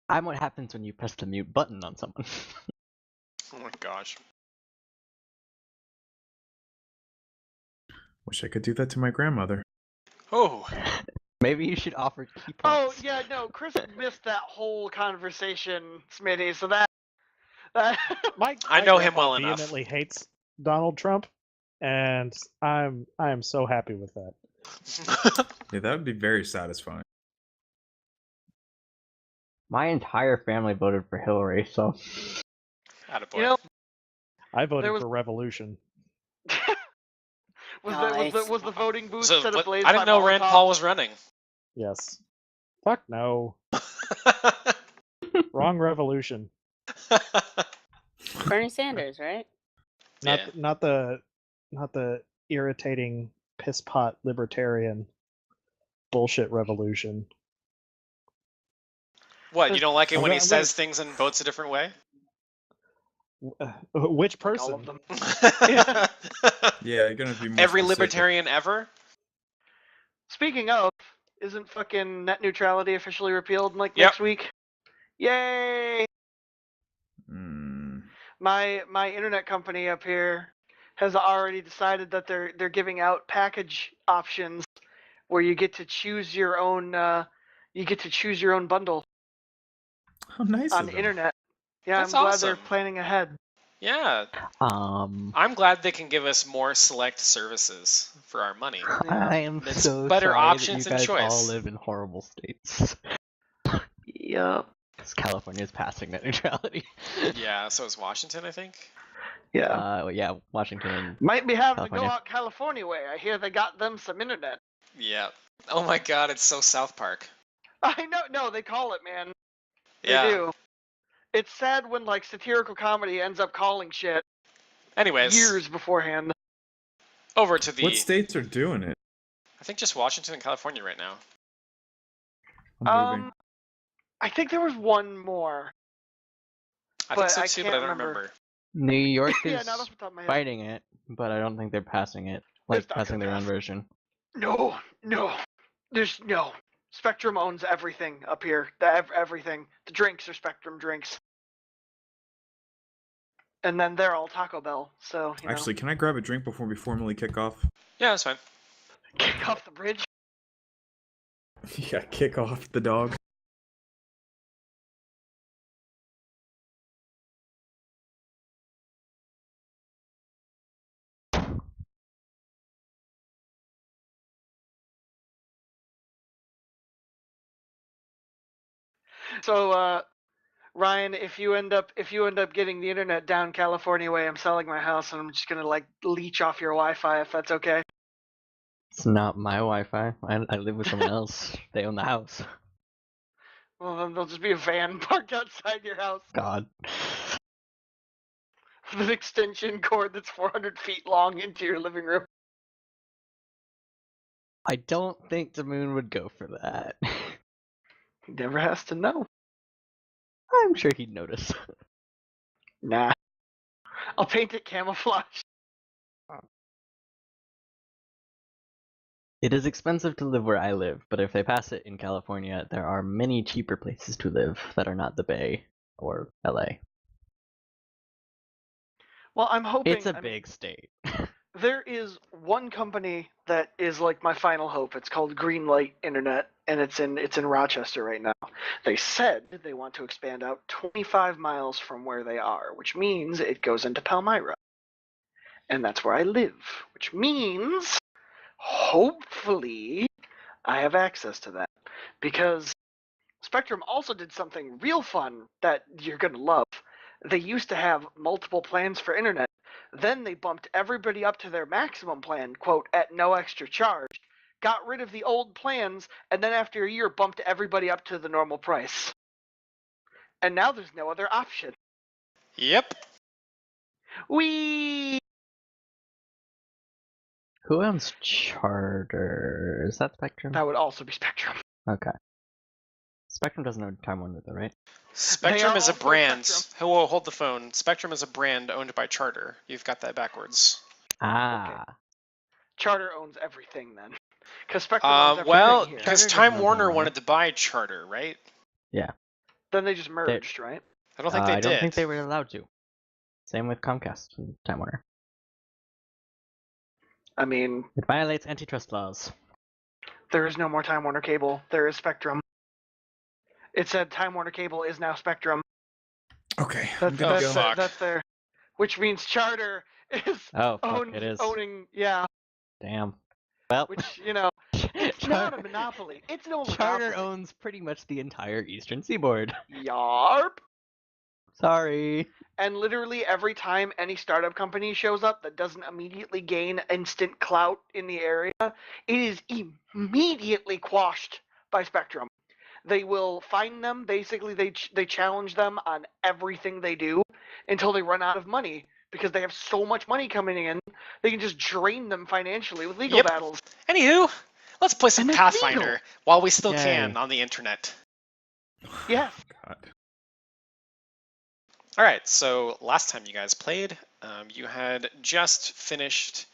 I'm what happens when you press the mute button on someone. Oh my gosh. Wish I could do that to my grandmother. Oh. Maybe you should offer key points. Oh yeah, no, Chris missed that whole conversation, Smitty. So that I know him well enough. Vehemently hates Donald Trump, and I am so happy with that. Yeah, that would be very satisfying. My entire family voted for Hillary, so. Attaboy. you know I voted was- for revolution. was the voting booth So, set what- ablaze I didn't by know Rand Molotov? Paul was running. Yes. Fuck no. Wrong revolution. Bernie Sanders, right? Not the irritating piss pot libertarian bullshit revolution. What, you don't like it when he I'm says things and votes a different way? Which All person? of them. Yeah, you're gonna be more Every specific. libertarian ever? Speaking of, isn't fucking net neutrality officially repealed like Yep. next week? Yay! Mm. My internet company up here has already decided that they're giving out package options where you get to choose your own bundle How nice on of the them. internet. Yeah, That's I'm glad they're awesome. planning ahead. Yeah. I'm glad they can give us more select services for our money. I am It's so better sorry options that you and guys all choice. live in horrible states. Yep. Because California's passing net neutrality. Yeah, so is Washington, I think. Yeah. Yeah, Washington. Might be having to California. go out California way. I hear they got them some internet. Yeah. Oh my god, it's so South Park. I know. No, they call it, man. They Yeah. do. It's sad when like satirical comedy ends up calling shit Anyways, years beforehand. over to the... What states are doing it? I think just Washington and California right now. I'm moving. I think there was one more. I think But so I too, can't but I don't remember. remember. New York Yeah, is not off the top of my head. fighting it, but I don't think they're passing it. Like, It's not passing gonna their own pass. version. No. There's no. Spectrum owns everything up here. Everything. The drinks are Spectrum drinks. And then they're all Taco Bell. So, you Actually, can I grab a drink before we formally kick off? Yeah, that's fine. know, kick off the bridge. Yeah, kick off the dog. So, Ryan, if you end up getting the internet down California way, I'm selling my house and I'm just gonna like leech off your Wi-Fi if that's okay. It's not my Wi-Fi. I live with someone else. They own the house. Well, then there'll just be a van parked outside your house God. with an extension cord that's 400 feet long into your living room. I don't think the moon would go for that. He never has to know. I'm sure he'd notice. Nah. I'll paint it camouflage. It is expensive to live where I live, but if they pass it in California, there are many cheaper places to live that are not the Bay or LA. Well, I'm hoping. It's a I mean, big state. there is one company that is like my final hope. It's called Greenlight Internet, and it's in Rochester right now. They said they want to expand out 25 miles from where they are, which means it goes into Palmyra. And that's where I live, which means hopefully I have access to that. Because Spectrum also did something real fun that you're going to love. They used to have multiple plans for internet. Then they bumped everybody up to their maximum plan, quote, at no extra charge, got rid of the old plans, and then after a year bumped everybody up to the normal price. And now there's no other option. Yep. Whee! Who owns Charter? Is that Spectrum? That would also be Spectrum. Okay. Spectrum doesn't own Time Warner though, right? Spectrum are is a also brand. Spectrum. Whoa, hold the phone. Spectrum is a brand owned by Charter. You've got that backwards. Ah. Charter owns everything then. Because Spectrum owns everything Well, here. because Charter Time doesn't own Warner Time Warner. wanted to buy Charter, right? Yeah. Then they just merged, right? I don't think they I did. don't think they were allowed to. Same with Comcast and Time Warner. I mean, It violates antitrust laws. there is no more Time Warner Cable. There is Spectrum. It said Time Warner Cable is now Spectrum. Okay, I'm gonna That's, go. fuck. that's there. Which means Charter is Oh, fuck, it is. owning, yeah. Damn. Well, Which, it's not a monopoly. It's no Charter monopoly. owns pretty much the entire Eastern Seaboard. Yarp. Sorry. And literally every time any startup company shows up that doesn't immediately gain instant clout in the area, it is immediately quashed by Spectrum. They will find them. Basically, they challenge them on everything they do until they run out of money because they have so much money coming in. They can just drain them financially with legal Yep. battles. Anywho, let's play some And it's Pathfinder legal. while we still Yay. can on the internet. Yes. God. Alright, so last time you guys played, you had just finished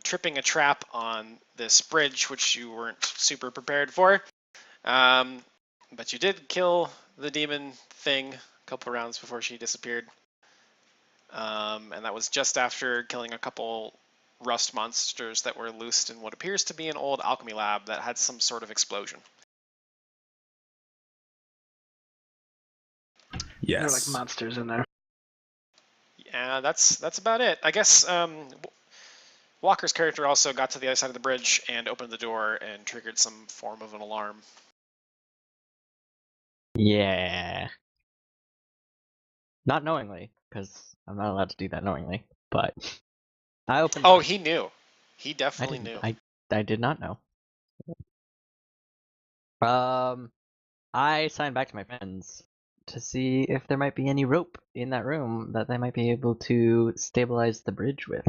tripping a trap on this bridge, which you weren't super prepared for. But you did kill the demon thing a couple rounds before she disappeared. And that was just after killing a couple rust monsters that were loosed in what appears to be an old alchemy lab that had some sort of explosion. Yes. There are like monsters in there. Yeah, that's about it. I guess Walker's character also got to the other side of the bridge and opened the door and triggered some form of an alarm. Yeah. Not knowingly, because I'm not allowed to do that knowingly, but I opened Oh, mine. he knew. He definitely knew. I did not know. I signed back to my friends to see if there might be any rope in that room that they might be able to stabilize the bridge with.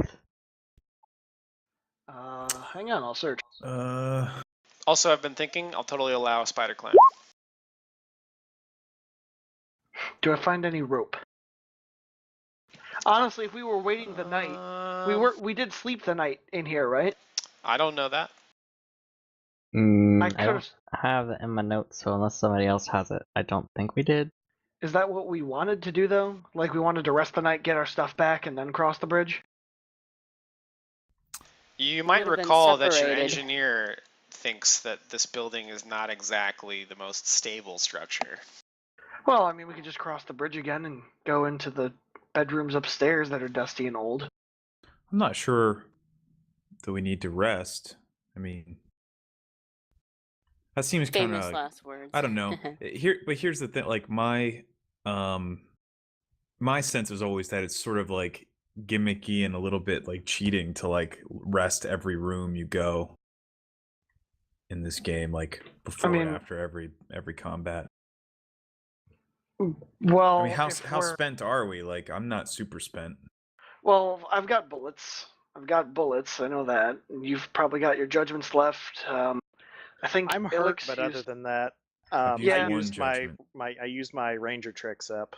Hang on, I'll search. Also, I've been thinking I'll totally allow Spider Climb. Do I find any rope? Honestly, if we were waiting the night, we did sleep the night in here, right? I don't know that. I I don't have it in my notes, so unless somebody else has it, I don't think we did. Is that what we wanted to do, though? Like, we wanted to rest the night, get our stuff back, and then cross the bridge? You might Would've been recall that your separated. engineer thinks that this building is not exactly the most stable structure. Well, I mean, we could just cross the bridge again and go into the bedrooms upstairs that are dusty and old. I'm not sure that we need to rest. I mean, that seems kind Famous of. last words. I don't know. But here's the thing. Like my sense is always that it's sort of like gimmicky and a little bit like cheating to like rest every room you go in this game, like before and after every combat. Well, I mean, how spent are we? Like, I'm not super spent. Well, I've got bullets. I know that. You've probably got your judgments left. I think I'm hurt, Alex but used... other than that, Yeah. I used Judgment. I used my ranger tricks up.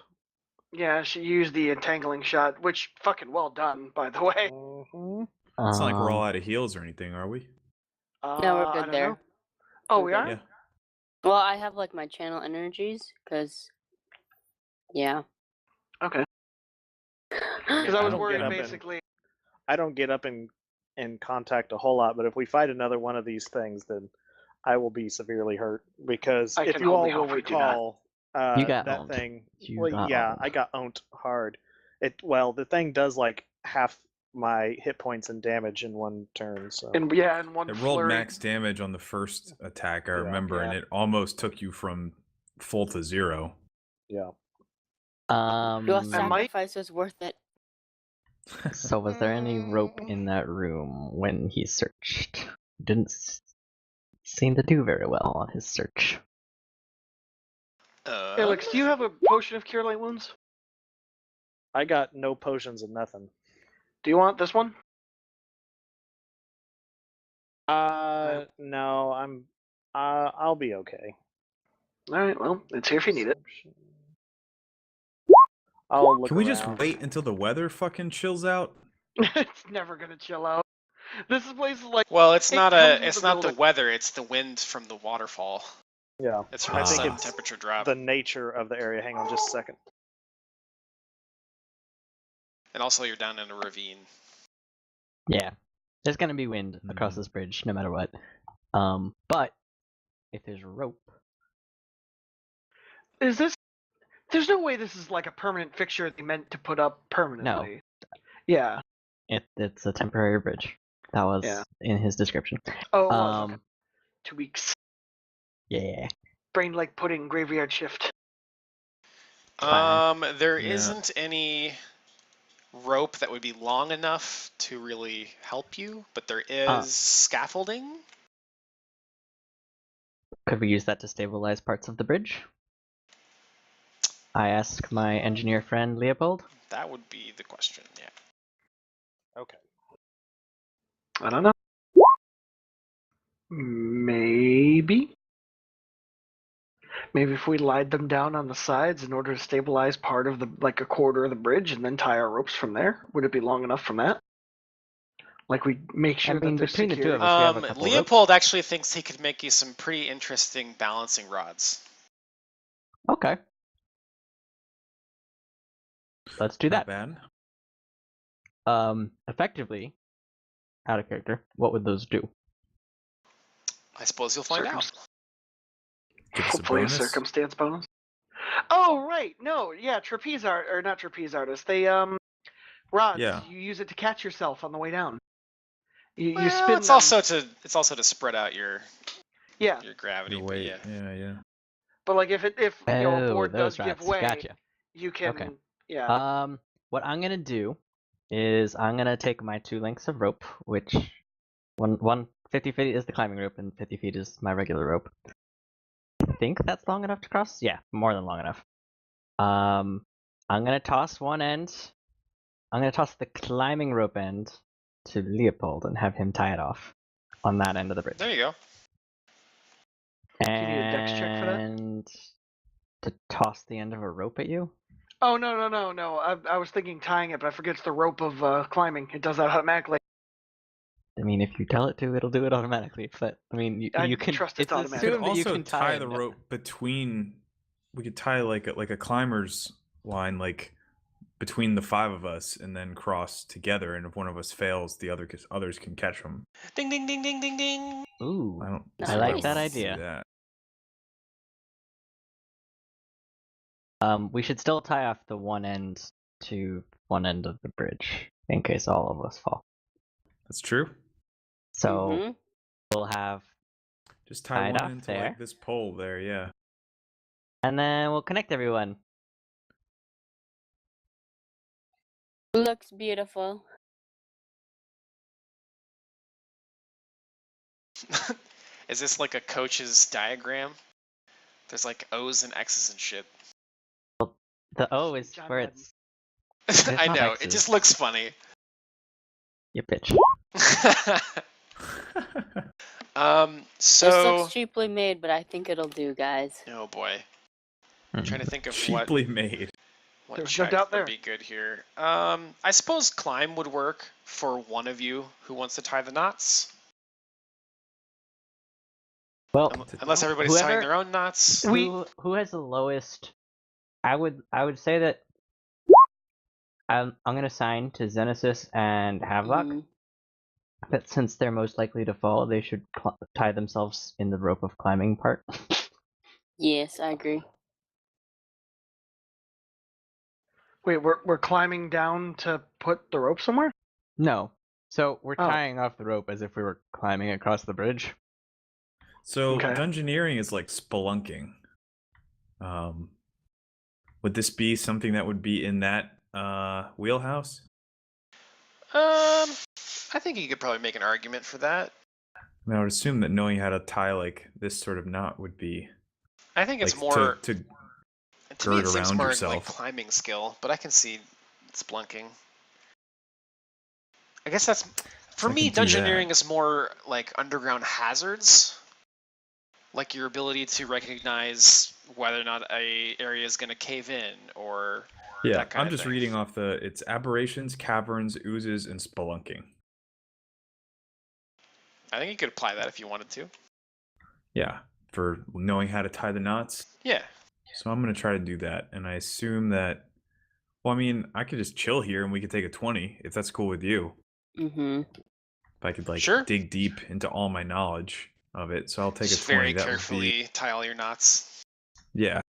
Yeah, she used the entangling shot, which fucking well done, by the way. Mhm. It's not like we're all out of heals or anything, are we? No, we're I good don't there. know. Oh, We're we good. are? Yeah. Well, I have like my channel energies, because, yeah. Okay. Because I was worried basically. I don't get up in contact a whole lot, but if we fight another one of these things, then I will be severely hurt. Because I if can you all only will hope we do not. recall, You got that owned. thing. You Well, got yeah, owned. I got owned hard. The thing does like half my hit points and damage in one turn. So And yeah, and one It rolled flurry. max damage on the first attack, I Yeah. remember, and Yeah. it almost took you from full to 0. yeah. Your And Mike- sacrifice was worth it. So was there any rope in that room when he searched? Didn't seem to do very well on his search. Alex, do you have a potion of cure light wounds? I got no potions and nothing. Do you want this one? No, I'll be okay. All right, well, it's here if you need it. I'll look Can we just around. wait until the weather fucking chills out? It's never gonna chill out. This place is like. Well, it's It not comes with it's the not the building. weather, it's the wind from the waterfall. Yeah. It's from I the think sudden it's temperature drop. the nature of the area. Hang on just a second. And also you're down in a ravine. Yeah. There's gonna be wind across this bridge, no matter what. But if there's a rope, Is this? There's no way this is like a permanent fixture they meant to put up permanently. Yeah. it's a temporary bridge. That was Yeah. in his description. Oh, it was, okay. 2 weeks. Yeah. Brain like pudding, graveyard shift. There Yeah. isn't any rope that would be long enough to really help you, but there is scaffolding. Could we use that to stabilize parts of the bridge? I ask my engineer friend Leopold. That would be the question, yeah. Okay. I don't know. Maybe. Maybe if we lied them down on the sides in order to stabilize part of a quarter of the bridge and then tie our ropes from there, would it be long enough from that? Like we make sure mean, that there's between the two security. of us, we have a couple Leopold actually thinks he could make you some pretty interesting balancing rods. Okay. Let's do Not that. bad. Effectively, out of character, what would those do? I suppose you'll find out. Give us a Hopefully a bonus. circumstance bonus. Oh right, no, yeah, trapeze art or not trapeze artists. They rods. Yeah. You use it to catch yourself on the way down. You Well, spin it's them. also to spread out your gravity. Your but weight. yeah. Yeah. But like if a board those does give rods. way, Gotcha. you can. Okay. Yeah. What I'm gonna do is I'm gonna take my 2 lengths of rope, which 50 feet is the climbing rope and 50 feet is my regular rope. I think that's long enough to cross. Yeah, more than long enough. I'm gonna toss one end. I'm gonna toss the climbing rope end to Leopold and have him tie it off on that end of the bridge. There you go. Do you need a dex check for that? And to toss the end of a rope at you? Oh no. I was thinking tying it, but I forget it's the rope of climbing. It does that automatically. I mean, if you tell it to, it'll do it automatically. But I mean, you can trust it's automatic. We could assumed that you also can tie it. the rope between. We could tie like a climber's line, like between the 5 of us, and then cross together. And if one of us fails, the others can catch them. Ding ding ding ding ding ding. Ooh, Nice. I like that want to do idea. that. We should still tie off the one end to one end of the bridge in case all of us fall. That's true. So we'll have, Just tie tied one off into there. like this pole there. Yeah. and then we'll connect everyone. Looks beautiful. Is this like a coach's diagram? There's like O's and X's and shit. The O is John where Madden. it's. I not know, it X's. just looks funny. You bitch. This So looks cheaply made, but I think it'll do, guys. oh boy, I'm trying to think of what Cheaply made. There's no check doubt would there. be good here. I suppose climb would work for one of you who wants to tie the knots. Well, Unless everybody's tying whoever- their own knots. who has the lowest? I would say that I'm gonna assign to Xenesis and Havelock. Mhm. But since they're most likely to fall, they should tie themselves in the rope of climbing part. Yes, I agree. Wait, we're climbing down to put the rope somewhere? No. So we're Oh. tying off the rope as if we were climbing across the bridge. So Okay. dungeoneering is like spelunking. Would this be something that would be in that wheelhouse? I think you could probably make an argument for that. I mean, I would assume that knowing how to tie like this sort of knot would be. I think it's like, more to to me. gird It seems around more yourself. like climbing skill, but I can see spelunking. I guess that's for I me. can do that. Dungeoneering is more like underground hazards, like your ability to recognize whether or not a area is going to cave in or. Yeah, that kind I'm of just thing. reading off it's aberrations, caverns, oozes, and spelunking. I think you could apply that if you wanted to. Yeah, for knowing how to tie the knots. Yeah. So I'm gonna try to do that, and I assume that. Well, I mean, I could just chill here, and we could take a 20 if that's cool with you. Mm-hmm. If I could like Sure. dig deep into all my knowledge of it, so I'll take Just a 20. very That carefully would be tie all your knots. yeah.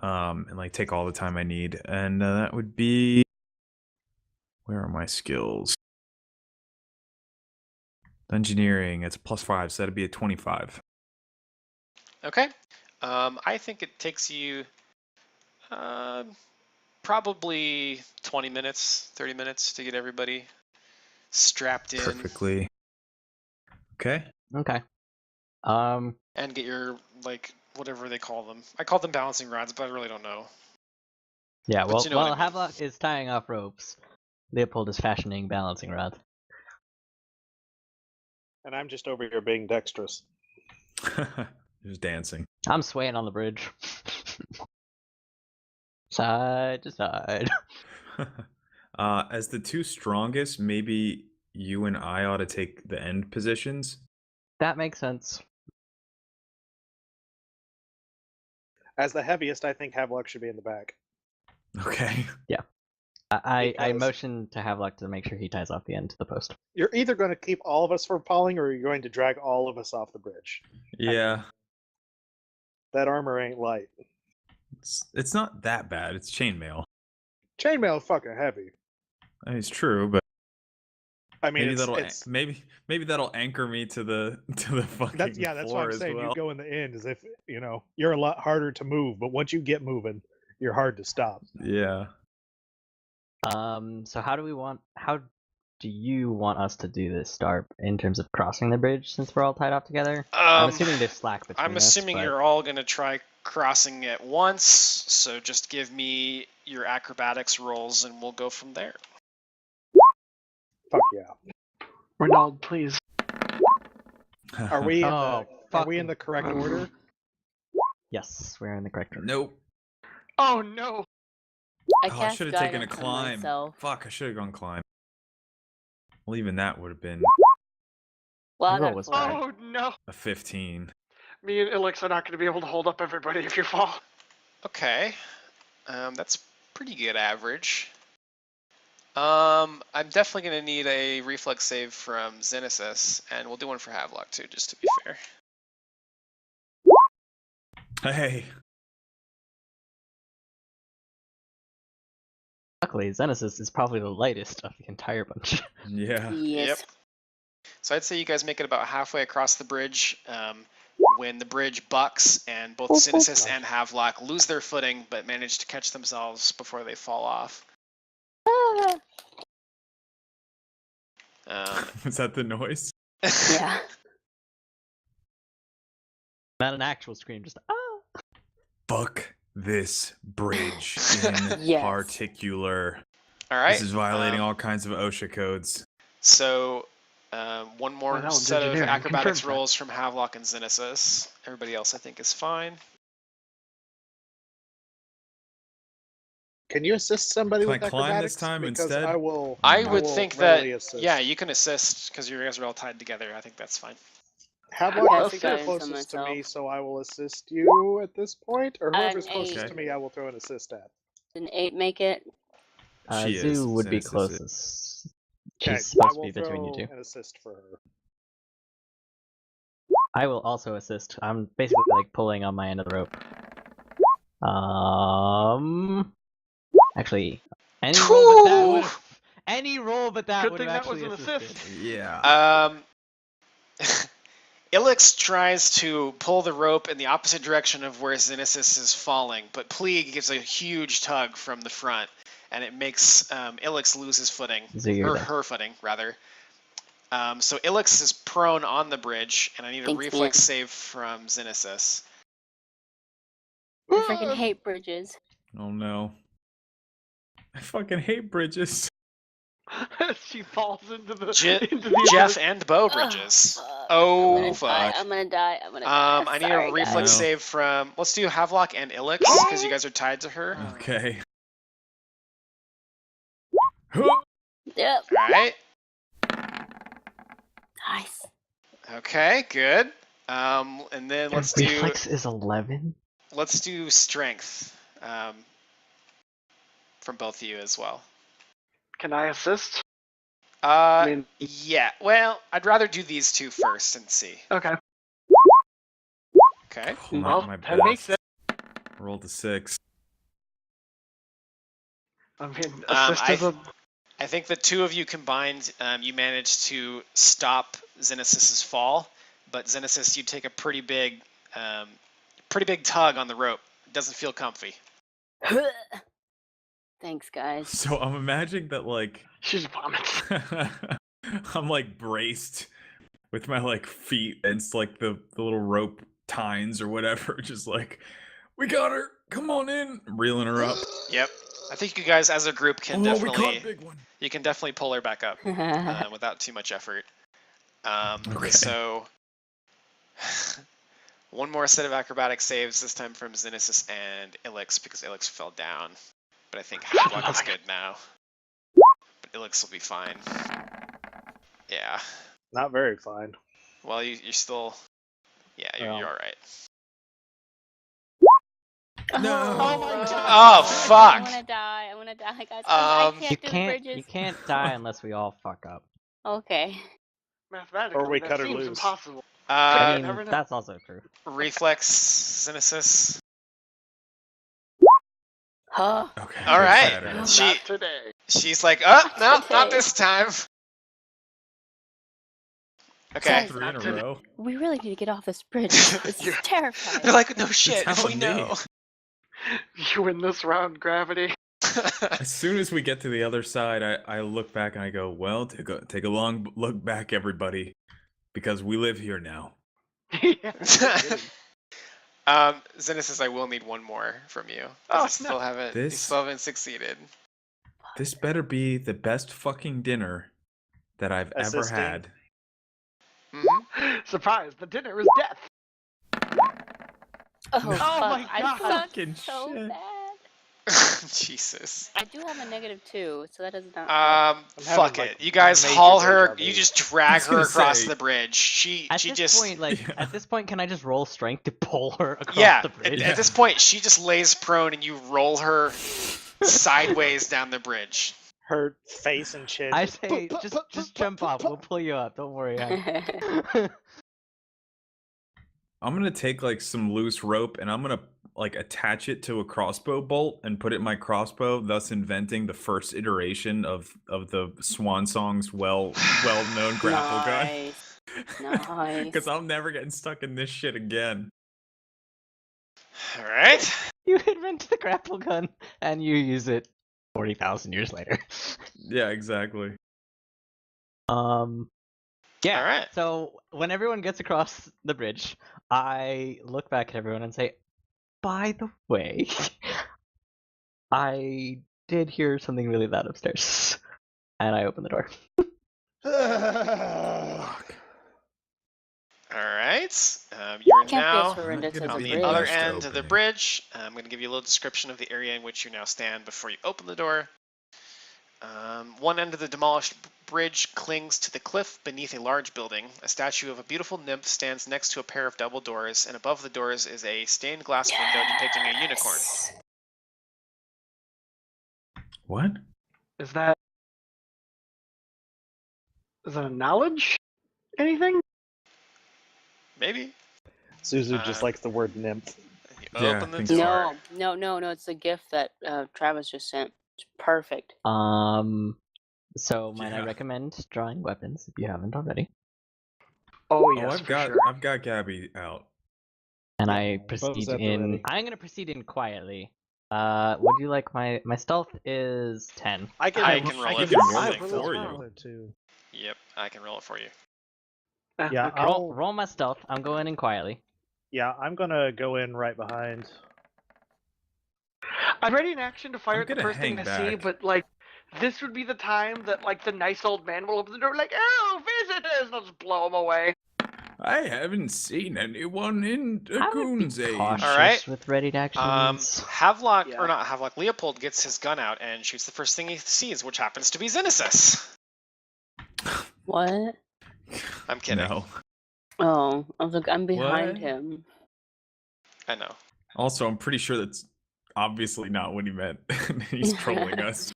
And like take all the time I need, and that would be. Where are my skills? Engineering, it's a +5, so that'd be a 25. Okay. I think it takes you probably 20 minutes, 30 minutes to get everybody strapped in Perfectly. Okay. Okay. and get your, like, whatever they call them. I call them balancing rods, but I really don't know. Yeah, But well, you know what while I mean. Havelock is tying off ropes, Leopold is fashioning balancing rods. And I'm just over here being dexterous. Just dancing. I'm swaying on the bridge. Side to side. As the two strongest, maybe you and I ought to take the end positions. That makes sense. As the heaviest, I think Havelock should be in the back. Okay. I Because- motion to Havelock to make sure he ties off the end to the post. You're either going to keep all of us from falling, or you're going to drag all of us off the bridge. Yeah. That armor ain't light. It's not that bad. It's chainmail. Chainmail is fucking heavy. I mean, it's true, but I mean, maybe that'll anchor me to the fucking that's floor what I'm as saying. well. You go in the end as if you're a lot harder to move, but once you get moving, you're hard to stop. Yeah. So how do you want us to do this, Starp, in terms of crossing the bridge since we're all tied off together? I'm assuming there's slack between I'm assuming us, but... you're all going to try crossing at once, so just give me your acrobatics rolls and we'll go from there. Fuck yeah. Renaud, please. Are we? Oh, are we in the correct order? Yes, we're in the correct order. Nope. Oh no! I I cast should have taken a guidance on climb. myself. Fuck, I should have gone climb. Well, even that would have been Well, I The roll got was 4. bad. Oh no! a 15. Me and Ilix are not going to be able to hold up everybody if you fall. Okay, that's pretty good average. I'm definitely going to need a reflex save from Xenesis, and we'll do one for Havelock too, just to be fair. Hey. Luckily, Xenesis is probably the lightest of the entire bunch. Yeah. Yes. Yep. So I'd say you guys make it about halfway across the bridge when the bridge bucks and both Xenesis and Havelock lose their footing but manage to catch themselves before they fall off. Ah. Is that the noise? Yeah. Not an actual scream, just ah! Fuck this bridge in Yes. particular. All right. This is violating all kinds of OSHA codes. So one more Well, that one's set of engineering. acrobatics Confirmed that. rolls from Havelock and Xenesis. Everybody else I think is fine. Can you assist somebody Can with I climb acrobatics? this time Because instead? I will. I I would will think that, readily assist. yeah, you can assist because you guys are all tied together. I think that's fine. Havelock, I cast think you're guidance on closest to me, myself. so I will assist you at this point. Or I'm whoever's closest 8. to me, I will throw an assist at. Did an 8 make it? She is, Zoo would be Xenesis is. closest. Okay, She's supposed I to will be between you throw two. an assist for her. I will also assist. I'm basically like pulling on my end of the rope. Actually, any roll but that would any roll but that Good would thing have that was actually an assisted. assist. Yeah. Ilix tries to pull the rope in the opposite direction of where Xenesis is falling, but Pleag gives a huge tug from the front, and it makes Ilix lose his footing, So you're or there. her footing, rather. So Ilix is prone on the bridge, and I need a Thanks, reflex man. save from Xenesis. I freaking hate bridges. Oh no. I fucking hate bridges. She falls into the Jeff and Bo bridges. Fuck. Oh, I'm gonna fuck. die. I'm gonna die. I'm gonna die. I need Sorry, a reflex guys. No. save from. Let's do Havelock and Ilix because you guys are tied to her. Okay. Yep. All right. Nice. Okay. Good. And then let's Reflex is 11. let's do strength from both of you as well. Can I assist? I mean, Yeah. Well, I'd rather do these two first and see. okay. Okay. Not my that makes best. Rolled a 6. I mean, assist is a... I think the two of you combined, you managed to stop Xenosys's fall, but Xenosys, you take a pretty big tug on the rope. It doesn't feel comfy. Thanks, guys. So I'm imagining that like She's vomits. I'm like braced with my like feet against like the little rope tines or whatever, just like, we got her, come on in, reeling her up. Yep. I think you guys as a group can We caught a definitely big one. you can definitely pull her back up without too much effort. Okay. So one more set of acrobatic saves, this time from Xenosys and Ilix, because Ilix fell down. But I think Havelock is good now. But Ilix will be fine. Yeah. Not very fine. Well, you're still... Yeah, you're alright. No. Oh my god. Oh, fuck. I wanna die, guys. I can't You do the can't bridges. die unless we all fuck up. Okay. Mathematically, Or we that cut her seems loose. impossible. I you mean, never know. that's also true. Reflex, Xenosys. Huh. Okay. All right. Saturday. Not She- today. She's like, oh, no, Okay. not this time. Okay. Guys, 3 in a row. We really need to get off this bridge. This is They're terrifying. like, no shit, telling we me. know. You win this round, gravity. As soon as we get to the other side, I look back and I go, well, take a long look back, everybody, because we live here now. Yeah. Xenosys, I will need one more from you. Oh, You still haven't. You This- still haven't succeeded. This better be the best fucking dinner that I've ever Assisting. had. Mm-hmm. Surprise! The dinner is death. Oh, No. fuck. Oh my I God. suck Fucking so shit. bad. Jesus. I do have a -2, so that does not. Fuck having, it. like, You guys major haul deja her. vu. You just drag I was her gonna across say- the bridge. She At she this just point, like, Yeah. at this point, can I just roll strength to pull her across yeah. the bridge? At this point, she just lays prone, and you roll her sideways down the bridge. Her face and chin. I just- say, just jump off. We'll pull you up. Don't worry. Hank. I'm gonna take like some loose rope and I'm gonna like attach it to a crossbow bolt and put it in my crossbow, thus inventing the first iteration of the Swan Song's well-known grapple gun. Nice. Nice. Because I'm never getting stuck in this shit again. All right. You invent the grapple gun and you use it 40,000 years later. Yeah, exactly. Yeah. All right. So when everyone gets across the bridge, I look back at everyone and say, by the way, I did hear something really loud upstairs. And I open the door. Fuck. All right. You're Can't be now as horrendous gonna as on a be the bridge. other Best end of the opening. bridge. I'm going to give you a little description of the area in which you now stand before you open the door. One end of the demolished bridge clings to the cliff beneath a large building. A statue of a beautiful nymph stands next to a pair of double doors, and above the doors is a stained glass window depicting a unicorn. Yes. What? Is that a knowledge? Anything? Maybe. Suzu just likes the word nymph. You Yeah, open the I think door. so. No. It's a gift that Travis just sent. It's perfect. So might I Yeah. recommend drawing weapons if you haven't already? Oh yes, I've for got sure. I've got Gabby out. And Yeah, I bows proceed at the in. ready. I'm gonna proceed in quietly. Would you like my stealth is 10. I can roll I it can for roll you. it for you. Other two. Yep, I can roll it for you. Yeah, Okay. Roll my stealth. I'm going in quietly. Yeah, I'm gonna go in right behind. I'm ready in action to fire I'm at the gonna first thing I hang see, back. but like, this would be the time that like the nice old man will open the door, like, "Oh, visitors!" and I'll just blow them away. I haven't seen anyone in I a would be coon's age. cautious Alright. with ready to actions. Havelock, Yeah. or not Havelock, Leopold gets his gun out and shoots the first thing he sees, which happens to be Xenosys. What? I'm kidding. No. Oh, I was like, I'm behind What? him. I know. Also, I'm pretty sure that's obviously not what he meant. He's trolling us.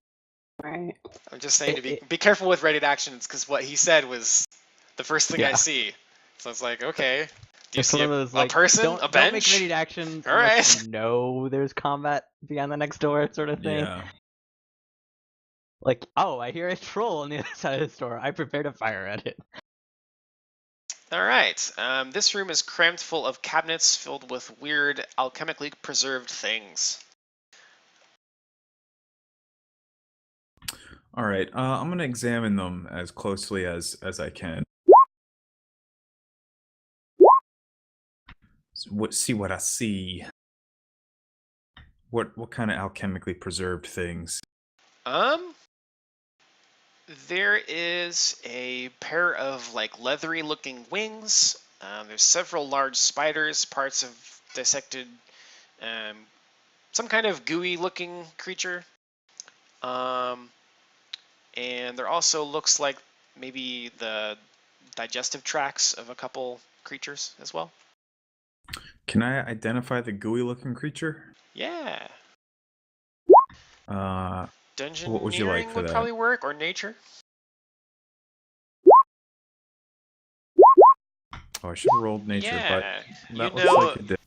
Right. I'm just saying to be careful with ready actions because what he said was the first thing I Yeah. see. So it's like, okay, do you It's see one a, of those, a like, person, don't a bench? make ready actions All unless right. you know there's combat beyond the next door, sort of thing. Yeah. Like, oh, I hear a troll on the other side of the store. I prepare to fire at it. All right. This room is crammed full of cabinets filled with weird, alchemically preserved things. All right. I'm gonna examine them as closely as I can. See what I see. What kind of alchemically preserved things? There is a pair of like leathery looking wings. There's several large spiders, parts of dissected, some kind of gooey looking creature. And there also looks like maybe the digestive tracts of a couple creatures as well. Can I identify the gooey looking creature? Yeah. Dungeoneering what would you like for would that? probably work, or nature. Oh, I should have rolled nature, but you that know, looks like it did.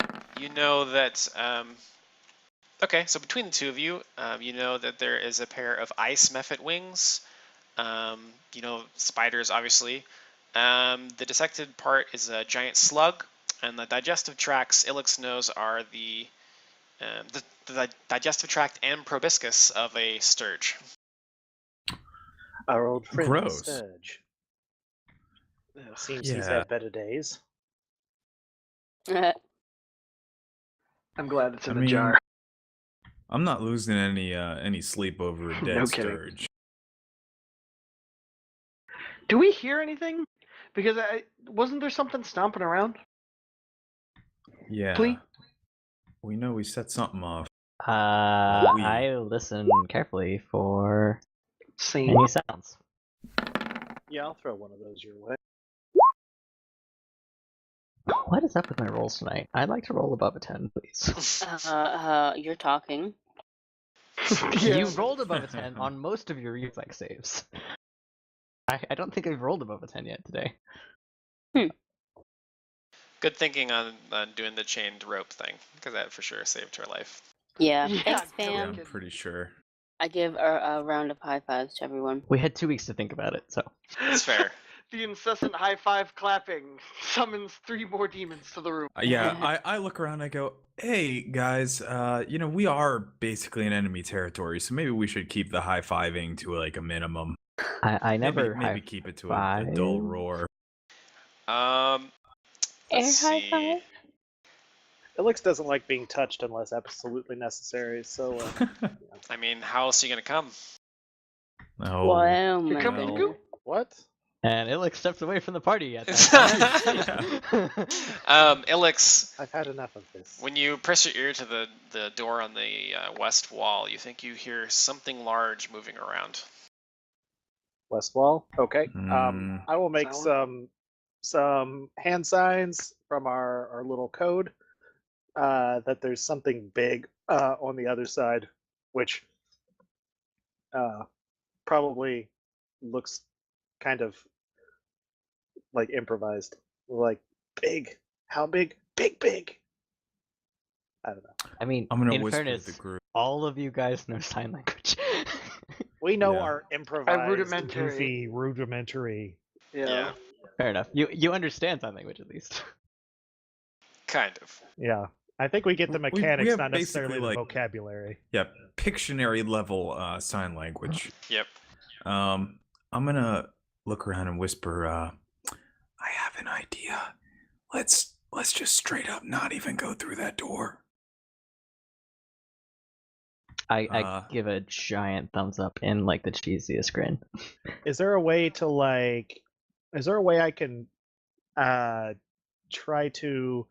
You know that. Okay, so between the two of you, you know that there is a pair of ice mephit wings. You know, spiders, obviously. The dissected part is a giant slug, and the digestive tracts, Ilix knows, are the digestive tract and proboscis of a sturge. Our old friend Gross. Sturge. Seems Yeah. he's had better days. I'm glad it's in the mean, jar. I'm not losing any sleep over a dead No kidding. sturge. Do we hear anything? Because wasn't there something stomping around? Yeah. Please? We know we set something off. I listen carefully for Same. any sounds. Yeah, I'll throw one of those your way. What is up with my rolls tonight? I'd like to roll above a 10, please. You're talking. You rolled above a 10 on most of your reflex saves. I don't think I've rolled above a 10 yet today. Good thinking on doing the chained rope thing, because that for sure saved her life. Yeah, Yeah, thanks, no Yeah, Pam. I'm kidding. pretty sure. I give a round of high fives to everyone. We had 2 weeks to think about it, so. That's fair. The incessant high five clapping summons 3 more demons to the room. Yeah, I look around and I go, hey, guys, you know, we are basically in enemy territory, so maybe we should keep the high-fiving to, like, a minimum. I never Maybe keep it to a dull roar. Air Let's high see. five? Ilix doesn't like being touched unless absolutely necessary, so... I mean, how else are you going to come? Oh, Wow, Here my comes goodness. Goop. What? And Ilix stepped away from the party at that time. Ilix, I've had enough of this. when you press your ear to the door on the west wall, you think you hear something large moving around. West wall? Okay. Mm. I will make Silent. some hand signs from our little code that there's something big on the other side, which probably looks kind of like improvised. Like big. How big? Big. I don't know. I mean, I'm gonna in whisper fairness, to the group. all of you guys know sign language. We know Yeah. our improvised, rudimentary. rudimentary. Yeah. Fair enough. You understand sign language at least. Kind of. Yeah. I think we get the We mechanics, have not necessarily basically, the like- vocabulary. Yeah, Pictionary level sign language. Yep. I'm gonna look around and whisper, I have an idea. Let's just straight up not even go through that door. I give a giant thumbs up in like the cheesiest grin. Is there a way I can try to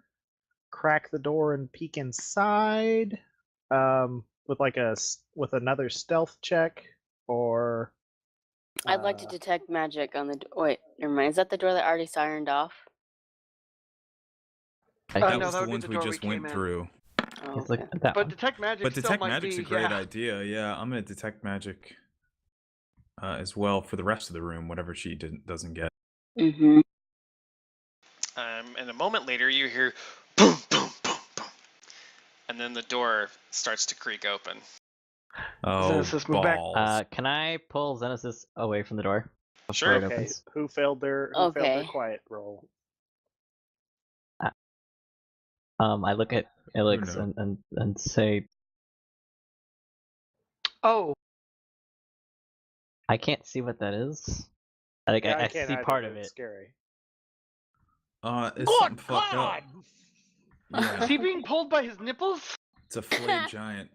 crack the door and peek inside with another stealth check, or I'd like to detect magic on the door. Wait, never mind. Is that the door that already sirened off? That no, was that the would be ones the we door just we went came in. through. Oh, He's okay. looking at that But one. detect magic But still detect might magic's be, a great yeah. idea. Yeah, I'm gonna detect magic as well for the rest of the room, whatever she doesn't get. Mm-hmm. And a moment later, you hear boom, boom, boom, boom, and then the door starts to creak open. Oh, Xenesis, move back. balls. Can I pull Xenesis away from the door before Sure. it Okay, opens? who failed their Okay. quiet roll? I look at Elix no. and say, Oh, I can't see what that is. Like Yeah, I can't see either, part but of it's it. scary. It's something fucked up. is Yeah, he being pulled by his nipples? it's a flayed giant.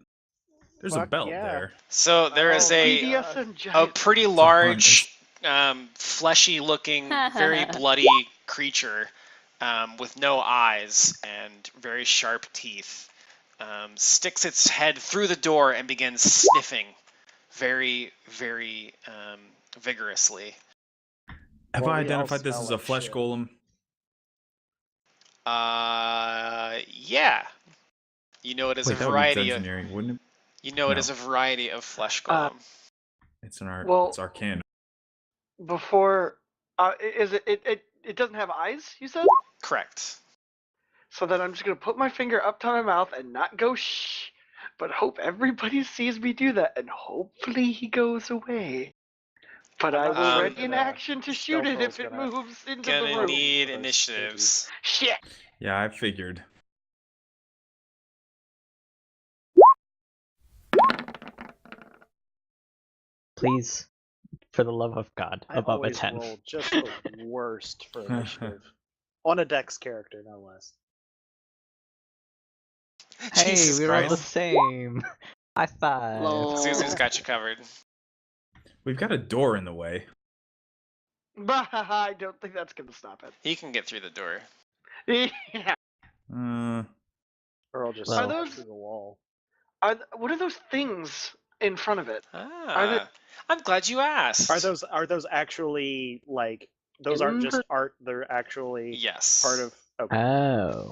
There's a Fuck belt yeah. there. So there is Oh my a God. BDSM a giant. pretty It's a large, fleshy-looking, very bloody creature with no eyes and very sharp teeth. Sticks its head through the door and begins sniffing very, very vigorously. Have Well, I we all identified this smell as a like flesh shit. golem? Yeah. You know it is Wait, a that would be variety of. engineering, wouldn't it? You know it No. is a variety of flesh golem. It's an art. Well- It's arcane. Before, is it doesn't have eyes, you said? Correct. So then I'm just going to put my finger up to my mouth and not go shh, but hope everybody sees me do that, and hopefully he goes away. But I will ready an action to shoot it if it moves into the Gonna room. need initiatives. Shit! Yeah, I figured. Please, for the love of God, I above a always 10. roll just the worst for initiative. On a dex character, no less. Hey, Jesus we rolled the Christ. same. High five. Lol. Zuzu's got you covered. We've got a door in the way. But I don't think that's going to stop He can get through the door. it. Yeah. Or I'll just Well- smash Are those- through the wall. What are those things in front of it? Ah, I'm glad you asked. Are those actually like those aren't just art? They're actually Yes. part of. Okay. Oh.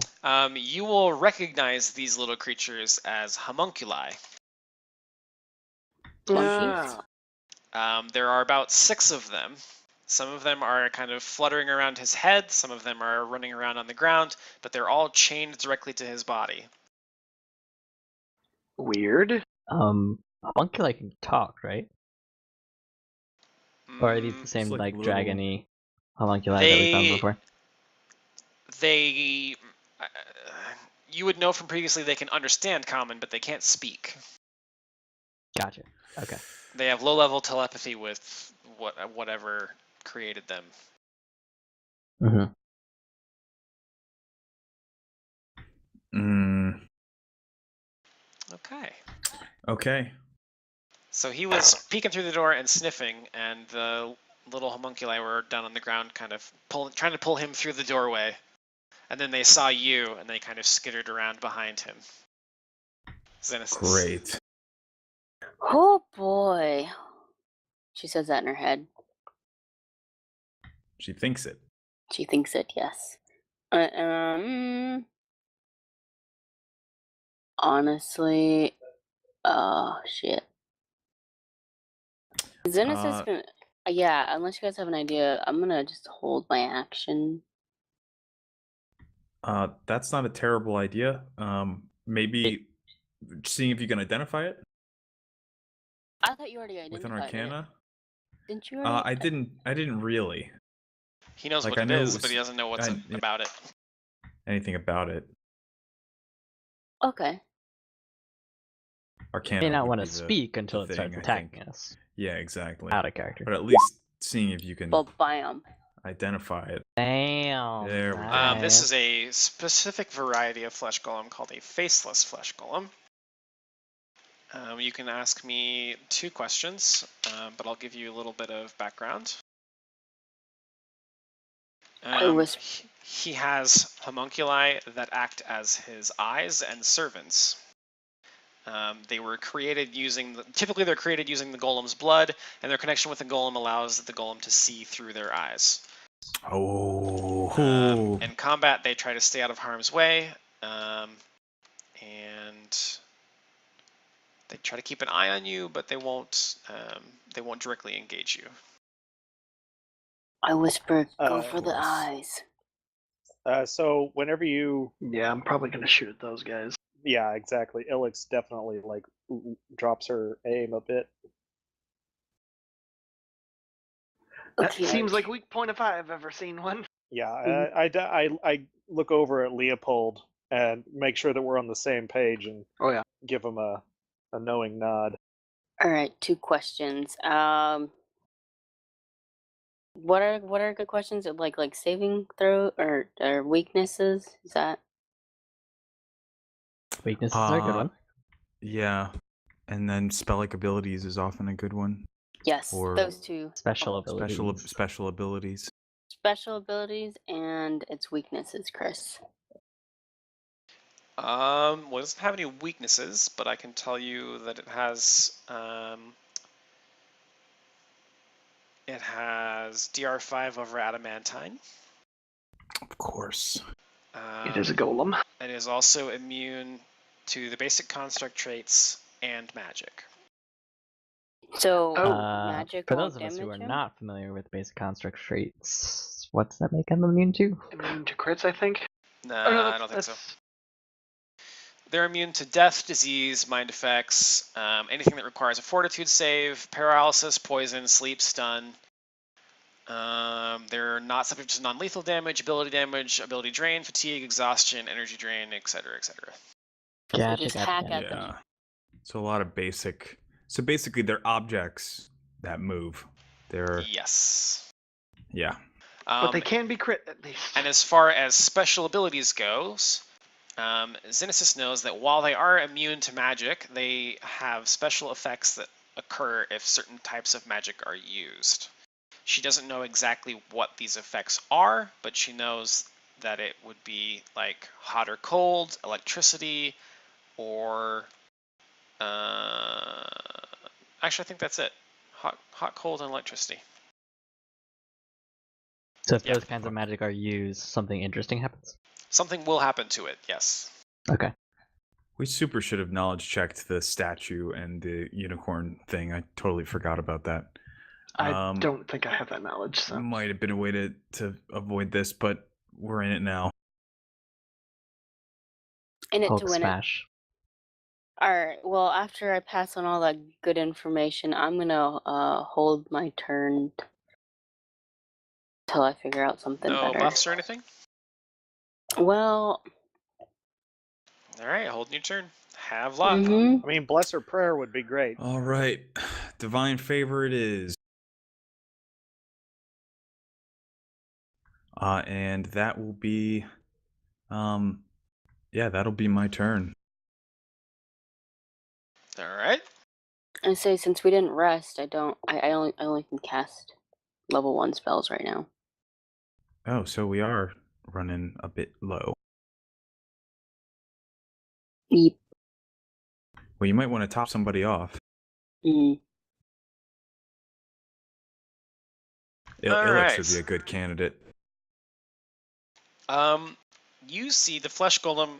You will recognize these little creatures as homunculi. Ah. There are about 6 of them. Some of them are kind of fluttering around his head, some of them are running around on the ground, but they're all chained directly to his body. Weird. Homunculi can talk, right? Or are these the same, It's like like, little- dragony homunculi that we found before? They, you would know from previously they can understand common, but they can't speak. Gotcha. Okay. They have low-level telepathy with whatever created them. Mm-hmm. Okay. So he was peeking through the door and sniffing, and the little homunculi were down on the ground, kind of trying to pull him through the doorway. And then they saw you, and they kind of skittered around behind him. Xenesis. Great. Oh boy. She says that in her head. She thinks it. She thinks it, yes. Honestly, oh shit. Xenesis gonna, yeah, unless you guys have an idea, I'm gonna just hold my action. That's not a terrible idea. Maybe seeing if you can identify it I thought you already with an identified arcana. it. Didn't you already? I didn't really. He knows Like, what I it know is, it's- but he doesn't know what's about it. Anything about it. Okay. Arcana. May not would want to be the- speak until the it starts thing, I attacking think. us. Yeah, exactly. Out of character. But at least seeing if you can Well, bam. identify it. Damn. There we go. nice. This is a specific variety of flesh golem called a faceless flesh golem. You can ask me 2 questions, but I'll give you a little bit of background. He has homunculi that act as his eyes and servants. They were created typically they're created using the golem's blood, and their connection with the golem allows the golem to see through their eyes. Oh. In combat, they try to stay out of harm's way, and they try to keep an eye on you, but they won't directly engage you. I whisper, go for of the course. eyes. So whenever you, Yeah, I'm probably gonna shoot at those guys. yeah, exactly. Ilix definitely like drops her aim a bit. That Okay. seems like weak point if I've ever seen one. Yeah, I look over at Leopold and make sure that we're on the same page and Oh yeah. give him a knowing nod. All right, 2 questions. What are good questions? Like saving throw or weaknesses? Is that Weaknesses are a good one. Yeah. And then spell-like abilities is often a good one. yes? Or Those 2 Special abilities. Special abilities. special abilities and its weaknesses, Chris. Well, it doesn't have any weaknesses, but I can tell you that it has DR5 over adamantine. Of course. It is a golem. It is also immune to the basic construct traits and magic. So Oh. magic For won't those of us who are damage him? not familiar with basic construct traits, what's that make them immune to? Immune to crits, I think. Nah, Oh, no, I don't think so. They're immune to death, disease, mind effects, anything that requires a fortitude save, paralysis, poison, sleep, stun. They're not subject to non-lethal damage, ability drain, fatigue, exhaustion, energy drain, etc., etc. So just hack at them. Yeah. So a lot of basic. So basically, they're objects that move. They're Yes. yeah. But they can be crit at least. And as far as special abilities goes, Xenesis knows that while they are immune to magic, they have special effects that occur if certain types of magic are used. She doesn't know exactly what these effects are, but she knows that it would be like hot or cold, electricity, or actually I think that's it. Hot, cold, and electricity. So if Yeah. those kinds of magic are used, something interesting happens? Something will happen to it, yes. Okay. We super should have knowledge checked the statue and the unicorn thing. I totally forgot about that. I don't think I have that knowledge. So. Might have been a way to avoid this, but we're in it now. In it Hulk to win it. smash. Alright, well, after I pass on all that good information, I'm gonna hold my turn till I figure out something No better. buffs or anything? Well, Alright, hold your turn. Have luck. mhm. I mean, bless her prayer would be great. All right, divine favor it is. And that will be, yeah, that'll be my turn. Alright. I say since we didn't rest, I only can cast level 1 spells right now. Oh, so we are running a bit low. Yep. Well, you might want to top somebody off. Mm. Ilix would be a good candidate. You see the flesh golem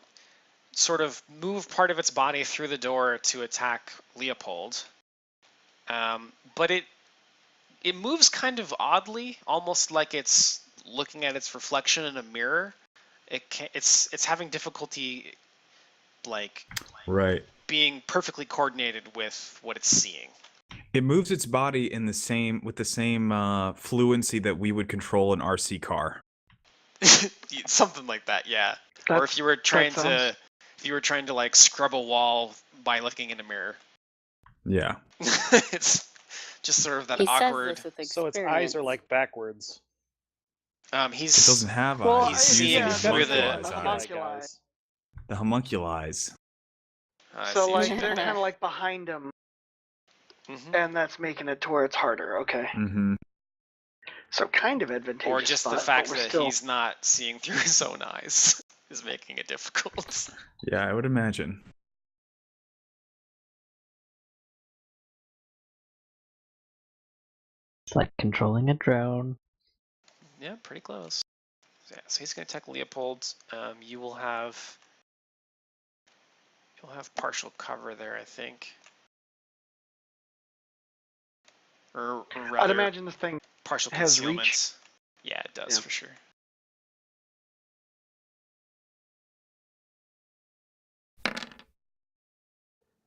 sort of move part of its body through the door to attack Leopold. But it moves kind of oddly, almost like it's looking at its reflection in a mirror. It's having difficulty like being perfectly coordinated with what it's seeing. It moves its body with the same fluency that we would control an RC car. Something like that, yeah. Or if you were trying to like scrub a wall by looking in a mirror. Yeah. It's just sort of that awkward. Says this with So its eyes are like backwards. It doesn't have Well, eyes. It's seeing using through homunculus the eyes. homunculi. The homunculize. So see. like they're kind of like behind him, and that's making it to where it's harder. Okay. Mm-hmm. So kind of advantageous. Or just the fact that he's not seeing through his own eyes is making it difficult. Yeah, I would imagine. It's like controlling a drone. Yeah, pretty close. Yeah, so he's going to attack Leopold. You'll have partial cover there, I think. Or rather, I'd imagine this thing partial has concealment. reach. Yeah, it does Yeah. for sure.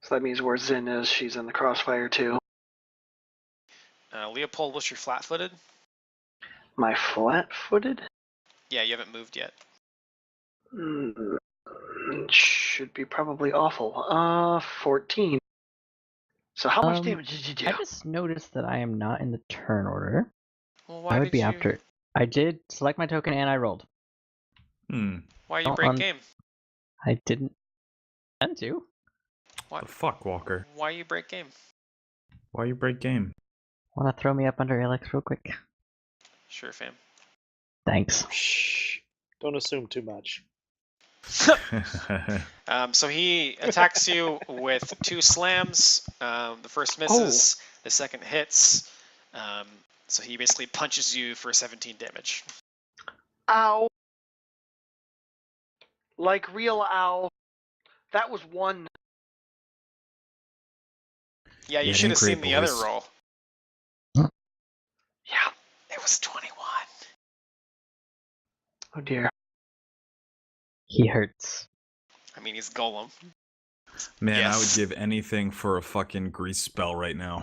So that means where Zin is, she's in the crossfire too. Leopold, what's your flat-footed? My flat-footed? Yeah, you haven't moved yet. Should be probably awful. 14. So how much damage did you do? I just noticed that I am not in the turn order. Well, why I would did be you? after. I did select my token and I rolled. Why you Oh, break game? I didn't intend to. What The fuck, Walker? Why you break game? Why you break game? Want to throw me up under Alex real quick? Sure, fam. Thanks. Shh. Don't assume too much. So he attacks you with 2 slams. The first misses, the second hits. So he basically punches you for 17 damage. Ow. Like real ow. That was 1. Yeah, you Yeah, it should ain't have seen great, the other boys. roll. Yeah. It was 21. Oh dear. He hurts. I mean, he's Golem. Man, I would Yes. give anything for a fucking grease spell right now.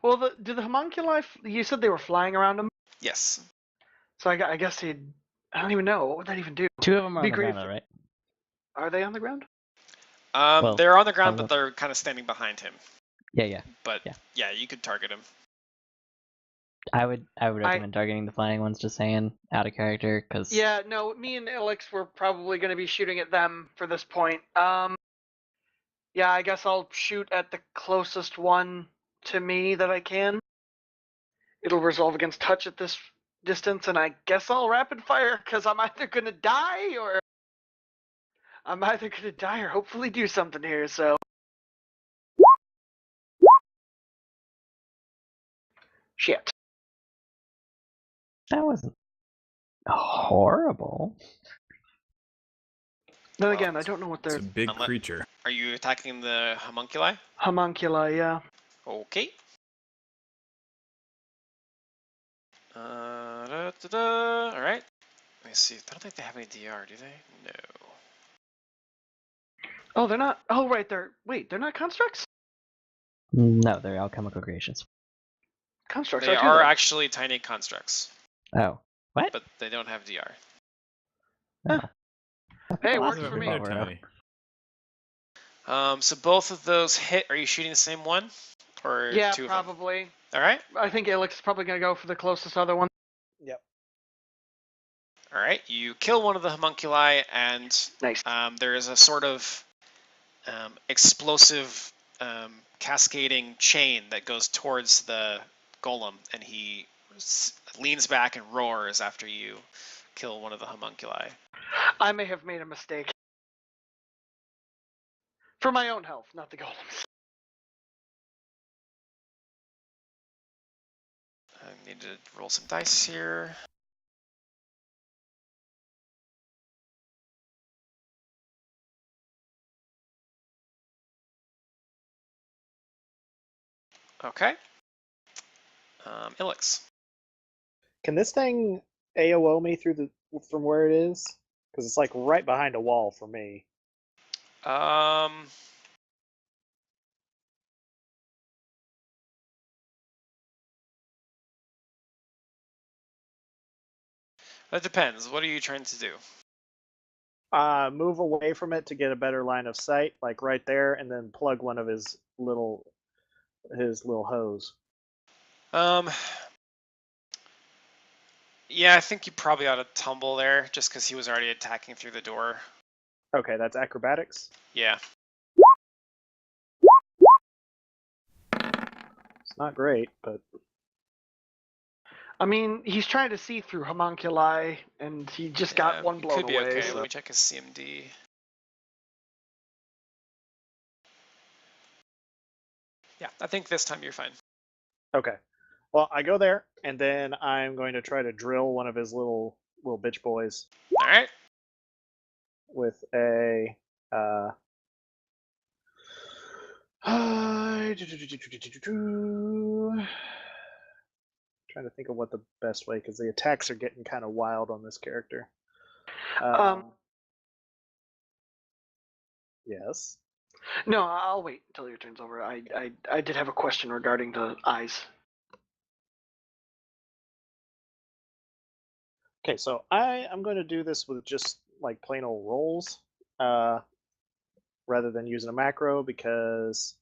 Well, do the homunculi? You said they were flying around him, Yes. so I guess he'd. I don't even know what would that even do. Two of them are Be on the great ground, though, right? Are they on the ground? Well, They're on the ground, some but they're kind of standing behind him. Yeah. But Yeah. yeah, you could target him. I would recommend targeting the flying ones, just saying, out of character, because Yeah, no. Me and Alex were probably going to be shooting at them for this point. Yeah, I guess I'll shoot at the closest one to me that I can. It'll resolve against touch at this distance, and I guess I'll rapid fire because I'm either gonna die or hopefully do something here. So shit. that wasn't horrible. Then Well, again, I don't know what It's they're a big Unless- creature. Are you attacking the homunculi? homunculi. Yeah. Okay. All right. Let me see. I don't think they have any DR, do they? No. Oh, they're not. Oh, right. They're not constructs. No, they're alchemical creations. Constructs They are too. are though. actually tiny constructs, Oh, what? but they don't have DR. Oh. Hey, Well, works that's for me. They're over enough. tiny. So both of those hit. Are you shooting the same one, or Yeah, 2 of them? probably. All right. I think Alex is probably gonna go for the closest other one. Yep. All right. You kill one of the homunculi, and Nice. there is a sort of explosive cascading chain that goes towards the golem, and he leans back and roars after you kill one of the homunculi. I may have made a mistake. For my own health, not the golems. I need to roll some dice here. Okay. Ilix. Can this thing AOO me from where it is? Because it's like right behind a wall for me. That depends. What are you trying to do? Move away from it to get a better line of sight, like right there, and then plug one of his little hose. Yeah, I think you probably ought to tumble there, just because he was already attacking through the door. Okay, that's acrobatics. Yeah. It's not great, but I mean, he's trying to see through homunculi, and he just got one blown could be away. okay. So. Let me check his CMD. Yeah, I think this time you're fine. okay. Well, I go there and then I'm going to try to drill one of his little bitch boys All right. with a. Trying to think of what the best way, because the attacks are getting kind of wild on this character. Yes. No, I'll wait until your turn's over. I did have a question regarding the eyes. Okay, so I'm going to do this with just like plain old rolls, rather than using a macro, because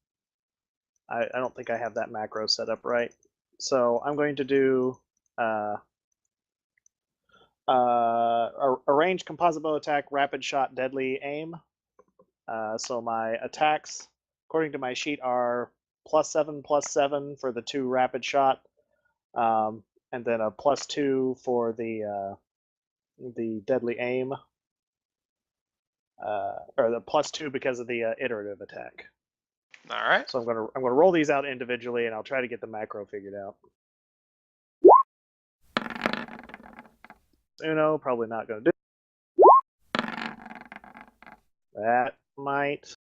I don't think I have that macro set up right. So I'm going to do a ranged composite bow attack, rapid shot, deadly aim. So my attacks, according to my sheet, are +7/+7 for the 2 rapid shot, and then a +2 for the deadly aim, or the +2 because of the iterative attack. All right. So I'm gonna roll these out individually, and I'll try to get the macro figured out. Uno, probably not gonna do. That might.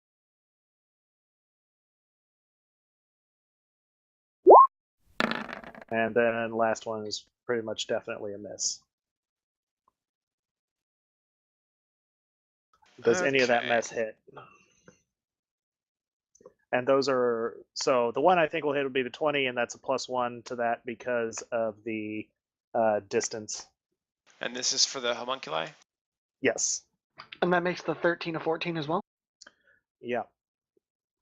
And then last one is pretty much definitely a miss. Does any of that Okay. mess hit? And those are, so the one I think will hit will be the 20, and that's a +1 to that because of the distance. And this is for the homunculi? Yes. And that makes the 13 a 14 as well? Yeah.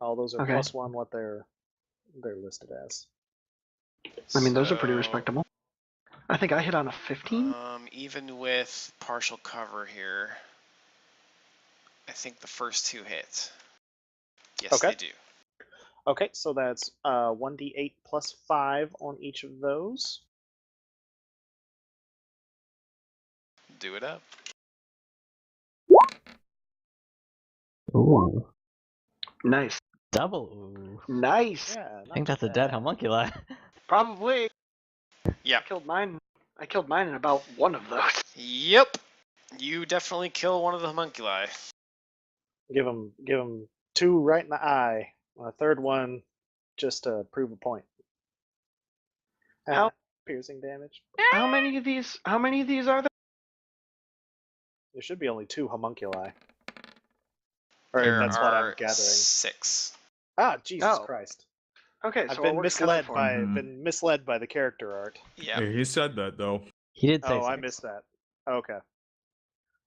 All those are Okay. +1 what they're listed as. I mean, those are pretty So, respectable. I think I hit on a 15. Even with partial cover here, I think the first 2 hit. Yes, Okay. they do. Okay, so that's 1d8 +5 on each of those. Do it up. Ooh. Nice. Double ooh. Nice. Yeah, I think that's a dead homunculi. Probably. Yeah. I killed mine in about one of those. Yep. You definitely kill one of the homunculi. Give him 2 right in the eye. A third one just to prove a point. How- Piercing damage. How many of these are there? There should be only 2 homunculi. Or There that's what I'm are gathering. 6. Ah, Jesus Oh. Christ! Okay, I've so been what works cut out misled for by him? Mhm. the character art. Yeah. Yeah, he said that though. He did say Oh, I six. missed that. Okay.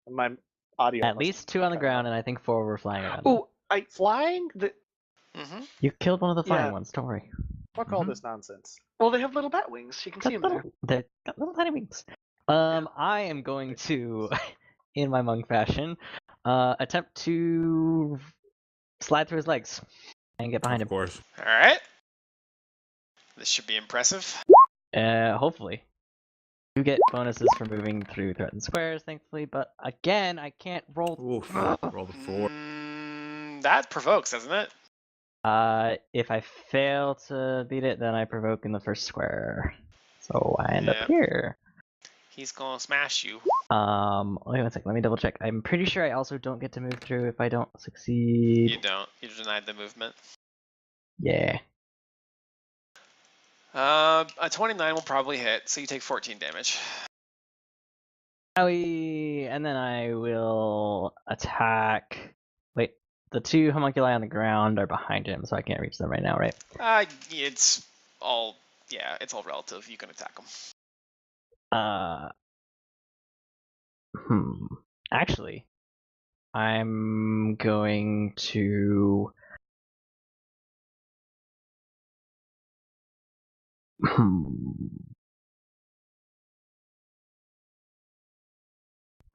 My audio. At least 2 on the ground, and I think 4 were flying around. Oh, Flying? Mm-hmm. You killed one of the flying Yeah. ones, don't worry. Fuck all this nonsense. well, they have little bat wings. You can see them there. They've got little tiny wings. I am going to, in my monk fashion, attempt to slide through his legs and get behind Of him. course. All right. This should be impressive. Hopefully. You get bonuses for moving through threatened squares, thankfully, but again, I can't roll. Oof. Roll the 4. That provokes, doesn't it? If I fail to beat it, then I provoke in the first square. So I end up Yep. here. He's gonna smash you. Wait 1 second, let me double check. I'm pretty sure I also don't get to move through if I don't succeed. You don't. You're denied the movement. Yeah. A 29 will probably hit, so you take 14 damage. Owie, and then I will attack. Wait, the 2 homunculi on the ground are behind him, so I can't reach them right now, right? It's all relative. You can attack them. Actually, I'm going to.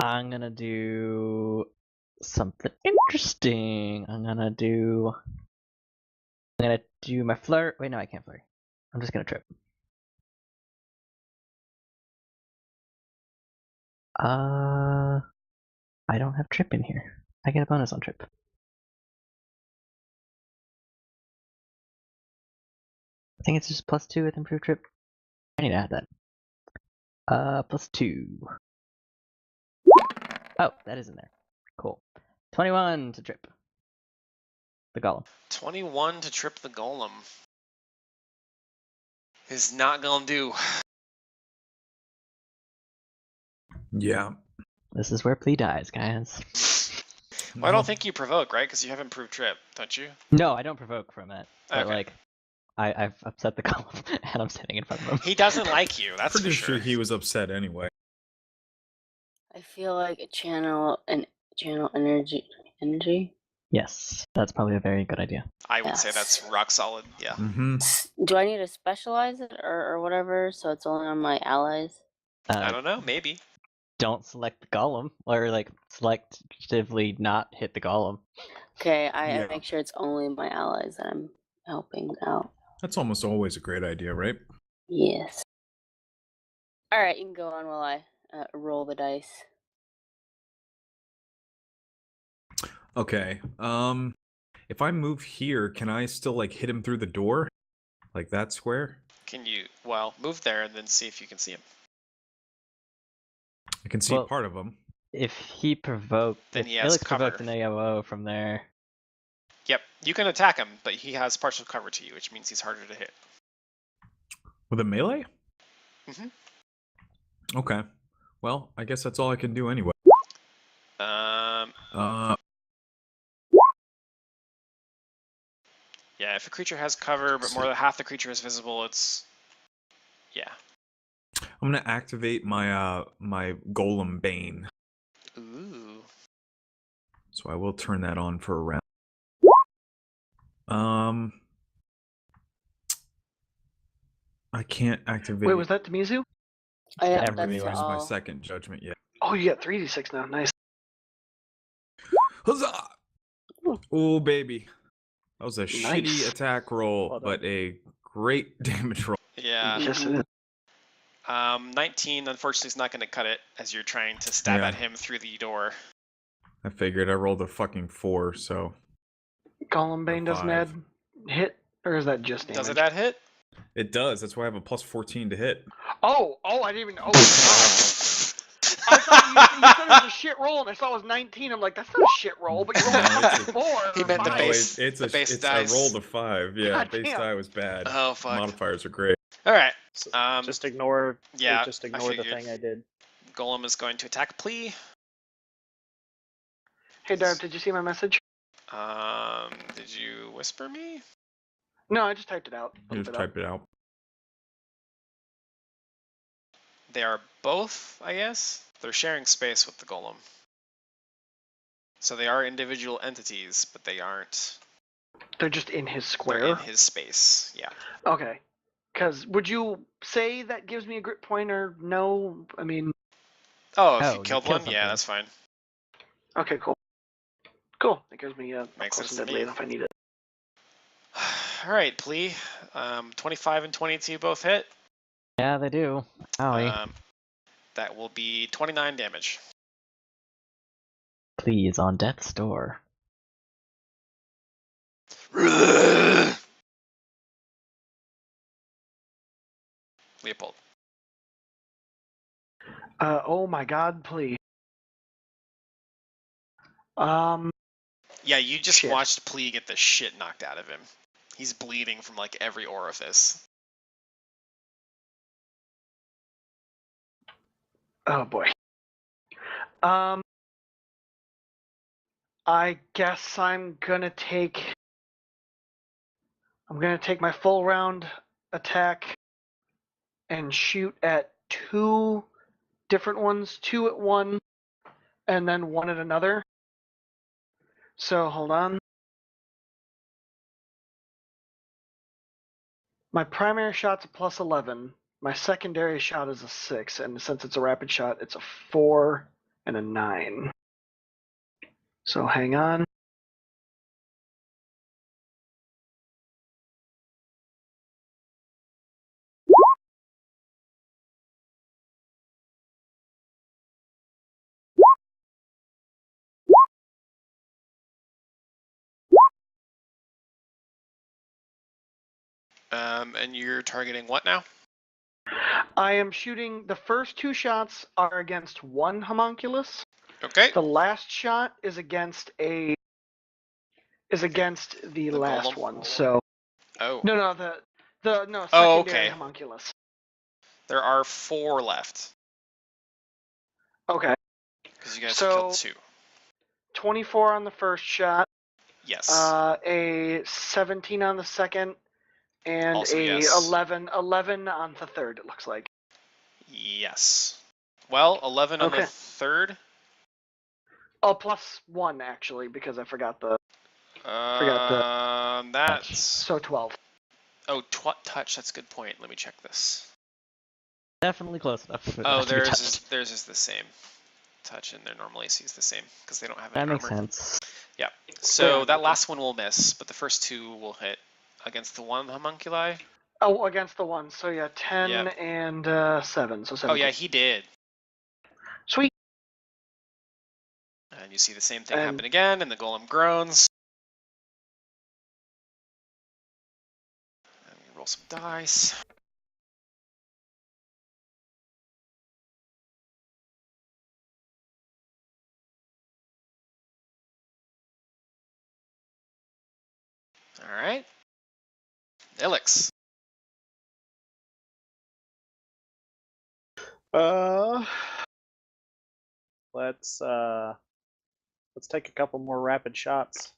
I'm gonna do something interesting. I'm gonna do my flurry. Wait, no, I can't flurry. I'm just gonna trip. I don't have trip in here. I get a bonus on trip. I think it's just +2 with improved trip. I need to add that. +2. Oh, that is in there. Cool. 21 to trip the golem. 21 to trip the golem. Is not gonna do. Yeah. This is where Plea dies, guys. Well, I don't think you provoke, right? Because you haven't proved trip, don't you? No, I don't provoke from it. But, Okay. like, I've upset the golem, and I'm sitting in front of him. He doesn't like you, that's Pretty for sure sure. he was upset anyway. I feel like a channel energy. Yes, that's probably a very good idea. I would say Yes. that's rock solid, yeah. Mm-hmm. Do I need to specialize it or whatever so it's only on my allies? I don't know, maybe. Don't select the golem, or like selectively not hit the golem. Okay, I Yeah. make sure it's only my allies that I'm helping out. That's almost always a great idea, right? Yes. Alright, you can go on while I roll the dice. Okay. If I move here, can I still like hit him through the door? Like that square? Can you, well, move there and then see if you can see him. I can see Well, part of him. If he provoked, Then if he has Felix provoked cover. an AOO from there, Yep, you can attack him, but he has partial cover to you, which means he's harder to hit. With a melee? Mhm. Okay. Well, I guess that's all I can do anyway. Yeah, if a creature has cover, but more than half the creature is visible, it's... Yeah. I'm gonna activate my my Golem Bane. Ooh. So I will turn that on for a round. I can't activate. Wait, was that Tamizu? Oh, yeah, Everyone. that's Use my all. second judgment yet. Oh, you got 3d6 now. Nice. Huzzah! Oh baby, that was a shitty Nice. attack roll, Well done. but a great damage roll. Yeah. Yes, it is. 19, unfortunately, is not going to cut it as you're trying to stab Yeah. at him through the door. I figured I rolled a fucking 4, so Golem Bane doesn't add 5. hit, or is that just damage? Does it add hit? It does. That's why I have a plus 14 to hit. Oh, I didn't even. Oh, I thought you said it was a shit roll, and I saw it was 19. I'm like, that's not a shit roll, but you rolled No, it's a 4. He meant the Fine. base- it's the base it's dice. I rolled a 5. Yeah, God base damn. die was bad. Oh, fuck. Modifiers are great. Alright. So Um, just ignore. yeah, Just I ignore the figured. thing I did. Golem is going to attack Plea. Hey, Darb, did you see my message? Did you whisper me? No, I just typed it out. You just type it out. They are both, I guess. They're sharing space with the golem. So they are individual entities, but they aren't. They're just in his They're square. in his space. Yeah. Okay. Because would you say that gives me a grit point or no? I mean, Oh, if Oh, you you killed killed one, yeah, something. that's fine. okay, cool. Cool. That gives me a Makes close sense and to deadly me. if I need it. All right, Plea. 25 and 22 both hit. yeah, they do. Owie. That will be 29 damage. Please, on death's door. Leopold. Oh my God, please. Yeah, you just Shit. watched Plea get the shit knocked out of him. He's bleeding from like every orifice. Oh boy. I guess I'm gonna take my full round attack and shoot at 2 different ones, 2 at one, and then 1 at another. So hold on. My primary shot's a plus 11. My secondary shot is a 6, and since it's a rapid shot, it's a 4 and a 9. So hang on. And you're targeting what now? I am shooting. The first 2 shots are against 1 homunculus. Okay. The last shot is against the last golem? one. So Oh. no, the secondary Oh, okay. homunculus. There are 4 left. Okay. Because you guys So- killed 2. 24 on the first shot. Yes. A 17 on the second, and Also a yes. 11 on the third. It looks like. Yes. Well, 11 on the Okay. third. Oh, plus 1 actually, because I forgot the. That's So 12. oh touch. That's a good point. Let me check this. Definitely close enough. for Oh, that to be theirs touched. is the same. Touch and their normal AC is the same because they don't have That any makes armor. sense. Yeah. So Yeah. that last one will miss, but the first 2 will hit against the 1 homunculi. Oh, against the 1. So yeah, 10 Yep. and 7. So 17. Oh yeah, he did. Sweet. And you see the same thing And- happen again, and the golem groans. And we roll some dice. All right. Ilix. Let's take a couple more rapid shots.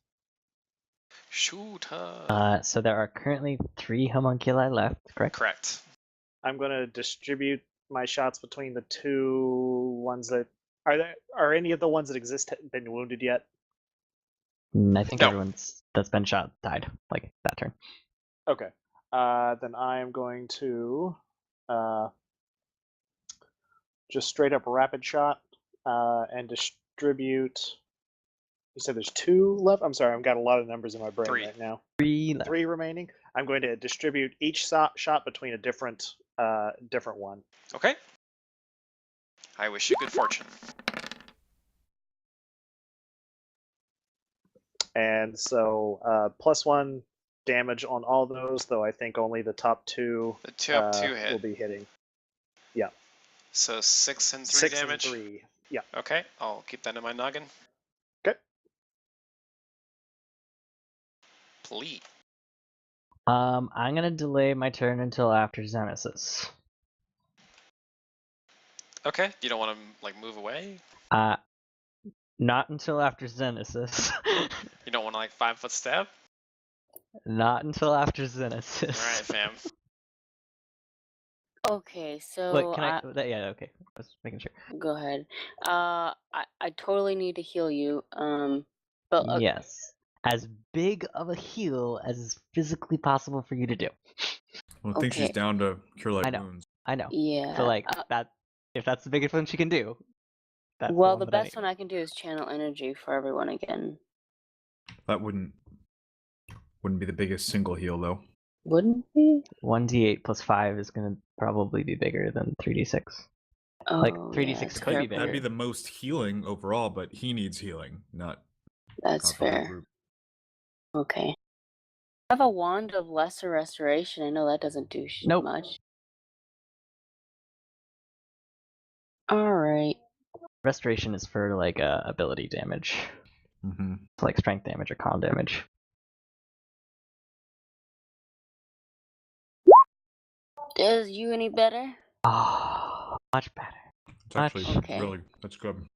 Shoot. So there are currently 3 homunculi left, correct? Correct. I'm going to distribute my shots between the 2 ones that are any of the ones that exist been wounded yet? I think No. everyone's that's been shot died, like that turn. Okay. Then I am going to just straight up rapid shot and distribute. You said there's 2 left? I'm sorry, I've got a lot of numbers in my brain 3. right now. 3 left. 3 remaining. I'm going to distribute each shot between a different one. Okay. I wish you good fortune. And so +1 damage on all those, though I think only the top 2 The top 2 will hit. be hitting. So 6 and 3 6 damage. and 3. Yeah. Okay, I'll keep that in my noggin. Okay. Please. I'm gonna delay my turn until after Xenesis. Okay, you don't want to like move away? Not until after Xenesis. You don't want to like 5-foot step? Not until after Xenesis. Alright, fam. Okay, so Wait, can I? Yeah, okay. I was making sure. go ahead. I totally need to heal you. But Yes. As big of a heal as is physically possible for you to do. Well, I think she's Okay. down to cure I light know. wounds. I know. yeah. So like that, if that's the biggest one she can do, that's Well, the the one that I best need. one I can do is channel energy for everyone again. That wouldn't be the biggest single heal though. Wouldn't be? 1d8 plus 5 is gonna probably be bigger than 3d6. Oh, Like, yeah, 3d6 that's could fair be point. That'd be bigger. the most healing overall, but he needs healing, not That's top of the fair. group. Okay. I have a wand of lesser restoration. I know that doesn't do Nope. much. All right. Restoration is for like ability damage, Mm-hmm. so like strength damage or con damage. Does you any better? Oh, much better. It's actually Okay. that's good.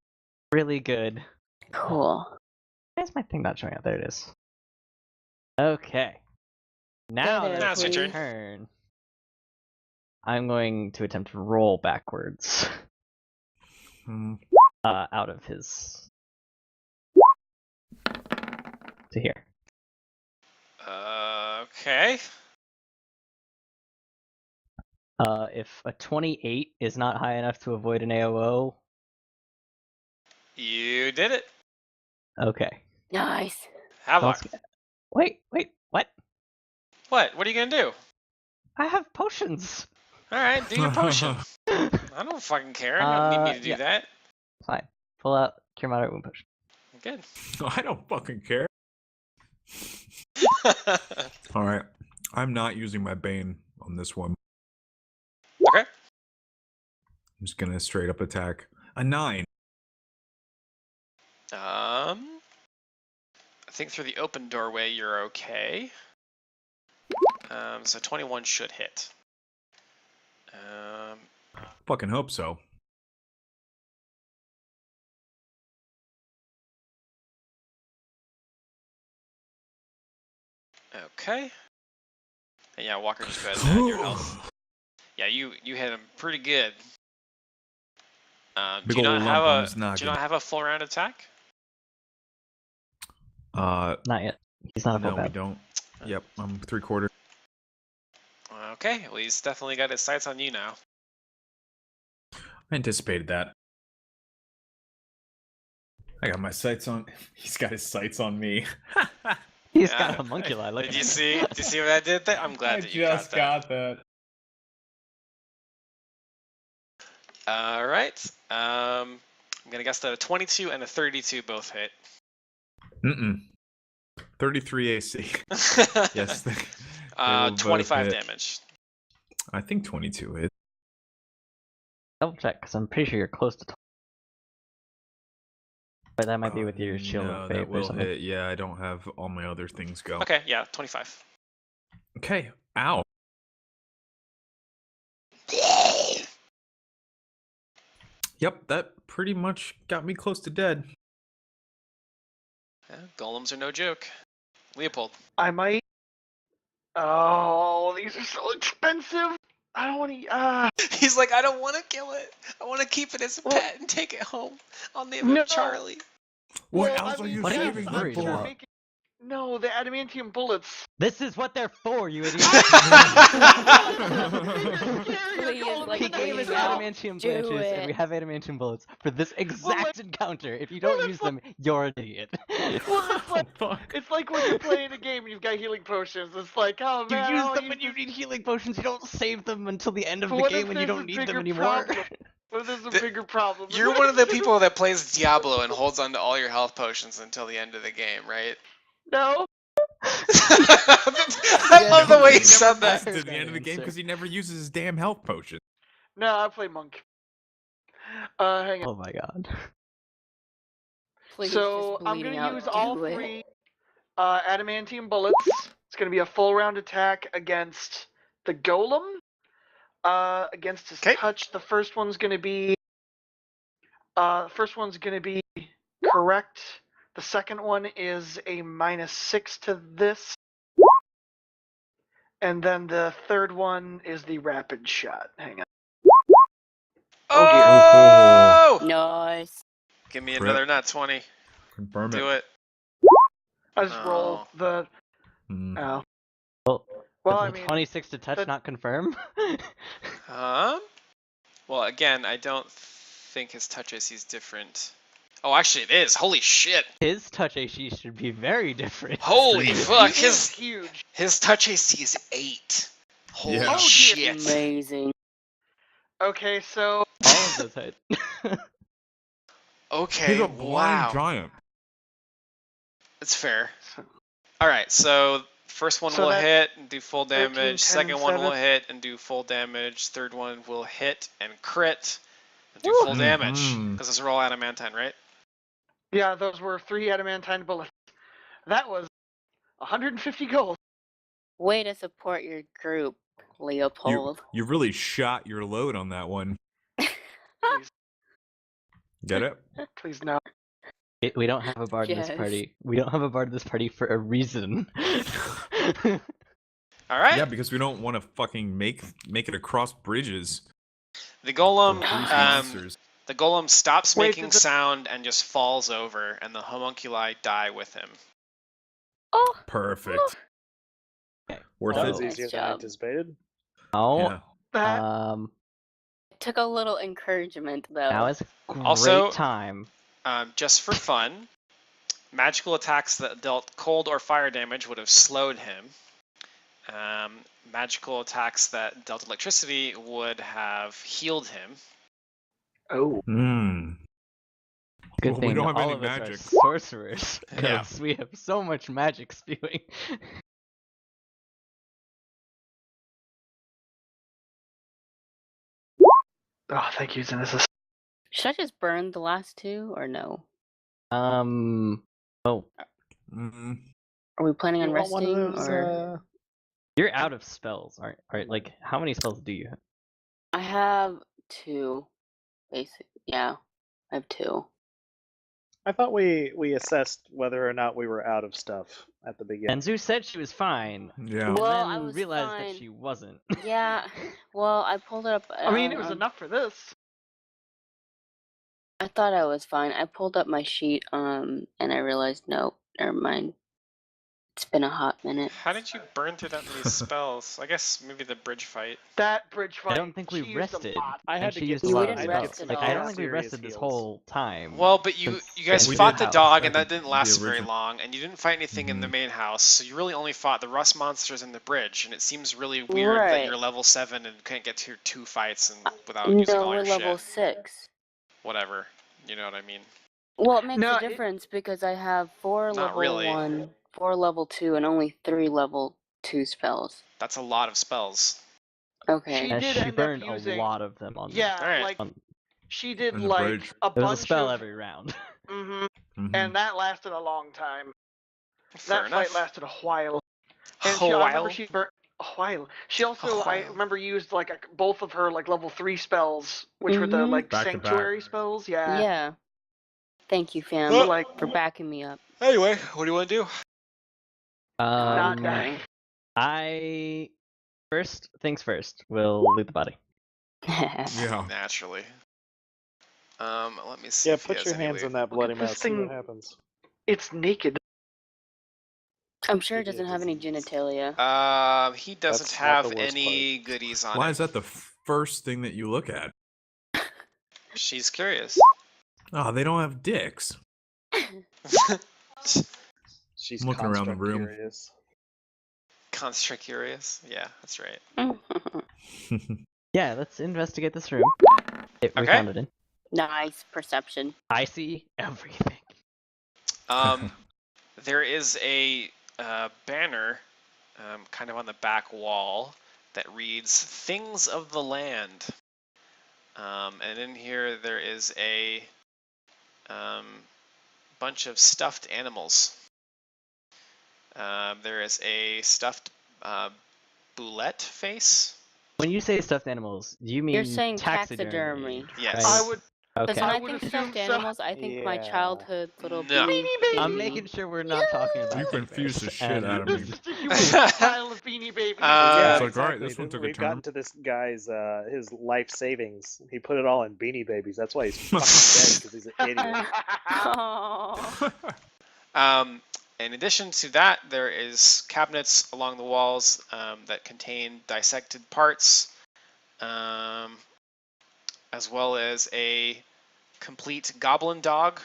Really good. Cool. Why is my thing not showing up? There it is. Okay. Now there, that Now it's it's my your please. turn, I'm going to attempt to roll backwards out of his to here. Okay. If a 28 is not high enough to avoid an AOO, You did it. okay. Nice. Havar. Wait, what? What? What are you gonna do? I have potions. Alright, do your potion. I don't fucking care. I don't need me to do Yeah. that. Fine. Pull out Cure Moderate Wound Potion. Good. I don't fucking care. All right, I'm not using my Bane on this one. Okay. I'm just gonna straight up attack. A 9. I think through the open doorway you're okay. So 21 should hit. Fucking hope so. Okay. And yeah, Walker, just go ahead and add your health. Yeah, you hit him pretty good. Do you not have a full round attack? Not yet. He's not a full No, we don't. Yep, I'm 3/4. Okay, well he's definitely got his sights on you now. I anticipated that. I got my sights on. He's got his sights on me. He's got a homunculi. Look Did at you him. see? Did you see what I did there? I'm glad that you just got that. All right. I'm gonna guess that a 22 and a 32 both hit. 33 AC. Yes. 25 damage. I think 22 hit. Double check, because I'm pretty sure you're close to 20. But that might be with your shield No, of faith that or will something. hit. Yeah, I don't have all my other things go. Okay, yeah, 25. Okay. Ow. Yep, that pretty much got me close to dead. Yeah, golems are no joke. Leopold. I might. Oh, these are so expensive. I don't want to. He's like, I don't want to kill it. I want to keep it as a pet and take it home. I'll name it Charlie. What Well, else I are you What are you saving worried them for? about? No, the adamantium bullets. This is what they're for, you idiot! He gave us adamantium Do branches, and we it. have adamantium bullets for this exact encounter. If you don't use them, you're an idiot. Well, Oh, fuck. it's like when you're playing a game and you've got healing potions. It's like, oh You man, use I'll them when you this. need healing potions. You don't save them until the end of But the what game if when you there's don't a need them bigger anymore. problem? What if there's a bigger problem? You're one of the people that plays Diablo and holds on to all your health potions until the end of the game, right? No. I love the way he said That's that. to the end of the game because he never uses his damn health potion. No, I play monk. Hang on. Oh my god. Please, So just I'm bleeding gonna out, use do all it. 3 adamantium bullets. It's gonna be a full round attack against the golem. Against his touch, the first one's gonna be correct. The second one is a -6 to this. And then the third one is the rapid shot. Hang on. Oh! Nice. Give me another nat 20. Confirm Do it. I just roll the. Mm. Oh. Well, I Does mean, 26 to touch not confirm? Well, again, I don't think his touch AC is different. Oh, actually, it is. Holy shit. His touch AC should be very different. Holy fuck. he is huge. His touch AC is 8. Holy Yeah. shit. Amazing. Okay, so All of those hit. Okay, He's a blind giant. That's fair. Alright, so first one will hit and do full 13, damage. 10, Second one will 7. hit and do full damage. Third one will hit and crit and do full damage. Because those are all adamantine, right? yeah, those were 3 adamantine bullets. That was 150 gold. Way to support your group, Leopold. You really shot your load on that one. Please, Get it? please no. We don't have a bard in this party. We don't have a bard in this party for a reason. Alright. Yeah, because we don't want to fucking make it across bridges. The golem monsters. the golem stops Wait, making sound and just falls over, and the homunculi die with him. Oh. Perfect. Worth That it. was easier than I anticipated. Oh, Yeah. Took a little encouragement though. now is a great Also- time. Just for fun, magical attacks that dealt cold or fire damage would have slowed him. Magical attacks that dealt electricity would have healed him. Oh. Good Well, thing we don't have all any of us magic. are sorcerers, Yeah. because we have so much magic spewing. Oh, thank you, Genesis. Should I just burn the last two or no? Oh, Mm, Are we planning You on want one resting of those? or? you're out of spells, aren't like how many spells do you have? I have 2. Basic. Yeah, I have 2. I thought we assessed whether or not we were out of stuff at the beginning. And Zeus said she was fine, yeah. and Well, then I was realized fine. that she wasn't. Yeah. Well, I pulled it up. I mean, it was enough for this. I thought I was fine. I pulled up my sheet, and I realized, nope, never mind. It's been a hot minute. How did you burn through that many spells? I guess maybe the bridge fight. That bridge fight. I don't think we she used a rested. lot. I And had to she get used a You lot didn't of rest spells. at Like I all. don't think we Serious rested this heals. whole time. Well, but you since guys we fought did the have dog, like and that the didn't last very original- long, and you didn't fight anything in the main house, so you really only fought the rust monsters and the bridge, and it seems really weird that Right. you're level 7 and couldn't get to 2 fights and without using No, all we're your level shit. 6. Whatever. You know what I mean? Well, it makes No, a it- difference because I have 4 Not level really. 1, 4 level 2, and only 3 level 2 spells. That's a lot of spells. Okay. She And did she end up burned using- a lot of them on. Yeah, Alright. like on she did And the like bridge. a there was bunch a spell of. every round. hmm Mhm. And that lasted a long time. Fair That enough. fight lasted a while. And A she, I while? remember she burnt a while. She also, I while. remember, used like both of her like level 3 spells, which were the Mhm. like Back to back. sanctuary spells. Yeah. Yeah. Thank you, fam, Well- Like for backing me up. Anyway, what do you want to do? not dying. I first things first. We'll loot the body. Yeah. Naturally. Let me see Yeah, if he put has your any hands way- on that Look bloody at this mess. See what thing. happens. It's naked. I'm sure it Maybe it doesn't have any doesn't. genitalia. He doesn't That's not have the worst any goodies on Why him. is that the first thing that you look at? She's curious. Oh, they don't have dicks. She's I'm looking around the construct room. curious. Construct curious. Yeah, that's right. Yeah, let's investigate this room. We Okay. found it in. Nice perception. I see everything. There is a banner kind of on the back wall that reads "Things of the Land," and in here there is a bunch of stuffed animals. There is a stuffed boulette face. When you say stuffed animals, do you mean You're saying taxidermy? taxidermy. Yes. I would. Because Okay. when I I would think assume stuffed so. animals, I think my Yeah. childhood little No. beanie baby. I'm making sure we're not talking about. You Teddy confuse the bears, shit and- out of me. Just a huge pile of Beanie Babies. Yeah, It's like, all right, exactly. this one took a We've turn. gotten to this guy's his life savings. He put it all in Beanie Babies. That's why he's fucking dead, because he's an idiot. Oh. In addition to that, there is cabinets along the walls that contain dissected parts, as well as a complete goblin dog,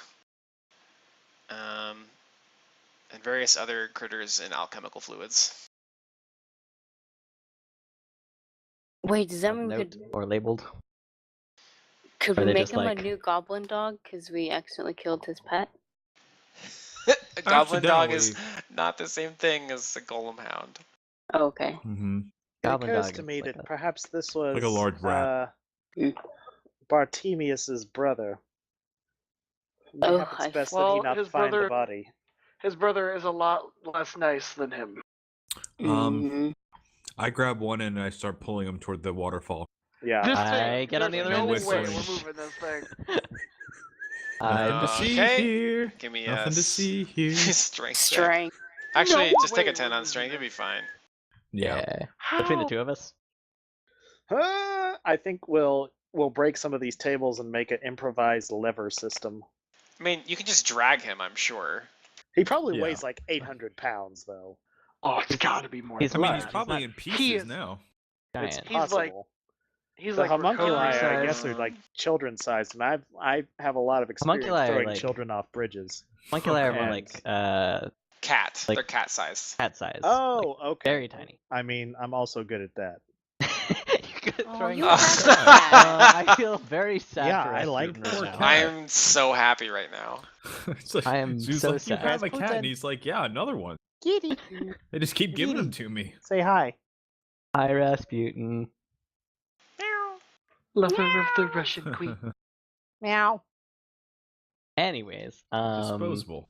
and various other critters and alchemical fluids. Wait, does that mean we note could or labeled. could Or we they make just him like- a new goblin dog because we accidentally killed his pet? A goblin dog is Accidentally. not the same thing as a golem hound. Oh, okay. Mm-hmm. It Goblin occurs dog to is me like that a- perhaps this was Like a large rat. Bartemius's brother. Oh, Mayhap it's I- best that Well, he not his find the brother- body. His brother is a lot less nice than him. Mhm. I grab one and I start pulling him toward the waterfall. Yeah. This I thing, get on the there's other no end and way whistle. we're moving this thing. Nothing to see Okay. here. Give me Nothing to see here. strength. check. Strength. Actually, No just take a way 10 we're on strength. moving You'll be fine. Yeah. How? Between the two of us. I think we'll break some of these tables and make an improvised lever system. I mean, you can just drag him, I'm sure. He probably Yeah. weighs like 800 pounds, though. Oh, it's gotta be more. He's I than mean, large. he's that. probably not- in he pieces is- now. It's Giant. He's like- possible. He's The like homunculi, recovery I guess, size. are like children sized, and I have a lot of experience Homunculi are throwing like- children off bridges. Homunculi are more And- like Cat. Like- They're cat sized. cat size. Oh, okay. Very tiny. I mean, I'm also good at that. You're good at Oh, throwing you rocks. have that. I feel very sad Yeah, for I like Rasputin poor right now. cat. I am so happy right now. It's like, I am Zeus so like, sad. you have a cat, Rasputin. and he's like, yeah, another one. Kitty. They just keep giving them Kitty. to me. Say hi. Hi, Rasputin. Lover of the Russian queen. Meow. Anyways, Disposable.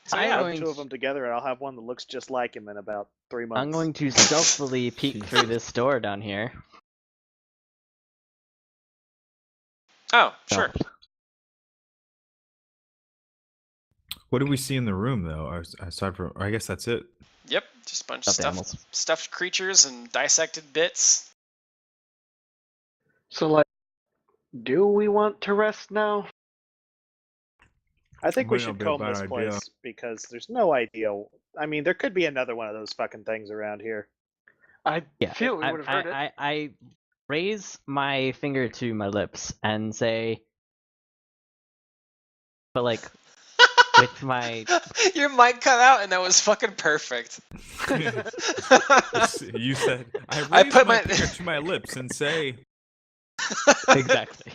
So I'm yeah, Rub going two of to- them together, and I'll have one that looks just like him in about 3 months. I'm going to stealthily peek through this door down here. oh sure. What do we see in the room, though? Aside from, I guess that's it. Yep, just a bunch of Stuffed animals. stuffed creatures and dissected bits. So, like, do we want to rest now? I think we Might not should be a comb bad this idea. place because there's no idea. I mean, there could be another one of those fucking things around here. I Yeah, feel we would have heard it. I raise my finger to my lips and say, but like with my Your mic cut out, and that was fucking perfect. You said, I I raise put my my- finger to my lips and say... exactly,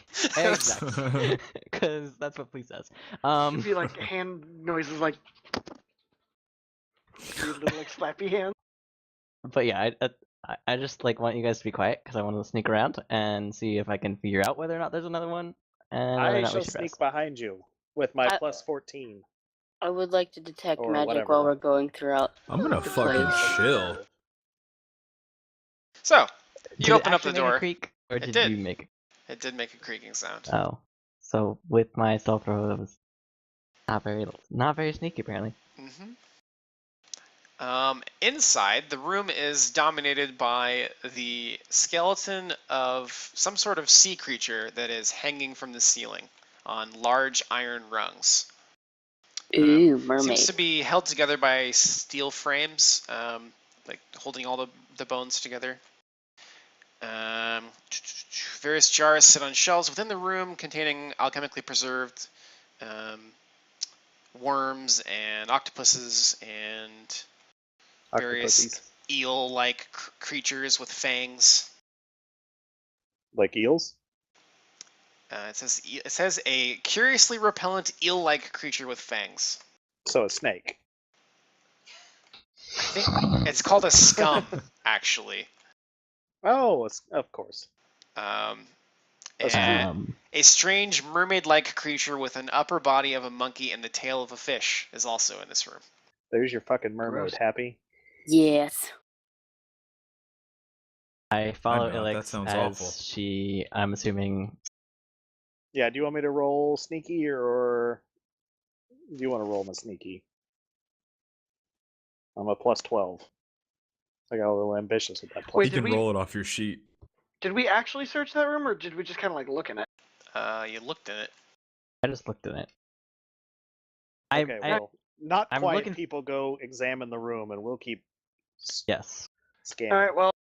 because that's what police says. It'd be like hand noises, like your little like slappy hand. But yeah, I just like want you guys to be quiet because I want to sneak around and see if I can figure out whether or not there's another one and whether or I not we shall should sneak rest. behind you with my I- plus 14. I would like to detect Or magic whatever. while we're going throughout. I'm gonna The fucking place. chill. So Did you it open up the actually make a door. creak, or It did did. you make it? It did make a creaking sound. Oh, so with my stealth roll, it was not very sneaky apparently. Mm-hmm. Inside, the room is dominated by the skeleton of some sort of sea creature that is hanging from the ceiling on large iron rungs. Ooh, mermaid. Seems to be held together by steel frames, like holding all the bones together. Various jars sit on shelves within the room containing alchemically preserved worms and octopuses and various Octopuses. eel-like creatures with fangs. Like eels? It says a curiously repellent eel-like creature with fangs. So a snake. I think it's called a scum, actually. Oh, of course. And Um, a strange mermaid-like creature with an upper body of a monkey and the tail of a fish is also in this room. There's your fucking mermaid, Gross. Happy. Yes. I follow not. That Ilix sounds as awful. she, I'm assuming. Yeah, do you want me to roll sneaky or do you want to roll my sneaky? I'm a plus 12. I got a little ambitious with that plus. Wait, You did can we- roll it off your sheet. Did we actually search that room, or did we just kind of like look in it? You looked at it. I just looked at it. I, Okay, I well, not I'm quiet looking- people go examine the room, and we'll keep yes. scanning. All right. Well,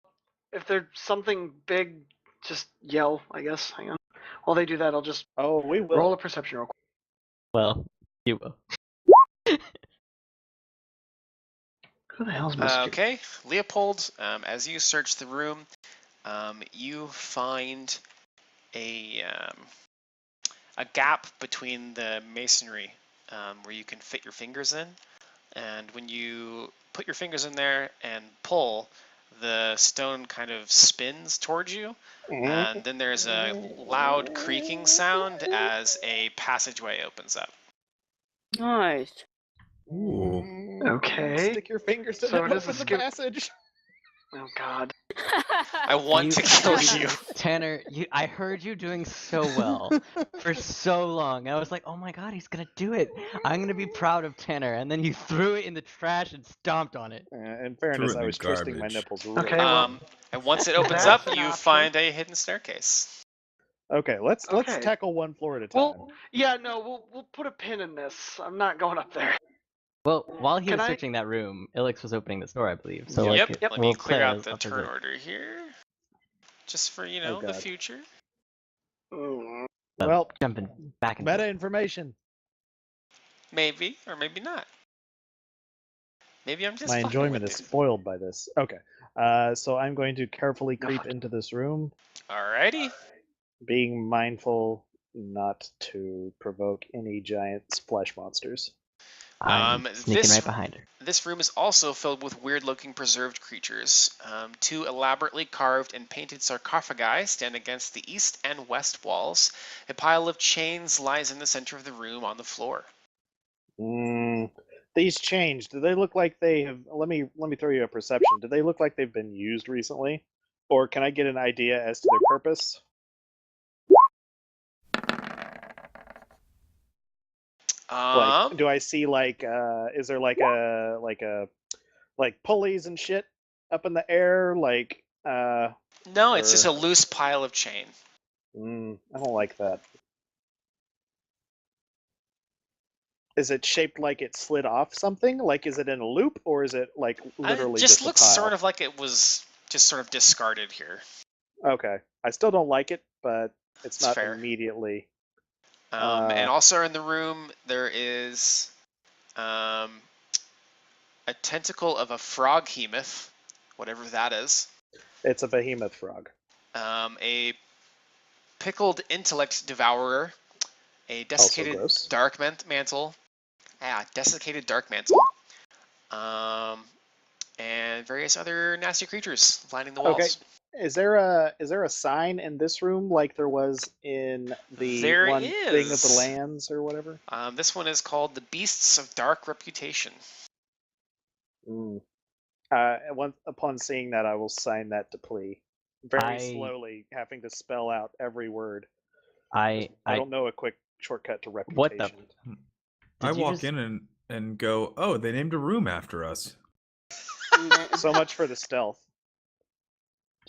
if there's something big, just yell. I guess. Hang on. While they do that, I'll just Oh, we will. roll a perception real quick. Well, you will. Who the hell's Mr. Okay, Leopold, as you search the room, you find a gap between the masonry where you can fit your fingers in. And when you put your fingers in there and pull, the stone kind of spins towards you. And then there's a loud creaking sound as a passageway opens up. Nice. Ooh. Okay. Stick your fingers in So and it is a open the skip- passage. Oh God. I want to kill you. Tanner, I heard you doing so well for so long. I was like, oh my god, he's gonna do it. I'm gonna be proud of Tanner. And then you threw it in the trash and stomped on it. In fairness, it in I the was twisting my garbage. nipples. Really Okay, well- And once it opens That's up, an you option. find a hidden staircase. Okay, let's Okay. tackle one floor at a time. Well, yeah, no, we'll put a pin in this. I'm not going up there. Well, while he Can was I- searching that room, Ilix was opening this door, I believe. So Yep, like, let me we'll clear play out as the up as turn it- order here. Just for, Oh, the God. future. Mm. Well, jumping back and meta forth. information. Maybe, or maybe not. Maybe I'm just My fucking enjoyment with is you. spoiled by this. Okay, so I'm going to carefully No creep fun. into this room, Alrighty. being mindful not to provoke any giant splash monsters. I'm sneaking right behind her. This room is also filled with weird-looking preserved creatures. Two elaborately carved and painted sarcophagi stand against the east and west walls. A pile of chains lies in the center of the room on the floor. These chains, do they look like they have... Let me throw you a perception. Do they look like they've been used recently? Or can I get an idea as to their purpose? Like, do I see like is there like pulleys and shit up in the air? Like no, it's just a loose pile of chain. I don't like that. Is it shaped like it slid off something? Like, is it in a loop, or is it like literally It just looks a pile? sort of like it was just sort of discarded here. Okay, I still don't like it, but it's not fair. Immediately. And also in the room there is a tentacle of a frog behemoth, whatever that is. It's a behemoth frog. A pickled intellect devourer, a desiccated dark mantle, desiccated dark mantle, and various other nasty creatures lining the walls. Okay. Is there a sign in this room like there was in the thing of the lands or whatever? This one is called the Beasts of Dark Reputation. Upon seeing that, I will sign that to plea. Very slowly, having to spell out every word. I don't know a quick shortcut to reputation. What the? I walk in and go, oh, they named a room after us. So much for the stealth.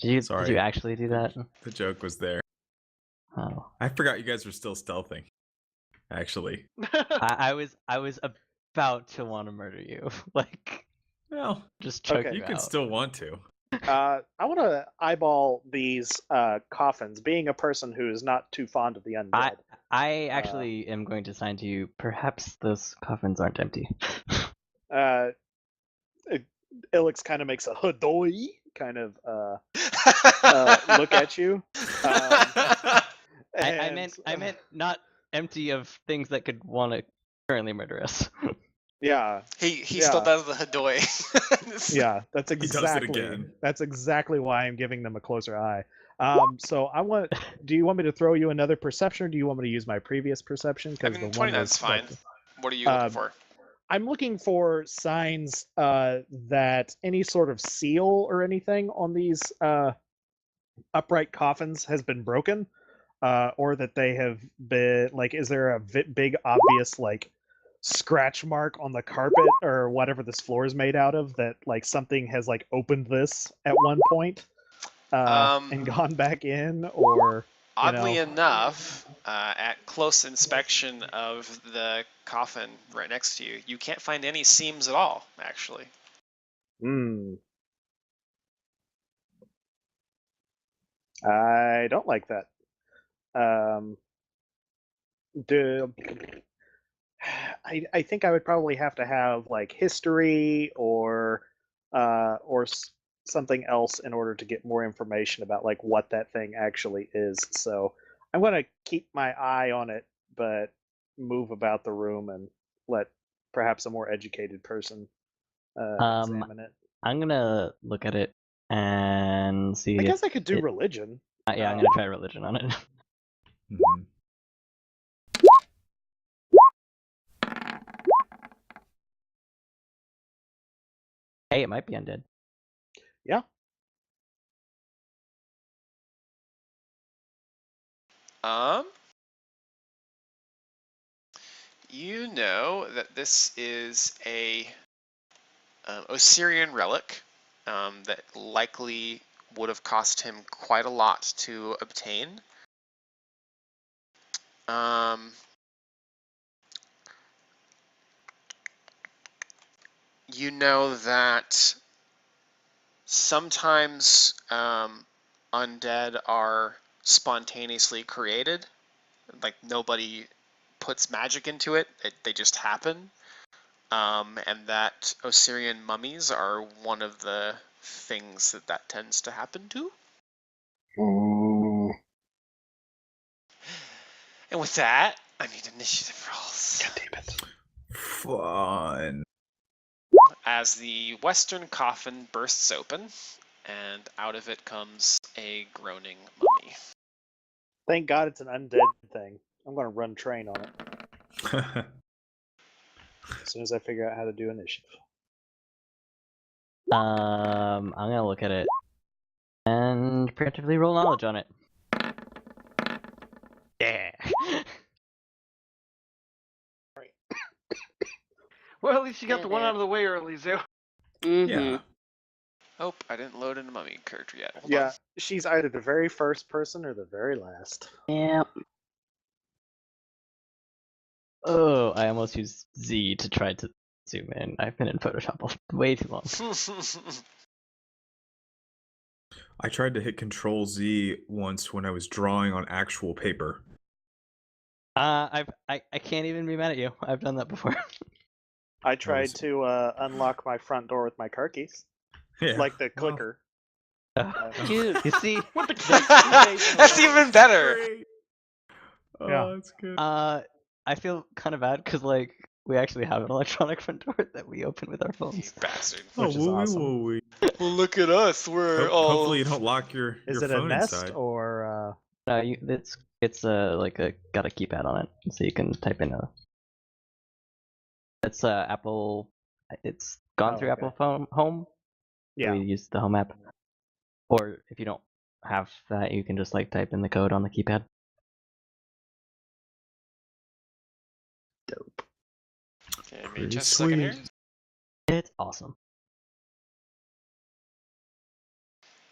Did you actually do that? The joke was there. Oh. I forgot you guys were still stealthing. Actually. I was about to want to murder you. Like, well, just choke you can still want to. I want to eyeball these coffins, being a person who is not too fond of the undead. I actually am going to sign to you. Perhaps those coffins aren't empty. Ilix kind of makes a hoodoi kind of look at you. I meant not empty of things that could want to currently murder us. Yeah. He still does the hoodoi. Yeah, that's exactly. He does it again. That's exactly why I'm giving them a closer eye. So do you want me to throw you another perception, or do you want me to use my previous perception? I mean, 29's fine. What are you looking for? I'm looking for signs that any sort of seal or anything on these upright coffins has been broken, or that they have been, like, is there a big obvious, like, scratch mark on the carpet or whatever this floor is made out of, that, like, something has, like, opened this at one point and gone back in, or... Oddly enough, at close inspection of the coffin right next to you, you can't find any seams at all, actually. I don't like that. I think I would probably have to have, like, history or something else in order to get more information about, like, what that thing actually is. So I'm going to keep my eye on it, but move about the room and let perhaps a more educated person examine it. I'm going to look at it and see. I guess I could do religion. Yeah, I'm going to try religion on it. Mm-hmm. Hey, it might be undead. Yeah. You know that this is a Osirian relic that likely would have cost him quite a lot to obtain. You know that sometimes undead are spontaneously created, like nobody puts magic into it, they just happen, and that Osirian mummies are one of the things that tends to happen to. And with that, I need initiative rolls. God damn it. Fun. As the western coffin bursts open, and out of it comes a groaning mummy. Thank God it's an undead thing. I'm going to run train on it as soon as I figure out how to do initiative. I'm gonna look at it and preemptively roll knowledge on it. Yeah. Well, at least you got Did the one it. out of the way early, Zoo. Yeah. Oh, I didn't load in a mummy character yet. Hold Yeah, on. she's either the very first person or the very last. Yeah. Oh, I almost used Z to try to zoom in. I've been in Photoshop way too long. I tried to hit Control Z once when I was drawing on actual paper. I can't even be mad at you. I've done that before. I tried was- to unlock my front door with my car keys, Yeah. like the well, clicker. Dude. You see, What the That's even better. Great. Oh, Yeah. that's good. I feel kind of bad because like we actually have an electronic front door that we open with our You phones. bastard. which is awesome. wooey. Well, look at us. We're all. Hopefully you don't lock your Is it a phone Nest inside. or No, it's like a got a keypad on it, so you can type in a. It's Apple. It's gone Oh, through okay. Apple Phone Home. yeah? We use the Home app. Or if you don't have that, you can just like type in the code on the keypad. Dope. Okay, Pretty just a second here. sweet. It's awesome.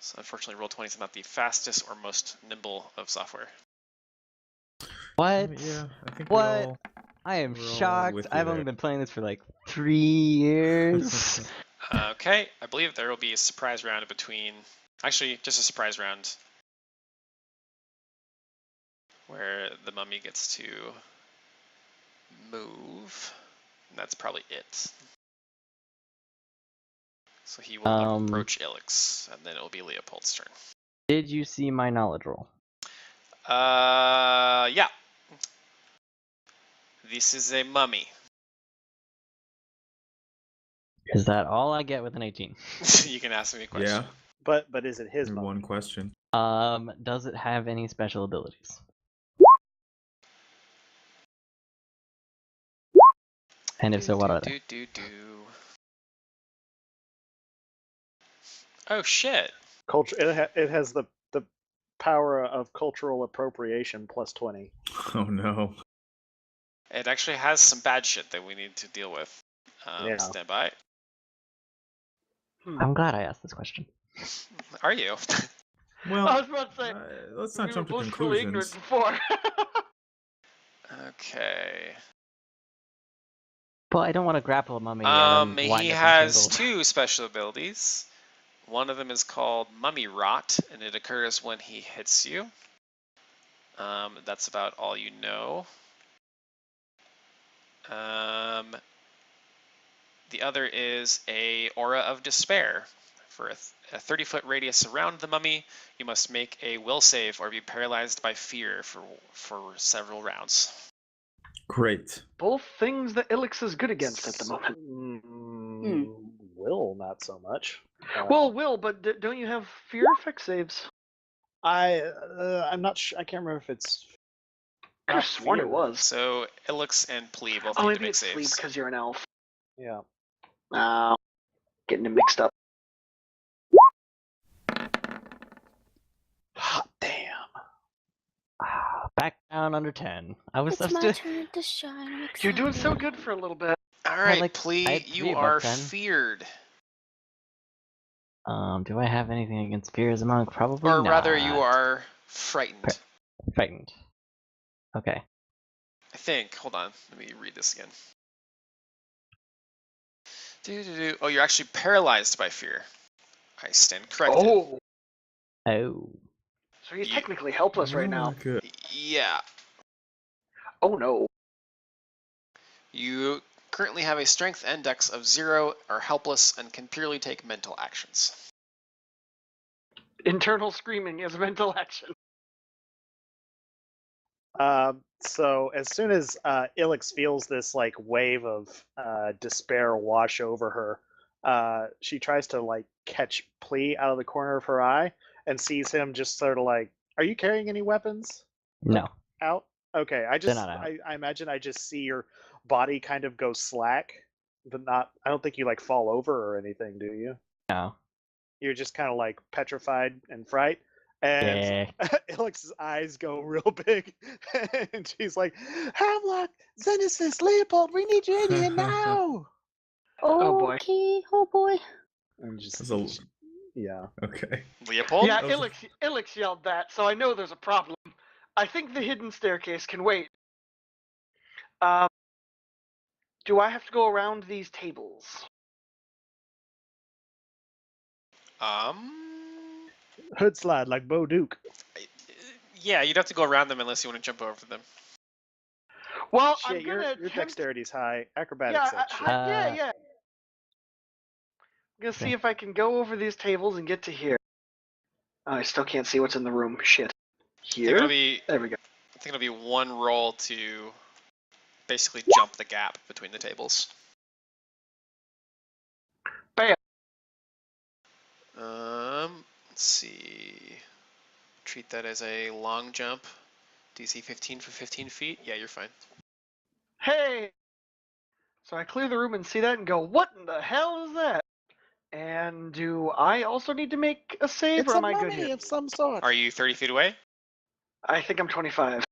So unfortunately, Roll20 is not the fastest or most nimble of software. What? Yeah, I think What? we all. I am we're all shocked. with you I've only there. been playing this for like 3 years. Okay, I believe there will be a surprise round in between. Actually, just a surprise round where the mummy gets to move. And that's probably it. So he will approach Ilix, and then it will be Leopold's turn. Did you see my knowledge roll? Yeah. This is a mummy. Is that all I get with an 18? You can ask me a question. Yeah. But is it his mom? One question. Does it have any special abilities? And if so, what are they? Oh shit! Culture. It has the power of cultural appropriation plus 20. Oh no. It actually has some bad shit that we need to deal with. Yeah. Stand by. I'm glad I asked this question. Are you? Well, I was about to say, let's we not were jump to blissfully ignorant conclusions. before. Okay. Well, I don't want to grapple a mummy and then wind He up has entangled. 2 special abilities. One of them is called Mummy Rot, and it occurs when he hits you. That's about all you know. The other is a Aura of Despair. For a 30-foot radius around the mummy, you must make a will save or be paralyzed by fear for several rounds. Great. Both things that Ilix is good against at the moment. Will not so much. Well, Will, but don't you have fear effect saves? I'm not sure. I can't remember if it's. I could have not sworn it fear. was. So Ilix and Plea both Oh, need to maybe make it's sleep saves. because you're an elf. Yeah. Getting it mixed up. Hot damn. Back down under 10. I was It's my still. turn to shine. I'm You're doing so excited. good for a little bit. All right, like- I Plea, had 3 you above are 10. feared. Do I have anything against fear as a monk? Probably Or not. rather, you are frightened. Frightened. Okay. I think. Hold on. Let me read this again. Oh, you're actually paralyzed by fear. I stand corrected. Oh, Oh. so he's You- technically helpless right now. Good. Yeah. Oh no. You currently have a strength index of 0, are helpless, and can purely take mental actions. Internal screaming is mental action. So as soon as Ilix feels this like wave of despair wash over her, she tries to like catch Plea out of the corner of her eye and sees him just sort of like, "Are you carrying any weapons?" No, Out? Okay, they're not out. I imagine I just see your body kind of go slack, but not. I don't think you like fall over or anything, do you? No. You're just kind of like petrified and fright. And Yeah. Ilix's eyes go real big, and she's like, "Havelock, Zenesis, Leopold, we need you in here now!" Oh, boy. Okay, oh boy. And just, That's a- yeah. Okay. Leopold? Yeah, That was Ilix yelled that, so I know there's a problem. I think the hidden staircase can wait. Do I have to go around these tables? Hood slide like Bo Duke. Yeah, you'd have to go around them unless you want to jump over them. Well, Shit, I'm gonna your attempt. dexterity's high. Acrobatics Yeah, that shit. yeah. I'm gonna see if I can go over these tables and get to here. Oh, I still can't see what's in the room. Shit. Here? There we go. I think it'll be one roll to basically jump the gap between the tables. Bam. Let's see. Treat that as a long jump. DC 15 for 15 feet. Yeah, you're fine. Hey! So I clear the room and see that and go, what in the hell is that? And do I also need to make a save, It's or a am I good mummy here? of some sort. Are you 30 feet away? I think I'm 25.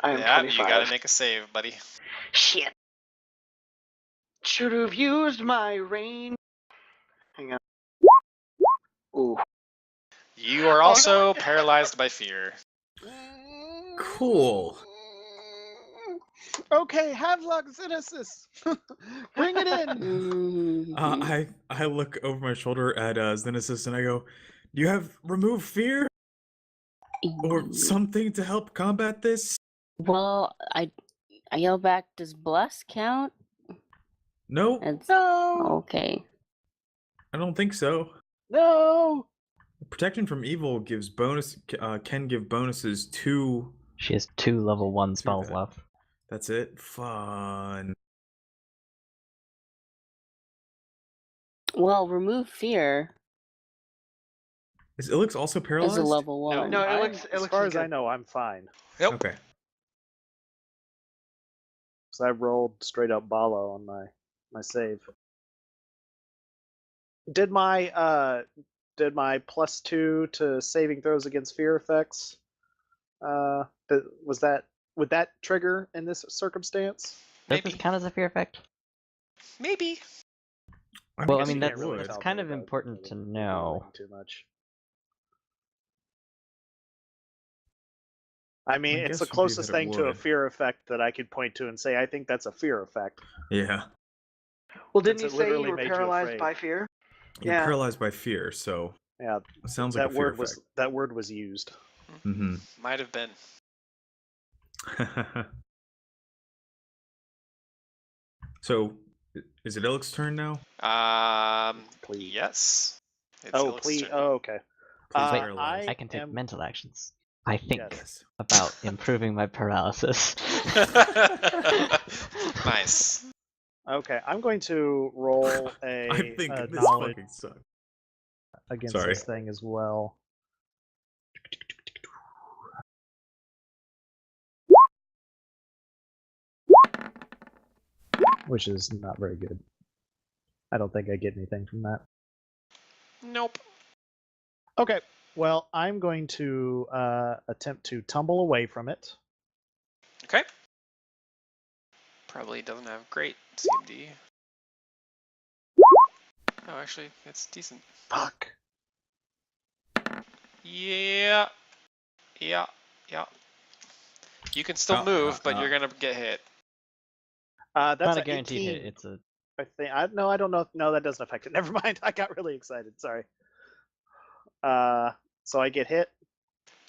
I am Yeah, 25. you gotta make a save, buddy. Shit. Should have used my range. Hang on. Ooh. You are also paralyzed by fear. cool. Okay, Havelock, Zenesis, bring it in. I look over my shoulder at Zenesis and I go, "Do you have remove fear or something to help combat this?" Well, I yell back, does bless count? No, No, Okay. I don't think so. no. Protection from evil gives can give bonuses to. She has 2 level 1 spells that. left. That's it. Fun. Well, remove fear Is Ilix also paralyzed? is a level 1. No, As far as I know, I'm fine. Nope. Okay. So I rolled straight up Balo on my save. Did my +2 to saving throws against fear effects? Would that trigger in this circumstance? Does Maybe. this count as a fear effect? Maybe. Well, I guess mean, you that's can't really it's tell kind me of without important to revealing know. too much. I mean, My it's the guess would be closest that it thing to a would. fear effect that I could point to and say, I think that's a fear effect. Yeah. Well, didn't Since you it say you literally were made you paralyzed afraid. by fear? You're Yeah. paralyzed by fear, so Yeah, it sounds like a fear effect. that word was used. Mm-hmm. Might have been. So, is it Ilix's turn now? Please. Yes. It's Oh, Ilix's please. turn. Oh, okay. Please Wait, paralyzed. I can take am- mental actions. I think Yes. about improving my paralysis. Nice. Okay, I'm going to roll I think a this knowledge fucking sucks. against Sorry. this thing as well. Which is not very good. I don't think I get anything from that. Nope. Okay, well, I'm going to attempt to tumble away from it. Okay. Probably doesn't have great CMD. Oh, actually, it's decent. Fuck. Yeah. Yeah. Yeah. You can still move, but you're gonna get hit. That's Not a an guaranteed 18. hit. It's a I think I don't know. No, that doesn't affect it. Never mind. I got really excited. Sorry. So I get hit.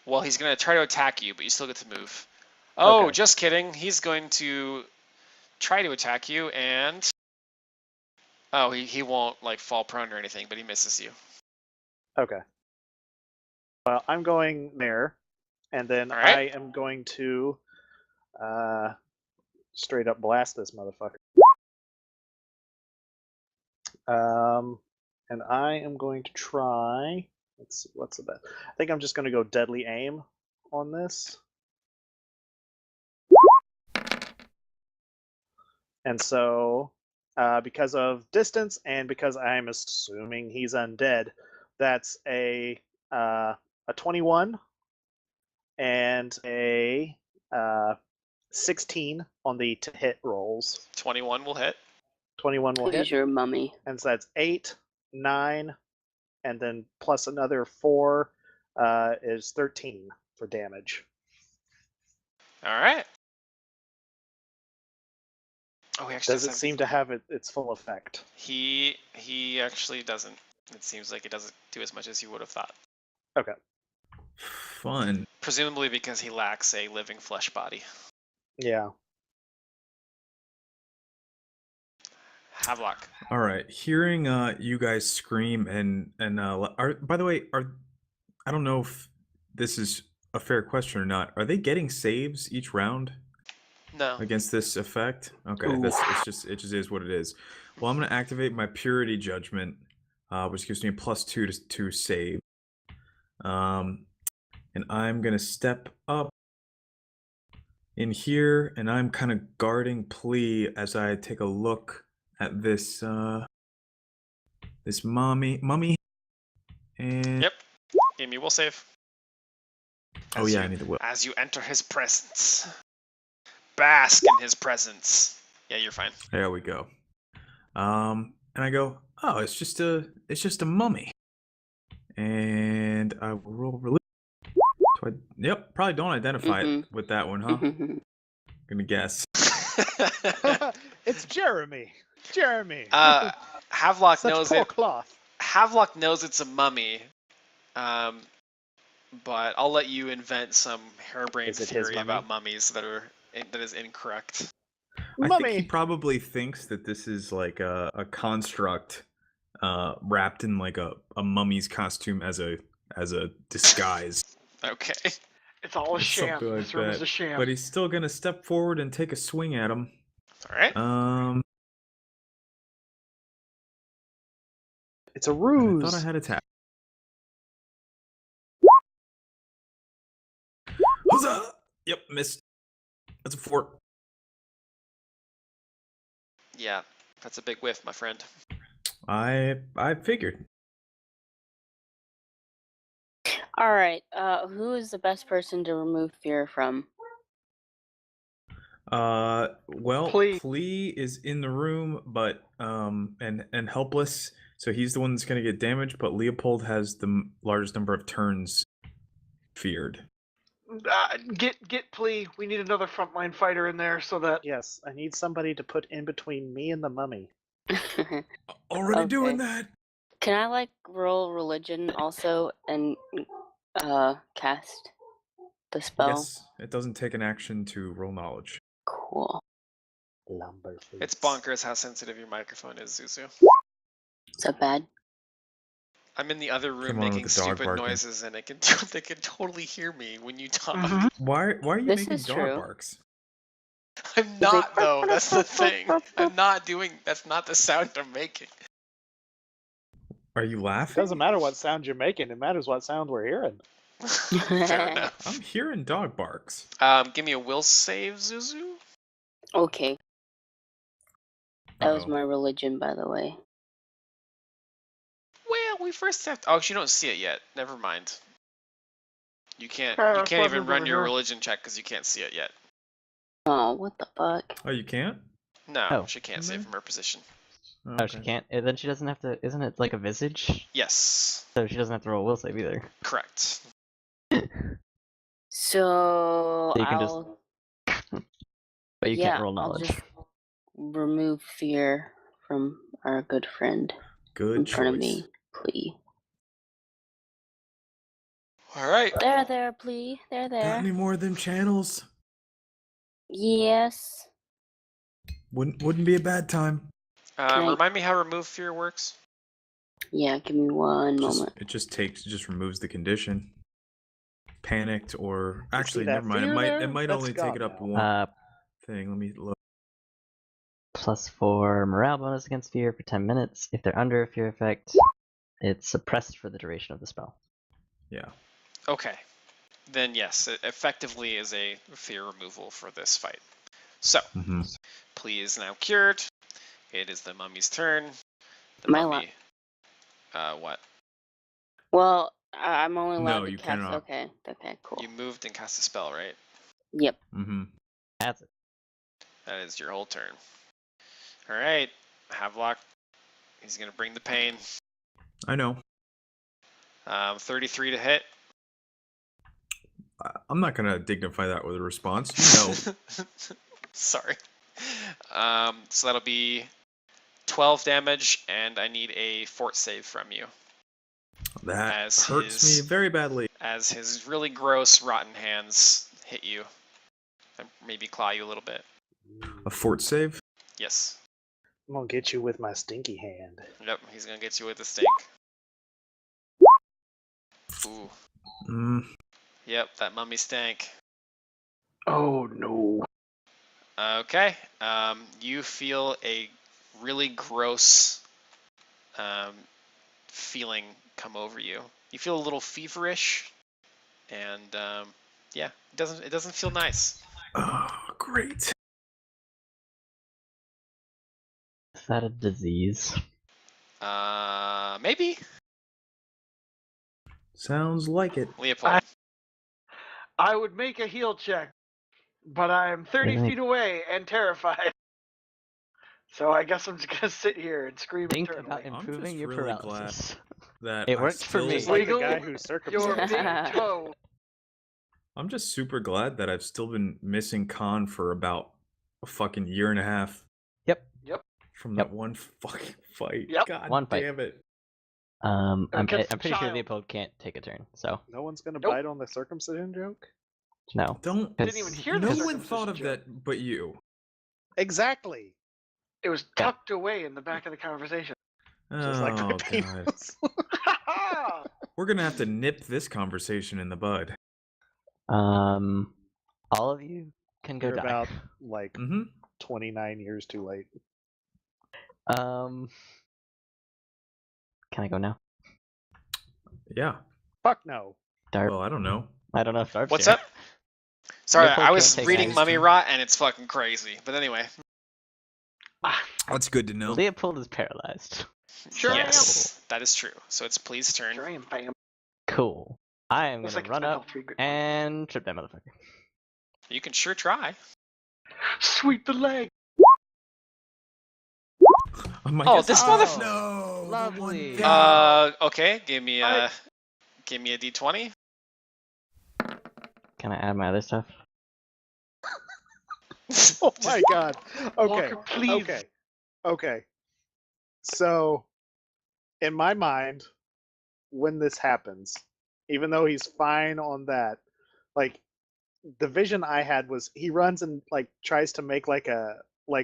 Well, he's gonna try to attack you, but you still get to move. Oh, Okay. just kidding. He's going to try to attack you, and oh, he won't like fall prone or anything, but he misses you. Okay. Well, I'm going there, and then All right. I am going to Straight up blast this motherfucker. And I am going to try. Let's see, what's the best? I think I'm just going to go deadly aim on this. And so, because of distance and because I'm assuming he's undead, that's a 21 and a 16 on the to hit rolls. 21 will hit. 21 will hit. Who's your mummy? And so that's 8, 9, and then plus another 4 is 13 for damage. All right. Oh, he actually Does it seem to have its full effect? He actually doesn't. It seems like it doesn't do as much as you would have thought. Okay. Fun. Presumably because he lacks a living flesh body. Yeah. Havelock. All right. Hearing you guys scream and by the way, I don't know if this is a fair question or not. Are they getting saves each round? No. Against this effect? Okay, it just is what it is. Well, I'm gonna activate my Purity Judgment, which gives me a +2 to save. And I'm gonna step up in here, and I'm kind of guarding Plea as I take a look at this this mummy. And Yep. Give me will save. Oh yeah, I need the will. As you enter his presence. Bask in his presence. Yeah, you're fine. There we go. And I go, oh, it's just a mummy. And I will roll religion. Yep, probably don't identify it with that one, huh? Gonna guess. It's Jeremy. Jeremy. Havelock Such knows poor it. cloth. Havelock knows it's a mummy. But I'll let you invent some harebrained theory about mummies that is incorrect. I think he probably thinks that this is like a construct wrapped in like a mummy's costume as a disguise. Okay. It's all a sham. Like this room is a sham. But he's still gonna step forward and take a swing at him. All right. It's a ruse. I thought I had attack. Huzzah! Yep, missed. That's a 4. Yeah, that's a big whiff, my friend. I figured. All right. Who is the best person to remove fear from? Well, Plea. Plea is in the room, but and helpless, so he's the one that's gonna get damaged. But Leopold has the largest number of turns feared. Get Plea. We need another frontline fighter in there so that. Yes, I need somebody to put in between me and the mummy. Already doing that. Can I like roll religion also and cast the spell? Yes, it doesn't take an action to roll knowledge. Cool. It's bonkers how sensitive your microphone is, Zuzu. Is that bad? I'm in the other room Come on making with the dog stupid barking. noises, and they can totally hear me when you talk. Why are you This making is dog true. barks? I'm not though. That's the thing. I'm not doing. That's not the sound I'm making. Are you It laughing? doesn't matter what sound you're making. It matters what sound we're hearing. Fair enough. I'm hearing dog barks. Give me a will save, Zuzu. Okay. That was Uh-oh. my religion, by the way. Well, we first have. Oh, you don't see it yet. Never mind. You can't. Yeah, You that's can't why even I'm run over your here. religion check because you can't see it yet. Oh, what the fuck? Oh, you can't? No, Oh. she can't see it from her position. Oh, she can't. Then she doesn't have to. Isn't it like a visage? Yes, So she doesn't have to roll a will save either. correct. So You can just- I'll But you yeah, can't roll I'll knowledge. just remove fear from our good friend Good in choice. front of me, please. All right. There, please. Got There. any more of them channels? Yes. Wouldn't be a bad time. Can I- Remind me how remove fear works. Yeah, give me one moment. It just removes the condition. panicked or actually that never mind. fear It there? might That's only gone take it up now. one thing. Let me look. +4 morale bonus against fear for 10 minutes. If they're under a fear effect, it's suppressed for the duration of the spell. Yeah. Okay. Then yes, it effectively is a fear removal for this fight. So, Plea is now cured. It is the mummy's turn. The My mummy. What? Well, I'm only allowed No, to you cast. cannot. Okay, cool. You moved and cast a spell, right? Yep. That's it. That is your whole turn. All right, Havelock. He's gonna bring the pain. I know. 33 to hit. I'm not gonna dignify that with a response. You know. Sorry. So that'll be 12 damage, and I need a fort save from you. That hurts me very badly. As his really gross, rotten hands hit you and maybe claw you a little bit. A fort save? Yes. I'm gonna get you with my stinky hand. Yep, he's gonna get you with the stink. Ooh. Yep, that mummy stank. Oh no. Okay. You feel a really gross feeling come over you. You feel a little feverish, and yeah, it doesn't feel nice. Oh, great. Is that a disease? Maybe. Sounds like it. Leopold. I would make a heal check, but I am 30 Isn't it- feet away and terrified. So I guess I'm just gonna sit here and scream Think internally. about improving your really paralysis. That It worked for me. Just like the Wiggle guy who's your circumcised. big toe. I'm just super glad that I've still been missing Khan for about a fucking year and a half. Yep. From that one fucking fight. Yep. God One fight. damn it. I'm Against pretty the sure child. Leopold can't take a turn, so No one's gonna Nope. bite on the circumcision joke? no. Don't. Didn't even hear the No one circumcision thought of joke. that but you. Exactly. It was tucked away in the back of the conversation. Just like my Oh, God. penis. We're gonna have to nip this conversation in the bud. All of you can go You're die. about like Mm-hmm. 29 years too late. Can I go now? Yeah. Fuck no. Darp. Well, I don't know. I don't know if Darp's What's here. up? Sorry, Leopold I was can't take reading his Mummy turn. Rot and it's fucking crazy. But anyway. That's good to know. Leopold is paralyzed. Sure I am. Yes, that is true. So it's Plea's turn. Sure I am, fam. Cool. I am Looks gonna like it's run been up all 3 good and trip that motherfucker. You can sure try. Sweep the leg. Oh, this motherfucker. No. the Lovely. one guy. Okay, give me a d20. Can I add my other stuff? Oh my god. Okay. Walker, please. Okay. So, in my mind, when this happens, even though he's fine on that, like the vision I had was he runs and like tries to make like a I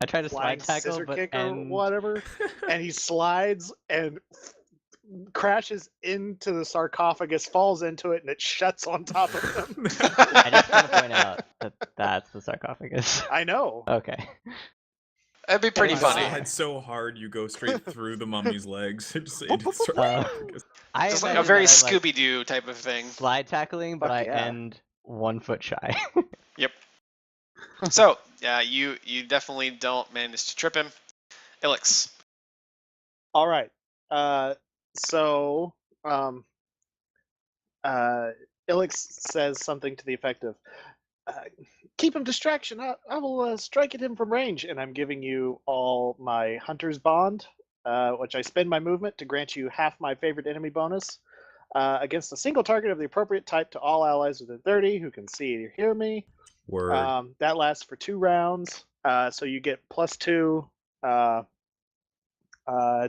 tried to flying slide tackle, scissor but kick or and whatever, and he slides and crashes into the sarcophagus, falls into it, and it shuts on top of him. I just want to point out that that's the sarcophagus. I know. Okay. That'd be pretty You funny. slide so hard you go straight through the mummy's legs. Just into the Uh, sarcophagus. I Just like a imagine very that I'm, like, Scooby-Doo type of thing. slide tackling, but Fuck I yeah. end 1 foot shy. Yep. So, you definitely don't manage to trip him. Ilix. All right. So, Ilix says something to the effect of, keep him distraction. I will strike at him from range. And I'm giving you all my Hunter's Bond, which I spend my movement to grant you half my favorite enemy bonus against a single target of the appropriate type to all allies within 30 who can see or hear me. Word. That lasts for 2 rounds. So you get +2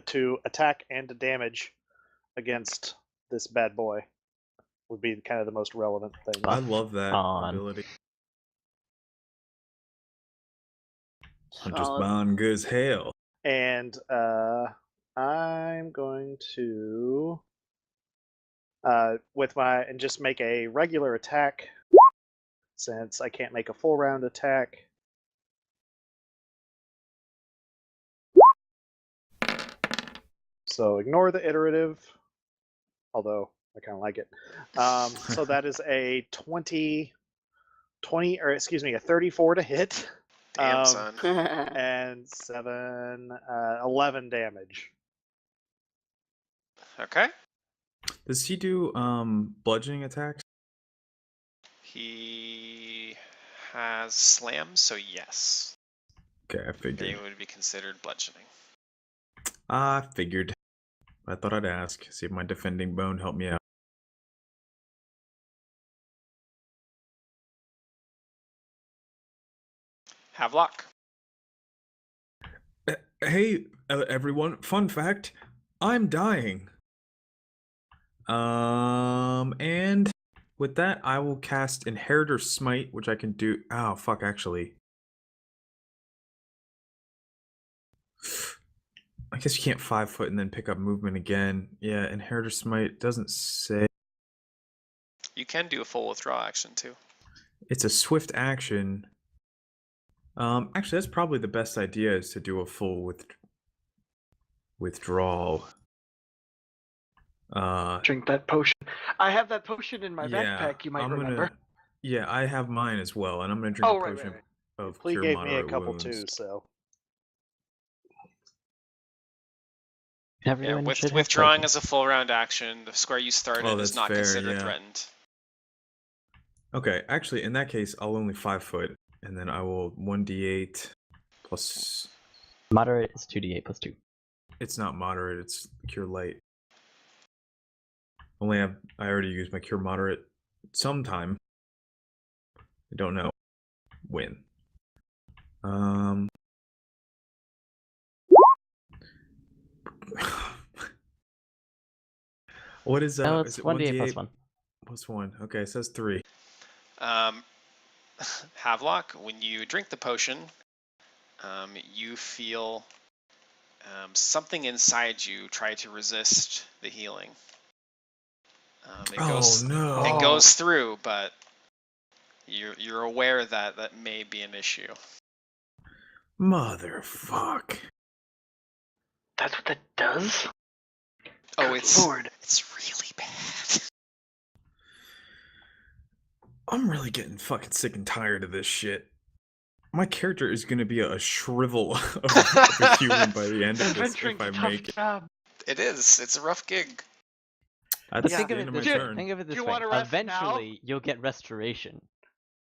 to attack and to damage against this bad boy. Would be kind of the most relevant thing. I love that on. ability. Hunter's Solid. Bond good as hell. And I'm going to and just make a regular attack since I can't make a full round attack. So ignore the iterative, although I kind of like it. So that is a 34 to hit. Damn, son. And 11 damage. Okay. Does he do bludgeoning attacks? He has slam, so yes. Okay, I They figured. would be considered bludgeoning. I figured. I thought I'd ask, see if my defending bone helped me out. Havelock. Hey, everyone! Fun fact: I'm dying. And with that, I will cast Inheritor Smite, which I can do. Oh, fuck! Actually, I guess you can't 5 foot and then pick up movement again. Yeah, Inheritor Smite doesn't say. You can do a full withdrawal action too. It's a swift action. Actually, that's probably the best idea is to do a full withdrawal. Drink that potion. I have that potion in my yeah, backpack, you might remember. Yeah, I have mine as well, and I'm gonna drink a potion of Lee Cure gave me a Moderate couple Wounds. too, so. Everyone Yeah, should have withdrawing potions. as a full round action, the square you start in is that's not fair, considered yeah. threatened. Okay, actually, in that case, I'll only 5 foot, and then I will 1d8 plus. Moderate is 2d8 plus 2. It's not moderate; it's Cure Light. I already used my Cure Moderate sometime. I don't know when. What is No, is it's it 1d8 1d8 plus 1. plus 1? Okay, it says 3. Havelock, when you drink the potion, you feel something inside you try to resist the healing. No! It goes through, but you're aware that that may be an issue. Motherfuck! That's what that does? Oh, Good it's Lord. it's really bad. I'm really getting fucking sick and tired of this shit. My character is gonna be a shrivel of a human by the end of this Adventuring's if I a tough make it. job. It is. It's a rough gig. That's Think the of end it of my this way. turn. Think of it Do this you way. wanna rest now? Eventually, you'll get restoration,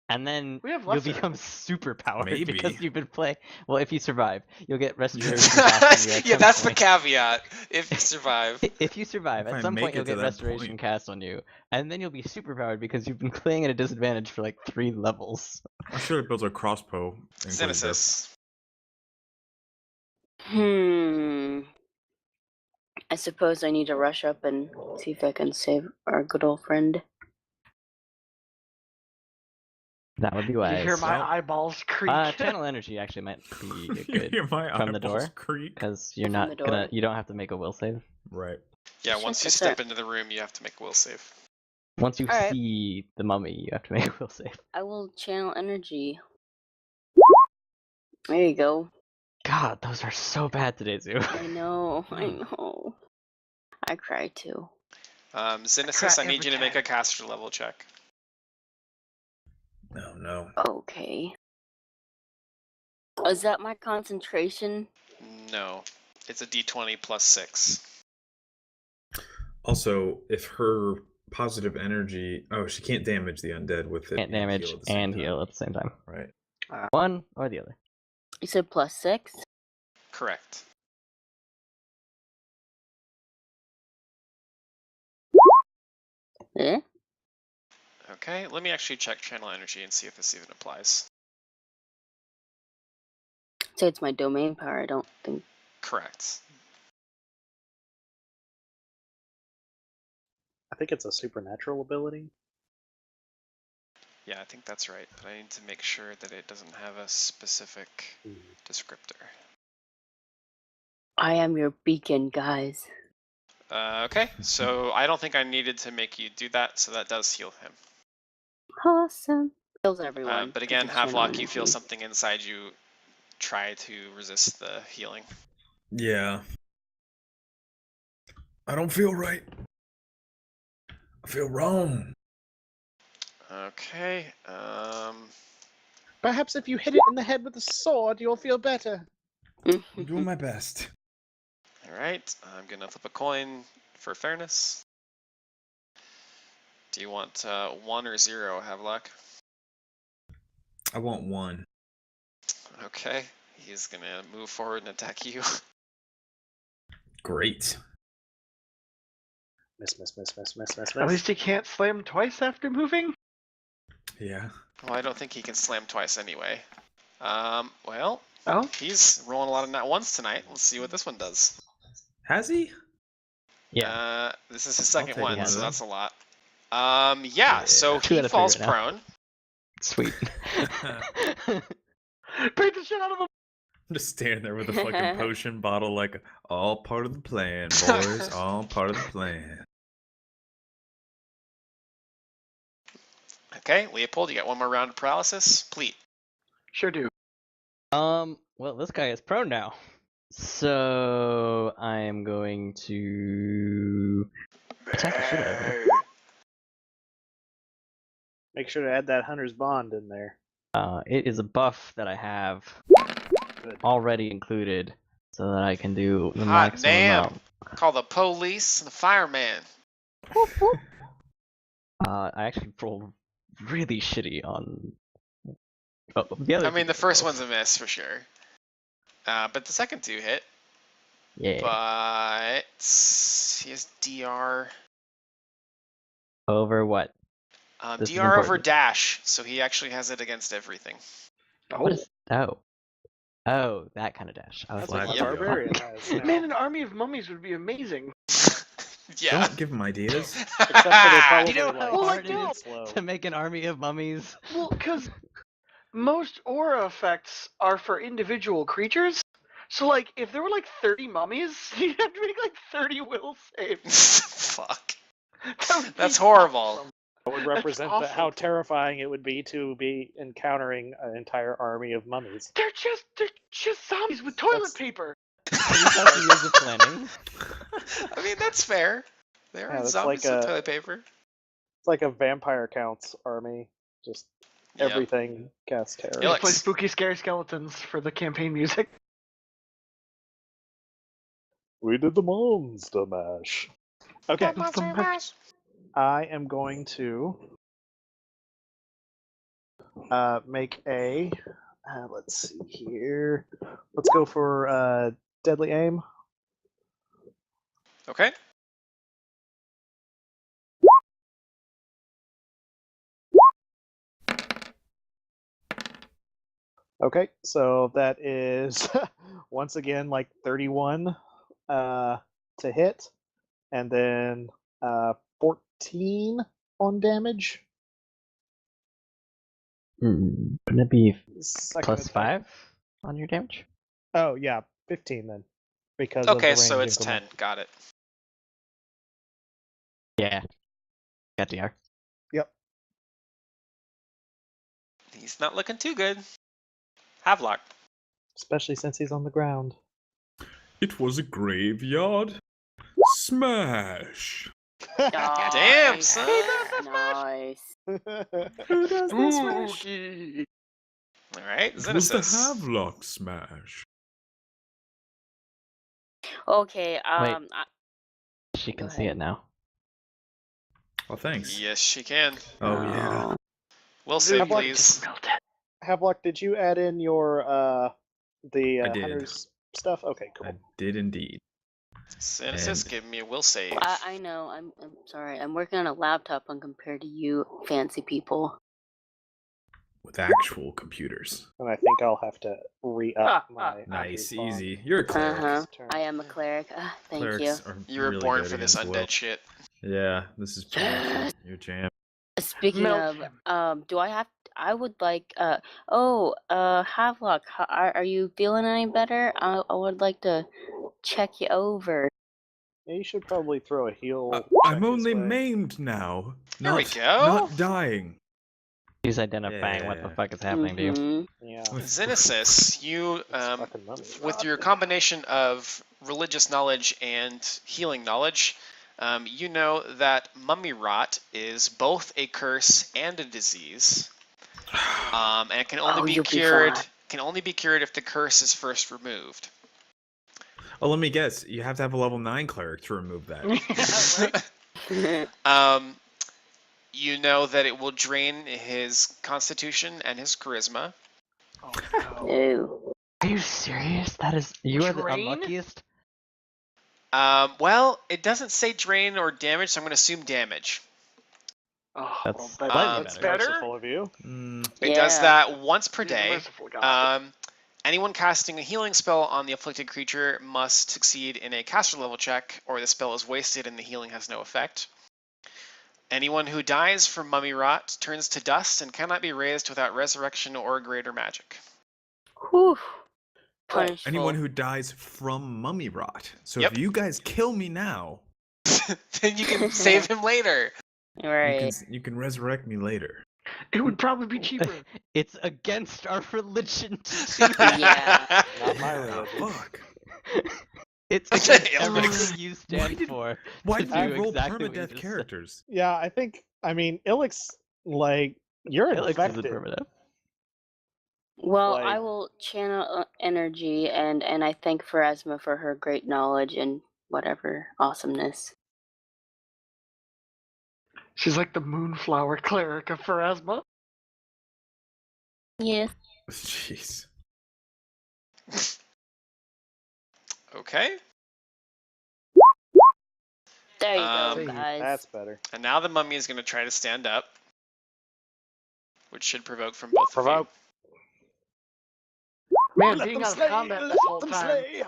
and then We have you'll lesser. become super powered Maybe. because you've been playing. Well, if you survive, you'll get restoration cast on you at Yeah, some that's the point. caveat. If you survive. If you survive, If at I some make point it you'll to get that restoration point. cast on you, and then you'll be super powered because you've been playing at a disadvantage for like 3 levels. I should have built a crossbow Inquisitor. Xenesis. I suppose I need to rush up and see if I can save our good old friend. That would be You wise. hear my Well, eyeballs creak. Channel energy actually might be You good hear my from the eyeballs door creak. because you're From not the door? gonna. You don't have to make a will save. Right. Yeah, Shit, once you that's step it. into the room, you have to make a will save. Once you Alright. see the mummy, you have to make a will save. I will channel energy. There you go. God, those are so bad today, Zoo. I know. I know. I cry too. Xenesis, I Crack need you to every make a caster level check. Oh no. Okay. Is that my concentration? No. It's a d20 plus 6. Also, if her positive energy, she can't damage the undead with it. Can't and damage heal at the same and time. heal at the same time. Right. One or the other. You said plus 6? Correct. Eh? Okay, let me actually check channel energy and see if this even applies. So it's my domain power, I don't think. Correct. I think it's a supernatural ability. Yeah, I think that's right, but I need to make sure that it doesn't have a specific descriptor. I am your beacon, guys. Okay, so I don't think I needed to make you do that, so that does heal him. Awesome. Kills everyone. But 'cause again, it's your Havelock, you feel non-energy. something inside you try to resist the healing. Yeah. I don't feel right. I feel wrong. Okay. Perhaps if you hit it in the head with a sword, you'll feel better. I'm doing my best. All right. I'm gonna flip a coin for fairness. Do you want 1 or 0, Havelock? I want 1. Okay. He's gonna move forward and attack you. Great. Miss. At least he can't slam twice after moving. Yeah. Well, I don't think he can slam twice anyway. Well, Oh, he's rolling a lot of nat ones tonight. Let's see what this one does. Has he? Yeah. This is his I'll second take one, one so of that's a them. lot. Yeah, so 2 he out of 3 falls right now. prone. Sweet. beat the shit out of him. I'm just standing there with a fucking potion bottle, like, all part of the plan, boys. All part of the plan. Okay, Leopold, you got one more round of paralysis. Pleat. Sure do. Well, this guy is prone now. So I am going to attack the shit out of him. Make sure to add that Hunter's Bond in there. It is a buff that I have Good. already included, so that I can do the Hot maximum damn! amount. Call the police and the fireman. I actually rolled really shitty on. Oh, the other I mean, two the first rolls. one's a miss for sure. But the second 2 hit. Yeah. But he has DR. Over what? This is DR over important. dash, so he actually has it against everything. What is? Oh, that kind of dash. I was That's like, what Yep. the barbarian has now. Man, an army of mummies would be amazing. Yeah. Don't give him ideas. Except for they're probably you know how Well, hard like, it no. is slow. to make an army of mummies? Well, because most aura effects are for individual creatures. So, like, if there were like 30 mummies, you'd have to make like 30 will saves. Fuck. That would be That's horrible. awesome. That would represent awful. how terrifying it would be to be encountering an entire army of mummies. They're just zombies with toilet That's- paper. 3,000 years of planning. I mean, that's fair. There Yeah, are that's zombies like with a- toilet paper. It's like a vampire counts army. Just Yep. everything casts terror. Alex. Just play spooky, scary skeletons for the campaign music. We did the monster mash. Okay, Monster Mash. I am going to make a. Let's see here. Let's go for deadly aim. Okay. Okay, so that is once again like 31 to hit, and then 14 on damage. Wouldn't it be Second plus attack. 5 on your damage? Oh yeah, 15 then, because of Okay, the so range it's increment. 10. Got it. Yeah. Got DR. Yep. He's not looking too good. Havelock. Especially since he's on the ground. It was a graveyard smash. Damn, Nice. son. Nice. Who does this smash? Spooky. All right, It was the Xenesis. Havelock smash. Okay. I, She can Go see ahead. it now. Oh, thanks. Yes, she can. Oh, yeah. Will save, Havelock please. Just melt it. Havelock, did you add in your the I did. hunter's stuff? Okay, cool. I did indeed. Xenesis, give me a will save. I know. I'm sorry. I'm working on a laptop when compared to you fancy people. With actual computers. And I think I'll have to re-up my. Nice, Hunter's Bond. easy. You're a cleric. Uh-huh. Turn. I am a cleric. Thank you. Clerics are You were really born good for this against undead will. shit. Yeah, this is pretty much Yes. your jam. Speaking Melt of, him. do I have? I would like. Havelock, are you feeling any better? I would like to check you over. Yeah, you should probably throw a heal. I'm check his only way. maimed now. There we not, go. Not dying. He's identifying what the Yeah. fuck is happening to you. Mhm. Yeah. Xenesis, you, It's fucking mummy with rot. your combination of religious knowledge and healing knowledge, you know that mummy rot is both a curse and a disease, and it can only Oh, be you'll be cured. fine. Can only be cured if the curse is first removed. Oh, let me guess. You have to have a level 9 cleric to remove that. You know that it will drain his constitution and his charisma. Oh no. Ew. Are you serious? That is you are the Drain? unluckiest. Well, it doesn't say drain or damage, so I'm going to assume damage. Oh, That's well, slightly that's better. better. Merciful of you. It does Yeah. that once per He's a day. merciful God. Anyone casting a healing spell on the afflicted creature must succeed in a caster level check, or the spell is wasted and the healing has no effect. Anyone who dies from mummy rot turns to dust and cannot be raised without resurrection or greater magic. Whew. Right. Punishful. Anyone who dies from mummy rot. So Yep. if you guys kill me now, Then you can save him later. Right. you can resurrect me later. It would probably be cheaper. It's against our religion to do Yeah. Not my Ah, religion. fuck. It's against Illness. everything you stand for. Why to did we do roll exactly what you permadeath just said. characters? Yeah, I mean, Ilix, like, you're Alex is infected. primitive. Well, Like- I will channel energy, and I thank Pharasma for her great knowledge and whatever awesomeness. She's like the Moonflower cleric of Pharasma. Yes. Jeez. Okay. There you Um, go, guys. That's better. And now the mummy is going to try to stand up, which should provoke from both Provoke. Man, Let being them out slay, of combat let this whole them time. slay.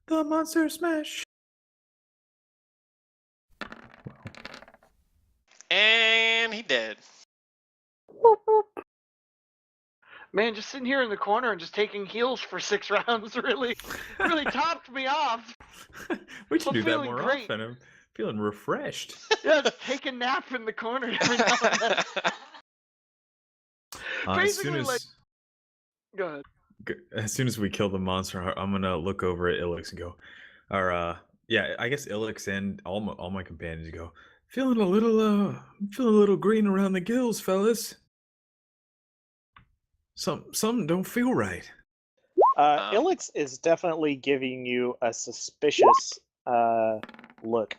The monster smash. of you. And he did. Whoop, whoop. Man, just sitting here in the corner and just taking heals for 6 rounds really topped me off. We should I'm do that feeling more great. often. I'm feeling refreshed. Yeah, just take a nap in the corner every now and then. Basically, Go ahead. As soon as we kill the monster, I'm gonna look over at Ilix and go, yeah, I guess Ilix and all my companions go, feeling a little green around the gills, fellas. Something don't feel right. Ilix is definitely giving you a suspicious look.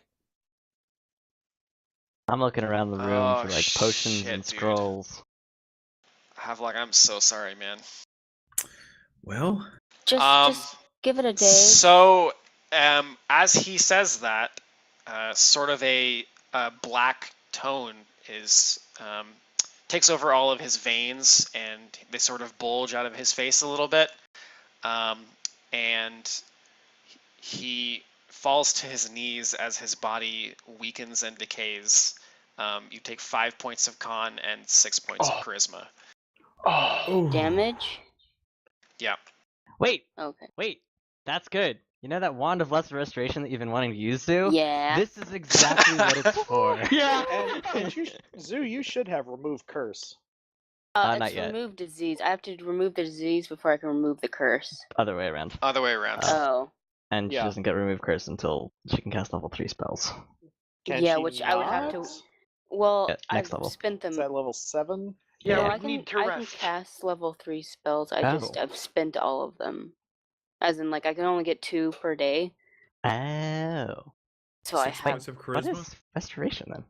I'm looking around the room Oh, for like potions shit, and dude. scrolls. Havelock, I'm so sorry, man. Well, Just give it a day. So, as he says that, sort of a black tone is takes over all of his veins, and they sort of bulge out of his face a little bit, and he falls to his knees as his body weakens and decays. You take 5 points of con and 6 points of charisma. Oh, Damage? Yeah. Wait, Okay. that's good. You know that wand of lesser restoration that you've been wanting to use, Zoo? Yeah. This is exactly what it's for. yeah. And Zoo, you should have removed curse. Not It's yet. remove disease. I have to remove the disease before I can remove the curse. Other way around. Other way around. Oh. And she Yeah. doesn't get remove curse until she can cast level 3 spells. Can Yeah, she which I would have to. not? Well, Yeah, next I've level. spent them. Is that level 7? Yeah, No, Yeah. I we can need to I can rest. cast level 3 spells. I've spent all of them. As in, like, I can only get 2 per day. Oh. So I 6 have. points of What charisma. is restoration then?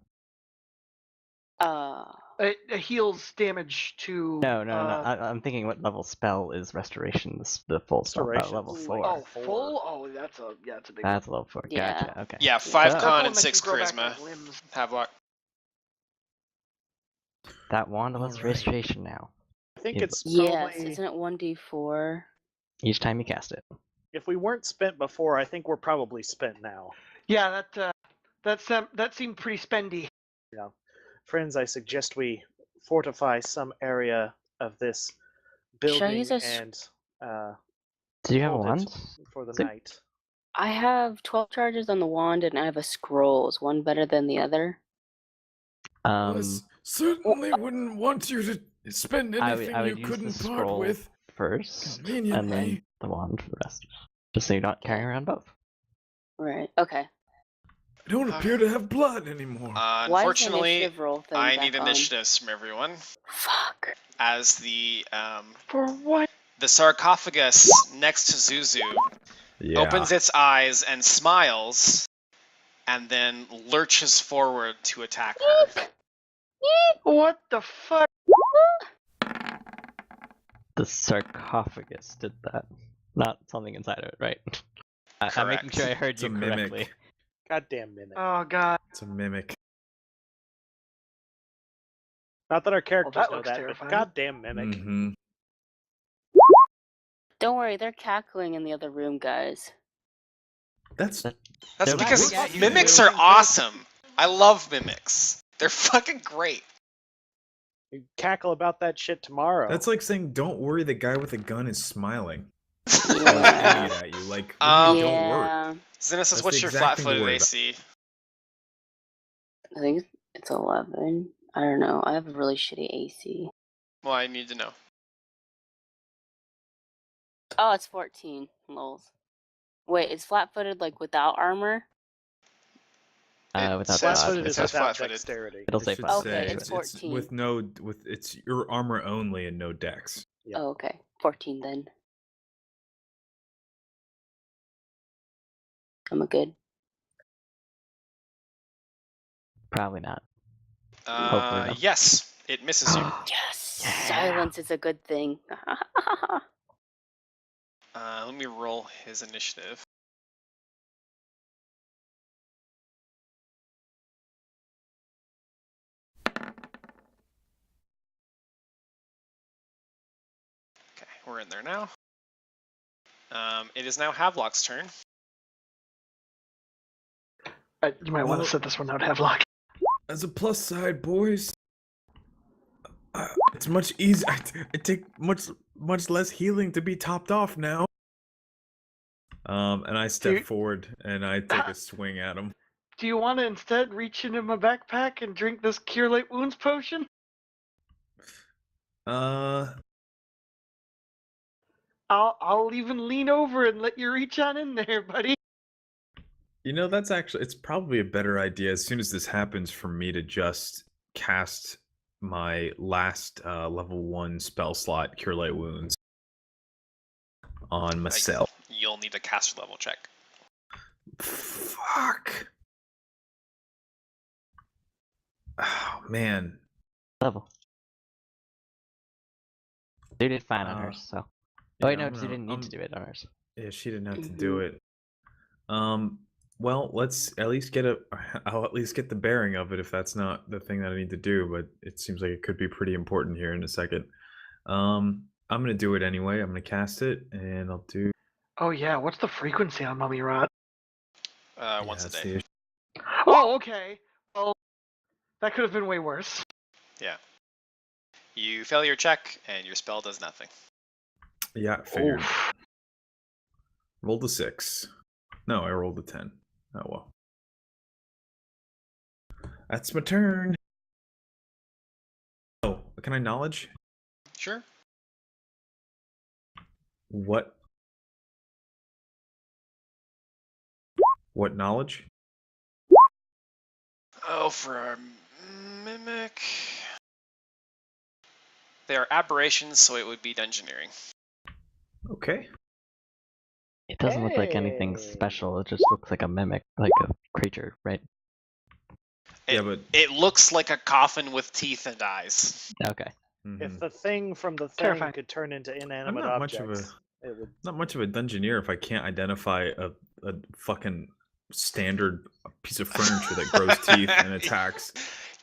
It heals damage to. No. I'm thinking what level spell is restoration? The full spell. Restoration Level is 4. like- Oh, full? Oh, that's a big. That's level 4. Yeah. Gotcha. Okay. Yeah, 5 That's the con one and that can 6 grow back, charisma. like, limbs. Havelock. That wand of All lesser right. restoration now. I think Is- it's Yes, probably... isn't it 1d4? Each time you cast it. If we weren't spent before, I think we're probably spent now. Yeah, that seemed pretty spendy. Friends, I suggest we fortify some area of this Should I building use a and Did you have a hold it wand? for the Sick. night. I have 12 charges on the wand, and I have a scroll. Is one better than the other? Certainly wouldn't want you to spend I anything would you use couldn't the part scroll with. first, and Conveniently. then the wand for the rest. Just so you're not carrying around both. Right. Okay. I don't appear to have blood anymore. Why is the Unfortunately, initiative roll thing I back need on? initiatives from everyone. Fuck. As the For what? the sarcophagus next to Zuzu opens its eyes and smiles, and then lurches forward to attack her. What the fuck? The sarcophagus did that. Not something inside of it, right? I'm making sure I heard It's you a mimic. correctly. Goddamn mimic. Oh god. It's a mimic. Not that our characters that know looks that, terrifying. but goddamn mimic. Mm-hmm. Don't worry, they're cackling in the other room, guys. That's That's They're because laughing at you. mimics are awesome. I love mimics. They're fucking great. You cackle about that shit tomorrow. That's like saying, "Don't worry, the guy with a gun is smiling." Yeah. At you, like, what do you mean, don't worry. Yeah. Xenos says, That's what's the your exact thing to flat-footed worry about. AC? I think it's 11. I don't know. I have a really shitty AC. Well, I need to know. Oh, it's 14. Lols. Wait, is flat-footed like without armor? Without says- dodge. Flat-footed it is says without flat-footed. dexterity. It'll It say should flat. Okay, say it's it's 14. with no it's your armor only and no dex. Yep. Oh, okay. 14 then. I'm a good. Probably not. Hopefully not. Yes, it misses you. Yes! Yeah. Silence is a good thing. Let me roll his initiative. Okay, we're in there now. It is now Havelock's turn. You might want Well- to set this one out, Havelock. As a plus side, boys, it's much easier. I take much less healing to be topped off now. And I step Dude. forward and I take a swing at him. Do you want to instead reach into my backpack and drink this Cure Light Wounds potion? I'll even lean over and let you reach on in there, buddy. You know, it's probably a better idea as soon as this happens for me to just cast my last level 1 spell slot, Cure Light Wounds, on myself. You'll need a caster level check. Fuck. Oh, man. Level. You did fine on Uh, hers, so. Yeah, Oh wait, no, I'm because you gonna- didn't need I'm- to do it on hers. Yeah, she didn't have to do it. Well, let's at least get I'll at least get the bearing of it if that's not the thing that I need to do, but it seems like it could be pretty important here in a second. I'm gonna do it anyway. I'm gonna cast it, and I'll do. Oh yeah, what's the frequency on Mummy Rot? Once a that's day. the issue. Oh, okay. Well, that could have been way worse. Yeah. You fail your check, and your spell does nothing. Yeah, figured. Oof. Rolled a 6. No, I rolled a 10. Oh well. That's my turn. Oh, can I knowledge? Sure. What knowledge? Oh, for a mimic. They are aberrations, so it would be dungeoneering. Okay. It doesn't look like anything Hey. special. It just looks like a mimic, like a creature, right? Yeah, but It looks like a coffin with teeth and eyes. Okay. If mhm. the thing from the thing Terrifying. could turn into I'm inanimate not much objects, of it would. not much of a dungeoneer if I can't identify a fucking standard piece of furniture that grows teeth and attacks.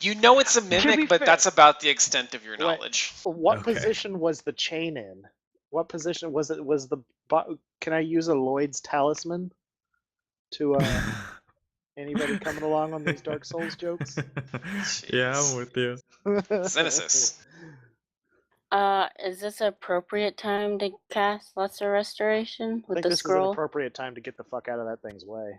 You know it's a be mimic, but fair- that's about the extent of your Wait. knowledge. What Okay. position was the chain in? What position was it? Was the can I use a Lloyd's talisman to anybody coming along on these Dark Souls jokes? Yeah, Jeez. I'm with you. Xenesis. Is this appropriate time to cast Lesser Restoration I with think the this is an scroll? appropriate time to get the fuck out of that thing's way.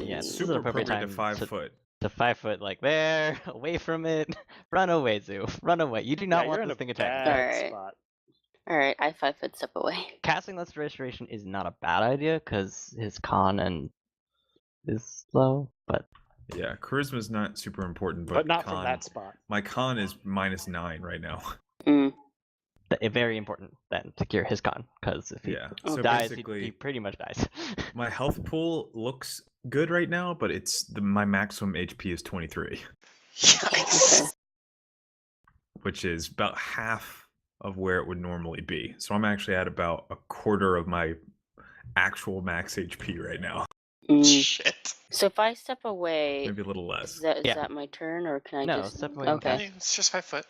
Yes, this is an Super appropriate appropriate time to 5 foot. to 5 foot, like there, away from it. Run away, Zoo. Run away. You do not Yeah, want you're in this a thing attacking. bad Alright. spot. Alright, I 5 foot step away. Casting Lesser Restoration is not a bad idea because his con and is low, but Yeah, charisma's not super important, But not con, from that spot. My con is -9 right now. Mm. very important then to cure his con because if he Yeah. So dies, basically, he pretty much dies. my health pool looks good right now, but my maximum HP is 23, Yikes. which is about half of where it would normally be. So I'm actually at about a quarter of my actual max HP right now. Mm. Shit. So if I step away, Maybe a little is less. that my turn, or can I No, just... step away and Okay. cast. It's just 5 foot.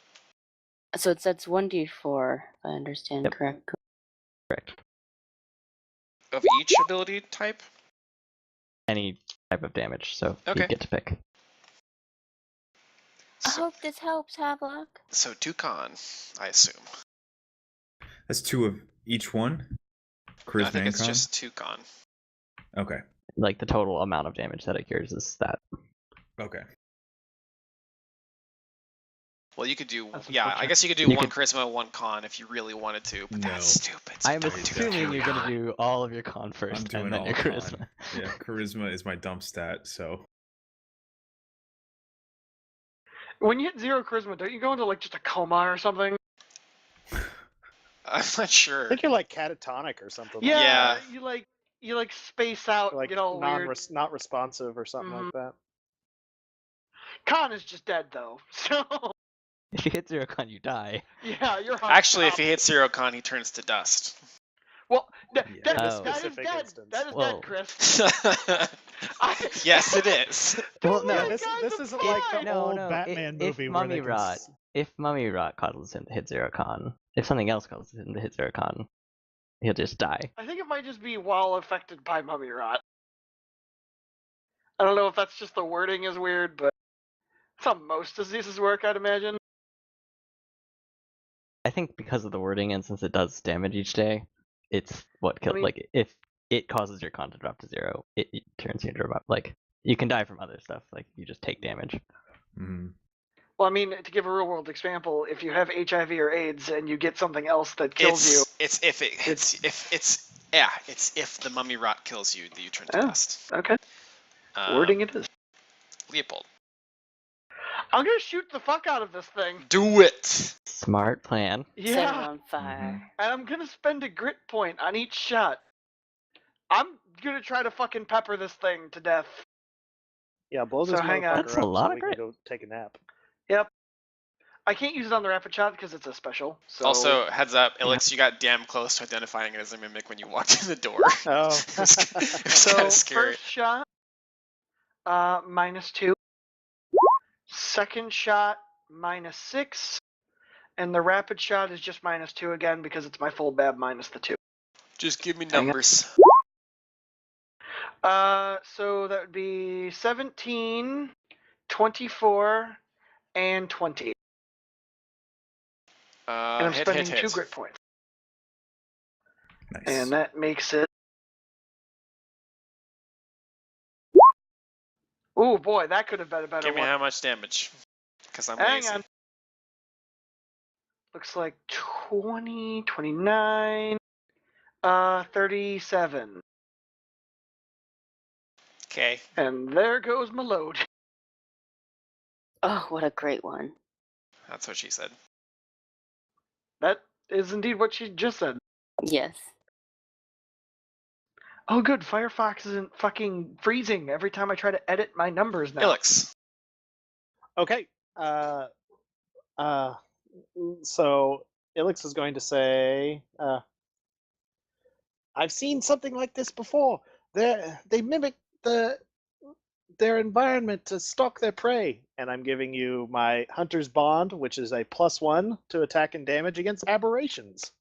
So that's 1d4, if I understand Yep. correctly. Correct. Of each ability type? Any type of damage, so Okay. you get to pick. I So, hope this helps, Havelock. so 2 con, I assume. That's 2 of each one. No, Charisma I think and it's con? just 2 con. Okay. Like the total amount of damage that it cures is that. Okay. Well, you could do, That's yeah, I unfortunate. guess you could do You 1 could- charisma, 1 con if you really wanted to, but No. that's stupid. So I'm don't do assuming that. you're gonna do all of your con I'm first doing and then all your con. charisma. Yeah, charisma is my dump stat, so When you hit 0 charisma, don't you go into like just a coma or something? I'm not I sure. think you're like catatonic or something. Yeah, Yeah. you like space out, Like get all weird. not responsive or something Mhm. like that. Khan is just dead though, so If you hit 0 con, you die. yeah, you're Actually, if stop. he hits 0 con, he turns to dust. Well, Yeah. In this Oh. that is specific dead. instance. That is Whoa. dead, Chris. Yes, it is. Well, no. Yeah, That this guy's isn't a like the fly. old No, Batman if movie where they Mummy can Rot, if Mummy Rot causes him to hit 0 con, if something else causes him to hit 0 con, he'll just die. I think it might just be while affected by mummy rot. I don't know if that's just the wording is weird, but that's how most diseases work, I'd imagine. I think because of the wording and since it does damage each day, it's what kills. mean- Like if it causes your con to drop to 0, it turns you into a like. You can die from other stuff, like you just take damage. mhm. Well, I mean, to give a real world example, if you have HIV or AIDS and you get something else that kills you, It's if the mummy rot kills you, that you turn to Oh. dust. okay, wording it is. Leopold. I'm gonna shoot the fuck out of this thing. Do it. Smart plan. Set it Yeah, on fire. and I'm gonna spend a grit point on each shot. I'm gonna try to fucking pepper this thing to death. Yeah, blow So this hang on. motherfucker That's a up lot so of we can grit. go take a nap. Yep. I can't use it on the rapid shot because it's a special. So Also, heads up, Ilix, you got damn close to identifying it as a mimic when you walked in the door. Oh. It was So kind of scary. first shot, -2. Second shot, -6. And the rapid shot is just -2 again because it's my full BAB minus the 2. Just give me Hang on. numbers. So that would be 17, 24, and 20. And I'm spending 2 grit points. Nice. And that makes it. Ooh boy, that could have been a better Give me one. how much damage, because I'm Hang lazy. on. Looks like 20, 29, 37. Okay. And there goes my load. Oh, what a great one. That's what she said. That is indeed what she just said. Yes. Oh good, Firefox isn't fucking freezing every time I try to edit my numbers now. Ilix. Okay. So Ilix is going to say, I've seen something like this before. They mimic their environment to stalk their prey. And I'm giving you my Hunter's Bond, which is a +1 to attack and damage against aberrations.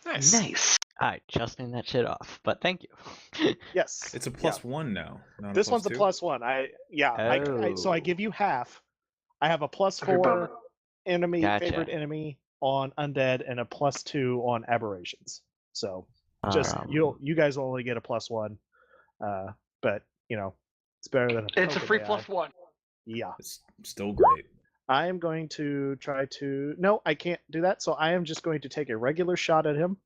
Nice. Nice. I just named that shit off, but thank you. Yes. It's a yeah. +1 now. Not This a one's a +2? +1. So I give you half. I have a Every +4 bonus. enemy Gotcha. favorite enemy on undead and a +2 on aberrations. So just you guys will only get a +1, but it's better than It's a free AI. +1. Yeah, It's still great. I am going to try to. No, I can't do that. So I am just going to take a regular shot at him.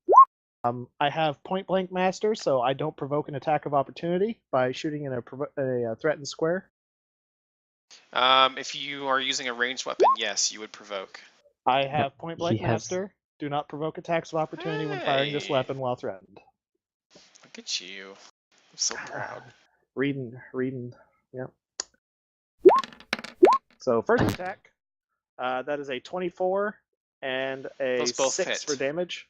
I have point blank master, so I don't provoke an attack of opportunity by shooting in a threatened square. If you are using a ranged weapon, yes, you would provoke. I have point blank he has- master. Do not provoke attacks of opportunity when firing this Hey. weapon while threatened. Look at you. I'm so proud. Reading. Yep. So first attack, that is a 24 and a Those both 6 hit. for damage.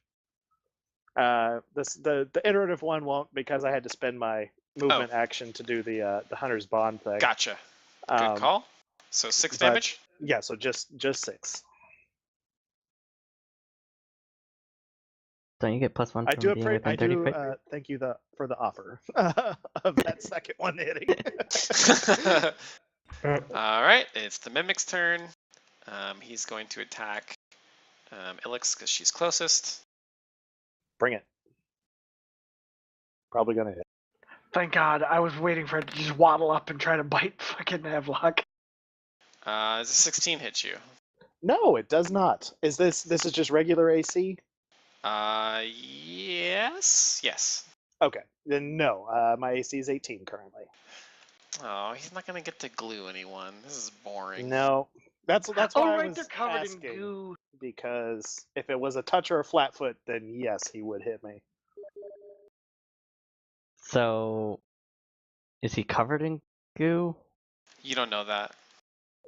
The iterative one won't because I had to spend my movement action to do the Hunter's Bond thing. Gotcha. Good call. So 6 damage? Yeah, so just 6. Don't you get +1 I from do being within 30 feet? thank you for the offer of that second one hitting. Alright, it's the Mimic's turn. He's going to attack Ilix because she's closest. Bring it. Probably gonna hit. Thank God, I was waiting for it to just waddle up and try to bite fucking Havelock. Does a 16 hit you? No, it does not. Is this is just regular AC? Yes. Okay, then no. My AC is 18 currently. Oh, he's not gonna get to glue anyone. This is boring. No, that's why I right, was they're covered asking. in goo. Because if it was a touch or a flat foot, then yes, he would hit me. So, is he covered in goo? You don't know that.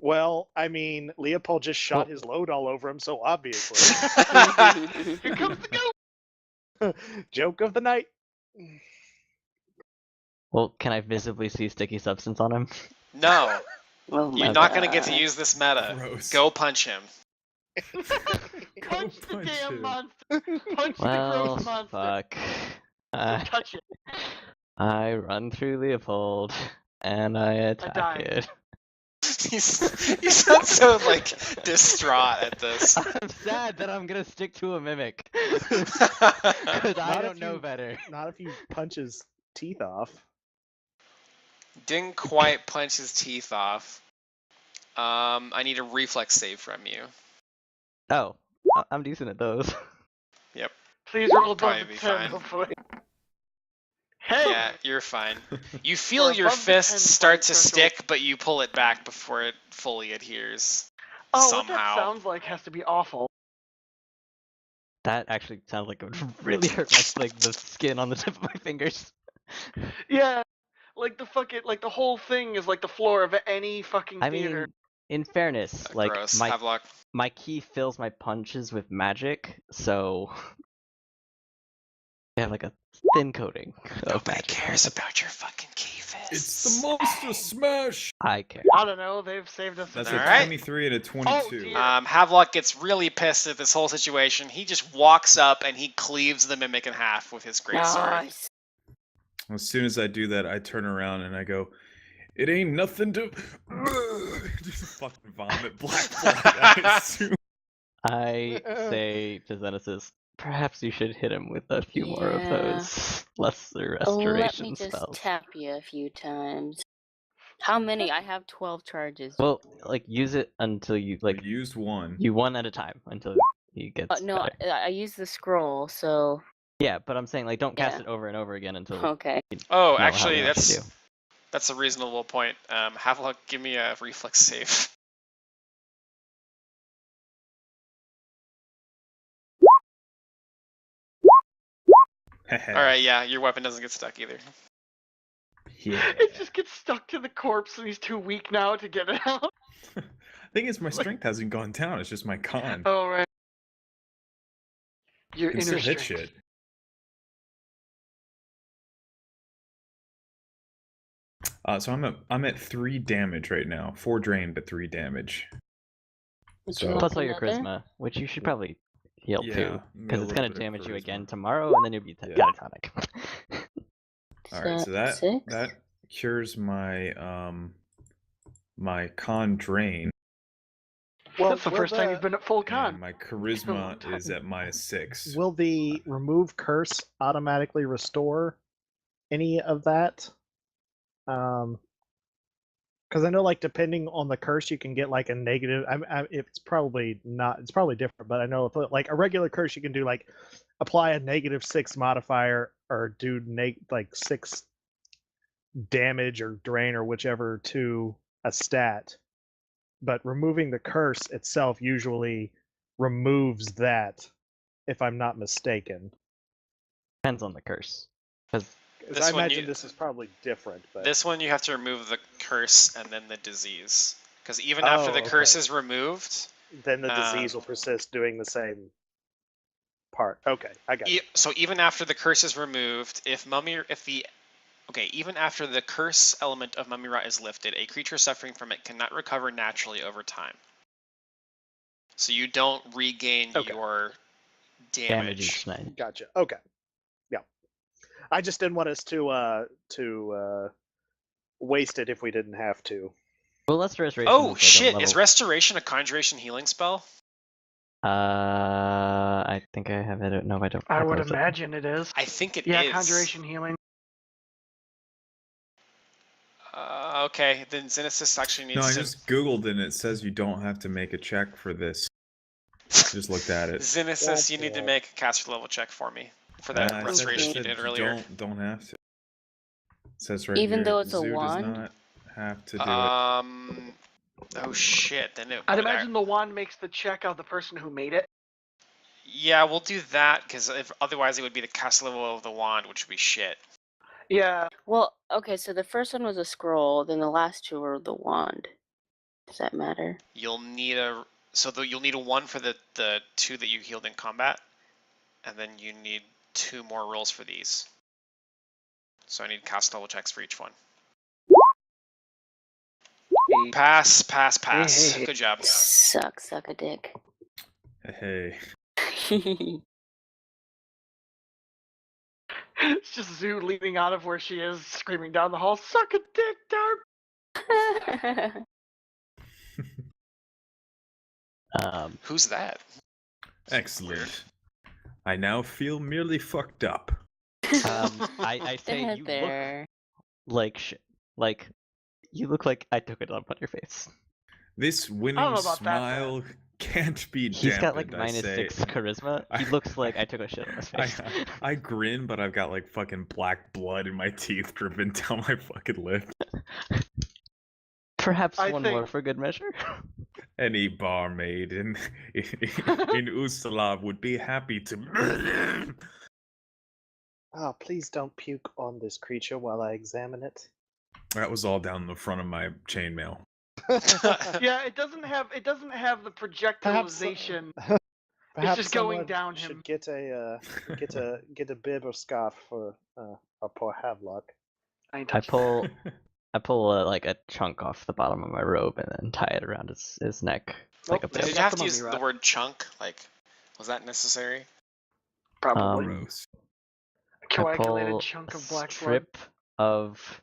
Well, I mean, Leopold just shot his load all over him, so obviously. Here comes the goo! Joke of the night. Well, can I visibly see sticky substance on him? No, Oh my you're not gonna get to God. use this meta. Gross. Go punch him. Punch the punch damn him. monster! Punch the Well, gross monster! fuck. Touch it! I run through Leopold, and I attack die. it. You sound so distraught at this. I'm sad that I'm gonna stick to a mimic. Because I Not don't if know you- better. Not if you punch his teeth off. Didn't quite punch his teeth off. I need a reflex save from you. Oh, I'm decent at those. Please roll above Probably the be 10, fine. hopefully. Hey! Yeah, you're fine. You feel We're your above the fist 10 start to threshold. stick, but you pull it back before it fully adheres. Oh, somehow. what that sounds like has to be awful. That actually sounds like it would really hurt the skin on the tip of my fingers. Yeah, the whole thing is like the floor of any fucking I theater. mean, in fairness, Gross. Havelock. my key fills my punches with magic, so they have a thin coating of Nobody magic. cares about your fucking key fists. It's the monster smash. I care. I don't know, they've saved us. That's All a right. 23 and a 22. dear. Havelock gets really pissed at this whole situation. He just walks up and he cleaves the mimic in half with his greatsword. Nice. As soon as I do that, I turn around and I go, "It ain't nothing to." Just fucking vomit black blood. I assume. I say to Xenesis, perhaps you should hit him with a few more of Yeah. those lesser Let me restoration just spells. tap you a few times. How many? I have 12 charges. Well, use it until you I used one. you one at a time until he gets No, better. I used the scroll, so Yeah, but I'm saying don't cast Yeah. it over and over again until okay. Oh, know how actually, much you do. that's a reasonable point. Havelock, give me a reflex save. Alright, yeah, your weapon doesn't get stuck either. Yeah. It just gets stuck to the corpse and he's too weak now to get it out. Thing is, my strength hasn't gone down. It's just my con. Oh, right. Your I can inner still hit strength. shit. So I'm at 3 damage right now. 4 drain, but 3 damage. Would So- you like plus all your another? charisma, which you should probably heal Yeah, too, maybe a because it's little gonna bit of damage you again charisma. tomorrow, and then you'll be Yeah. catatonic. All right, so that 6? that cures my my con drain. Well, That's the first time you've been at full con. And my charisma is at -6. Will the remove curse automatically restore any of that? Because I know, like, depending on the curse, you can get like a negative. It's probably not. It's probably different, but I know if like a regular curse, you can do like apply a -6 modifier or do like 6 damage or drain or whichever to a stat. But removing the curse itself usually removes that, if I'm not mistaken. Depends on the curse. Because I imagine this is probably different. But This one you have to remove the curse and then the disease. Because even after the curse is removed, then the disease will persist doing the same part. Okay, I got it. So even after the curse is removed, even after the curse element of Mummy Rot is lifted, a creature suffering from it cannot recover naturally over time. So you don't regain your damage each night. Gotcha. Okay. Yeah. I just didn't want us to waste it if we didn't have to. Well, let's restoration. Oh like shit! Is restoration a conjuration healing spell? I think I have it. No, I don't. I would imagine it is. I think it is. Yeah, conjuration healing. Okay, then Xenesis actually needs to... No, I just googled and it says you don't have to make a check for this. Just looked at it. Xenesis, you need to make a caster level check for me. For that restoration you did earlier. Don't have to. It says right Even here, though it's a Zoo wand? does not have to do it. Oh shit, then it... I'd imagine the wand makes the check of the person who made it. Yeah, we'll do that, because otherwise it would be the caster level of the wand, which would be shit. Yeah. Well, okay, so the first one was a scroll, then the last two were the wand. Does that matter? You'll need you'll need a 1 for the 2 that you healed in combat, and then you need 2 more rolls for these. So I need cast level checks for each one. Pass. Hey. Good job. Suck a dick. Hey. It's just Zoo leaning out of where she is, screaming down the hall, "Suck a dick, Darp!" Who's that? Excellent. I now feel merely fucked up. I say you look like shit. Like, you look like I took it up on your face. This winning smile can't be dampened. He's got like -6 charisma. He looks like I took a shit on his face. I grin, but I've got like fucking black blood in my teeth dripping down my fucking lip. Perhaps one more for good measure. Any barmaid in Ustalav would be happy to. Oh, please don't puke on this creature while I examine it. That was all down the front of my chainmail. Yeah, it doesn't have the projectilization. It's just going down him. Should get a bib or scarf for our poor Havelock. I pull like a chunk off the bottom of my robe and then tie it around his neck. Like a did you have to use the word chunk? Like, was that necessary? Probably. A coagulated pull chunk of black strip of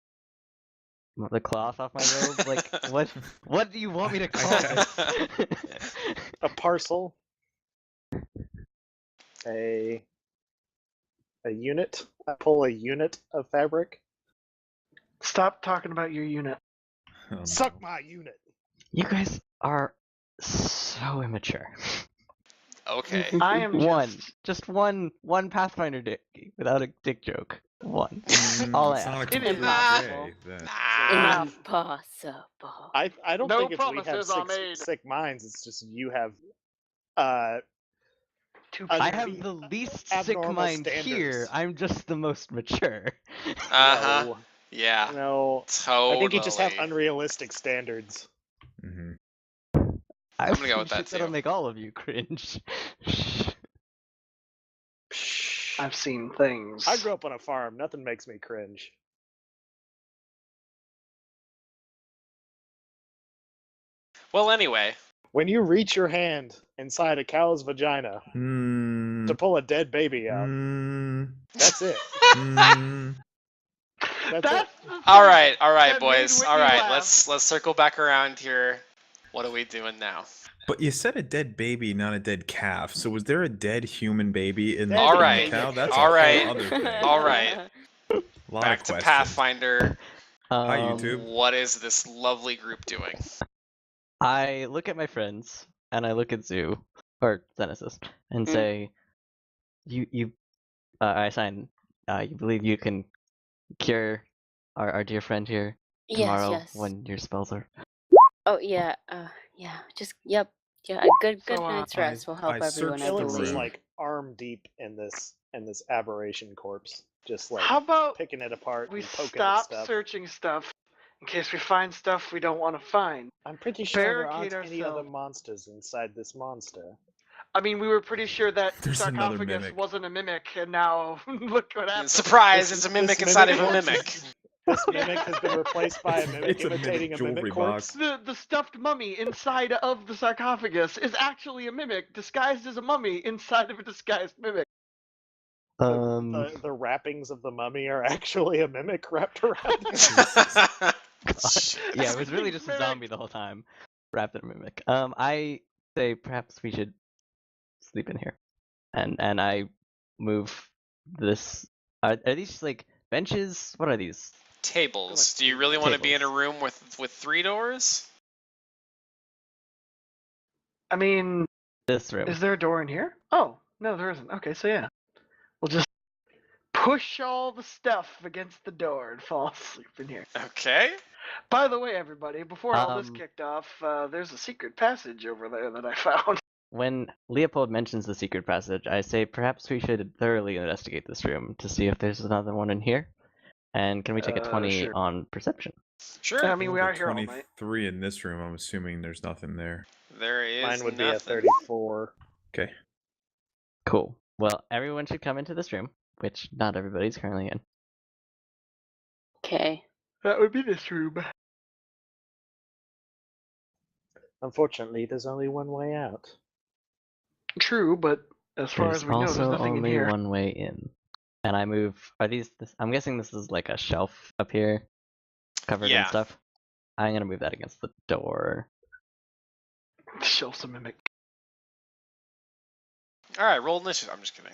the cloth off my robe. Like, what do you want me to call it? A parcel. A unit. I pull a unit of fabric. Stop talking about your unit. Suck my unit. You guys are so immature. Okay. I am just one Pathfinder dick without a dick joke. One. All I ask. It is impossible. Impossible. I don't No think it's we have promises are made. sick minds. It's just you have I have the least sick mind here. I'm just the most mature. Uh-huh. Yeah. No. Totally. I think you just have unrealistic standards. Mm-hmm. I'm gonna go with that That'll too. make all of you cringe. I've seen things. I grew up on a farm. Nothing makes me cringe. Well, anyway. When you reach your hand inside a cow's vagina to pull a dead baby out, that's it. That's it. All right, that boys. made All right, Whitney let's circle back around here. What are we doing now? But you said a dead baby, not a dead calf. So was there a dead human baby in the All right. cow? That's All a right. whole other thing. All right. A lot Back of to questions. Pathfinder. Hi, YouTube. What is this lovely group doing? I look at my friends and I look at Zoo or Zenesis and say, I sign. You believe you can cure our dear friend here tomorrow Yes. when your spells are. Oh yeah. Yeah. Just yep. Yeah. A good So, night's rest will help I everyone, searched I the Felix is believe. room. like arm deep in this aberration corpse, just like how about picking it apart we and poking stop at stuff. searching stuff in case we find stuff we don't want to find? I'm pretty sure there aren't Barricade any other ourselves. monsters inside this monster. I mean, we were pretty sure that There's another sarcophagus mimic. wasn't a mimic, and now look what happened. Surprise! This- It's a mimic this inside of a mimic- mimic. This mimic has been replaced by a mimic It's a mimic imitating a jewelry mimic box. corpse. The stuffed mummy inside of the sarcophagus is actually a mimic disguised as a mummy inside of a disguised mimic. The wrappings of the mummy are actually a mimic wrapped around. Yeah, it was really Everything's just a mimicked. zombie the whole time, wrapped in a mimic. I say perhaps we should sleep in here, and I move this. Are these like benches? What are these? Tables. Do you really want to be in a room with 3 doors? I mean, This room. is there a door in here? Oh, no, there isn't. Okay, so yeah. We'll just push all the stuff against the door and fall asleep in here. Okay. By the way, everybody, before all this Um, kicked off, there's a secret passage over there that I found. When Leopold mentions the secret passage, I say perhaps we should thoroughly investigate this room to see if there's another one in here. And can we take a 20 Sure. on perception? Sure. I mean, we Rolled are a here all night. 23 in this room. I'm assuming there's nothing there. There is Mine would nothing. be a 34. Okay. Cool. Well, everyone should come into this room, which not everybody's currently in. Okay. That would be this room. Unfortunately, there's only one way out. True, but as far There's as we know, there's also nothing in only here. one way in. And I move. Are these? I'm guessing this is like a shelf up here, covered in Yeah. stuff. I'm gonna move that against the door. Shelf's a mimic. All right, roll initiative. I'm just kidding.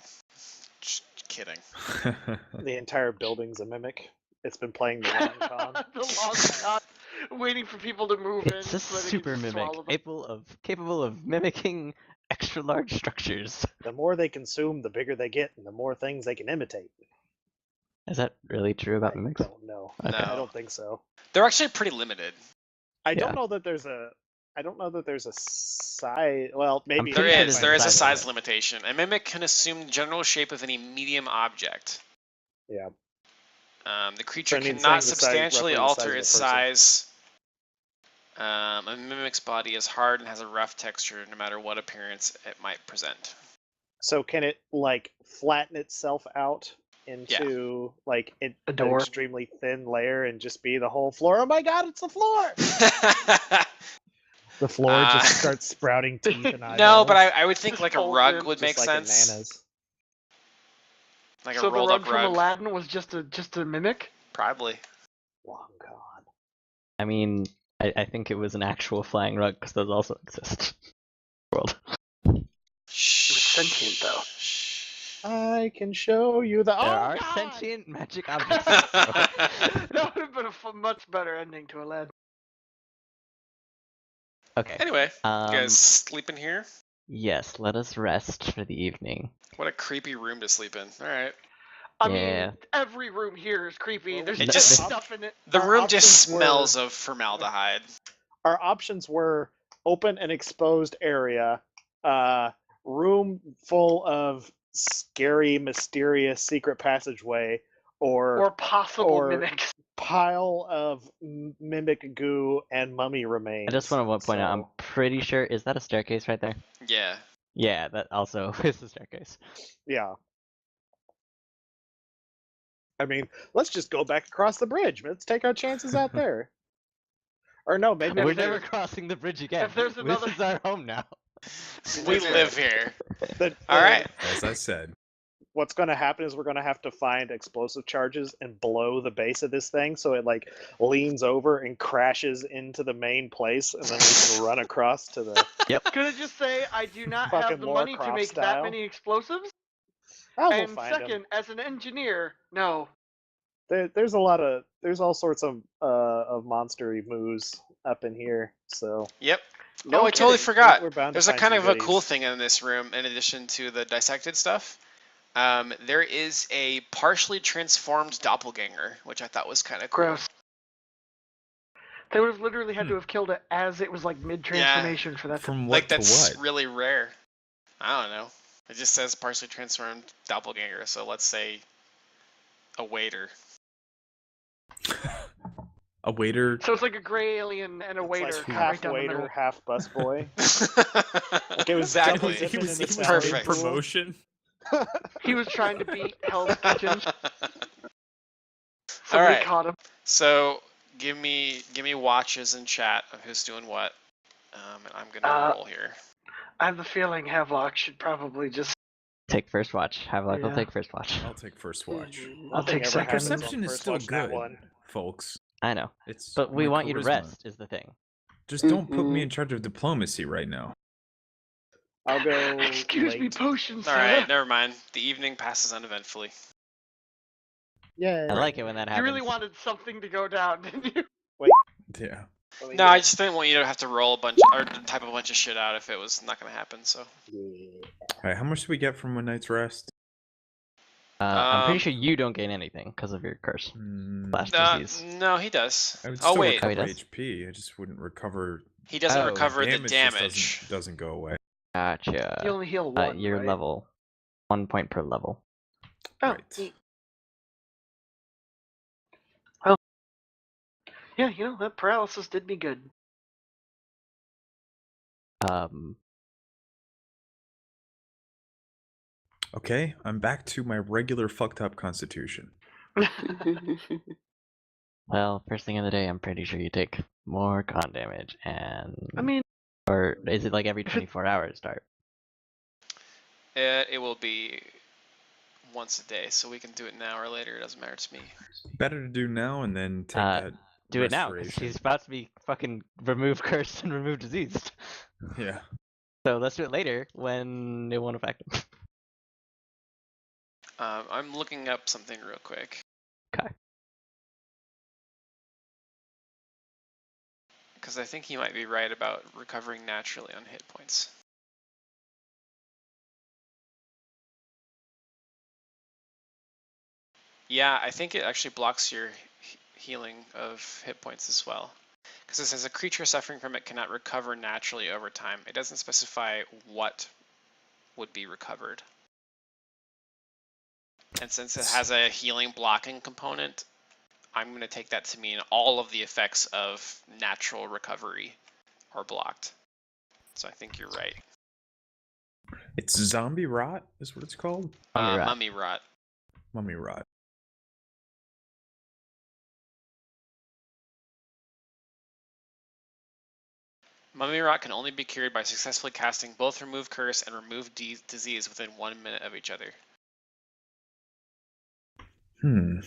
Just kidding. The entire building's a mimic. It's been playing the long con. The long shot, waiting for people to move in. It's a so they can super just mimic, swallow them. capable of mimicking extra large structures. The more they consume, the bigger they get, and the more things they can imitate. Is that really true about I mimics? don't know. Okay. I don't think so. They're actually pretty limited. I Yeah. don't know that there's a. I don't know that there's a size. Well, maybe pretty There sure is. there's There a is a size size limit. limitation. A mimic can assume the general shape of any medium object. Yeah. The creature I mean, cannot saying the size- substantially roughly the size alter of a its person. size. A mimic's body is hard and has a rough texture, no matter what appearance it might present. So can it like flatten itself out into like an door? extremely thin layer and just be the whole floor? Oh my god, it's the floor! The floor just starts sprouting teeth and eyeballs. No, but I would think Just like a folds rug in. would Just make like sense. bananas. Like a So the rolled rug up from rug. Aladdin was just a mimic? Probably. Long god. I mean, I think it was an actual flying rug because those also exist. World. It was sentient, though. I can show you the. There Oh are god! sentient magic objects. in this world. That would have been a much better ending to Aladdin. Okay. Anyway, you Um, guys sleep in here? yes, let us rest for the evening. What a creepy room to sleep in. All right. I Yeah. mean, every room here is creepy. Well, There's It just just- stuff in it. The Our room just options were- smells of formaldehyde. Our options were open and exposed area, room full of scary, mysterious secret passageway, Or possible or- mimics. pile of mimic goo and mummy remains. I just want to point out, I'm So, pretty sure, is that a staircase right there? Yeah. Yeah, that also is a staircase. yeah. I mean, let's just go back across the bridge. Let's take our chances out there. Or no, maybe We're if never there's- crossing the bridge again. if there's another- This is our home now. We live here. the, All right. As I said. what's going to happen is we're going to have to find explosive charges and blow the base of this thing so it like leans over and crashes into the main place, and then we can run across to the. Yep. Could I just say I do not Fucking have the Lara money to Croft make style. that many explosives? We'll And find 'em. second, as an engineer, no. There's all sorts of monstery moves up in here, so. Yep. No oh, I totally kidding. forgot. We're bound to There's a find kind some of a goodies. cool thing in this room in addition to the dissected stuff. There is a partially transformed doppelganger, which I thought was kind of cool. Gross. They would have literally had to have killed it as it was like mid-transformation for that. From Like what to that's what? really rare. I don't know. It just says partially transformed doppelganger, so let's say a waiter. A waiter. So it's like a gray alien and a It's waiter like kind of half right down the waiter, middle. half busboy. Like it was exactly. double dipping in the he was Perfect. in promotion. He was trying to beat Hell's Kitchen. All Somebody right. caught him. So give me watches in chat of who's doing what, and I'm gonna roll here. I have the feeling Havelock should probably just. Take first watch. Havelock will Yeah. take first watch. I'll take first watch. I'll take ever second. happens on Perception is first still watch that good, one. folks. I know. It's But we my want you to charisma. rest, is the thing. Just don't put me in charge of diplomacy right now. I'll go. Excuse me, late. potions. All right, never mind. The evening passes uneventfully. Yeah. I like it when that happens. You really wanted something to go down, didn't you? Yeah. No, I just didn't want you to have to roll a bunch or type a bunch of shit out if it was not gonna happen. So. All right. How much do we get from a night's rest? I'm pretty sure you don't gain anything because of your curse. Slash disease. No, he does. I would Oh still wait, recover he does? HP. I just wouldn't recover. he doesn't Oh. recover the Just damage. doesn't go away. Gotcha. You only heal one. Your right? level. 1 point per level. Oh, Right. neat. Yeah, you know, that paralysis did me good. Okay, I'm back to my regular fucked up constitution. Well, first thing in the day, I'm pretty sure you take more con damage, and I mean, or is it like every 24 hours start? It will be once a day, so we can do it now or later. It doesn't matter to me. Better to do now and then take that. Do it now, because restoration. she's about to be fucking remove curse and remove diseased. Yeah. So let's do it later when it won't affect him. I'm looking up something real quick. Okay. Because I think he might be right about recovering naturally on hit points. Yeah, I think it actually blocks your healing of hit points as well. Because it says a creature suffering from it cannot recover naturally over time. It doesn't specify what would be recovered. And since it has a healing blocking component, I'm going to take that to mean all of the effects of natural recovery are blocked. So I think you're right. It's zombie rot, is what it's called. Mummy rot. Mummy rot. Mummy rot can only be cured by successfully casting both remove curse and remove disease within 1 minute of each other. Hmm.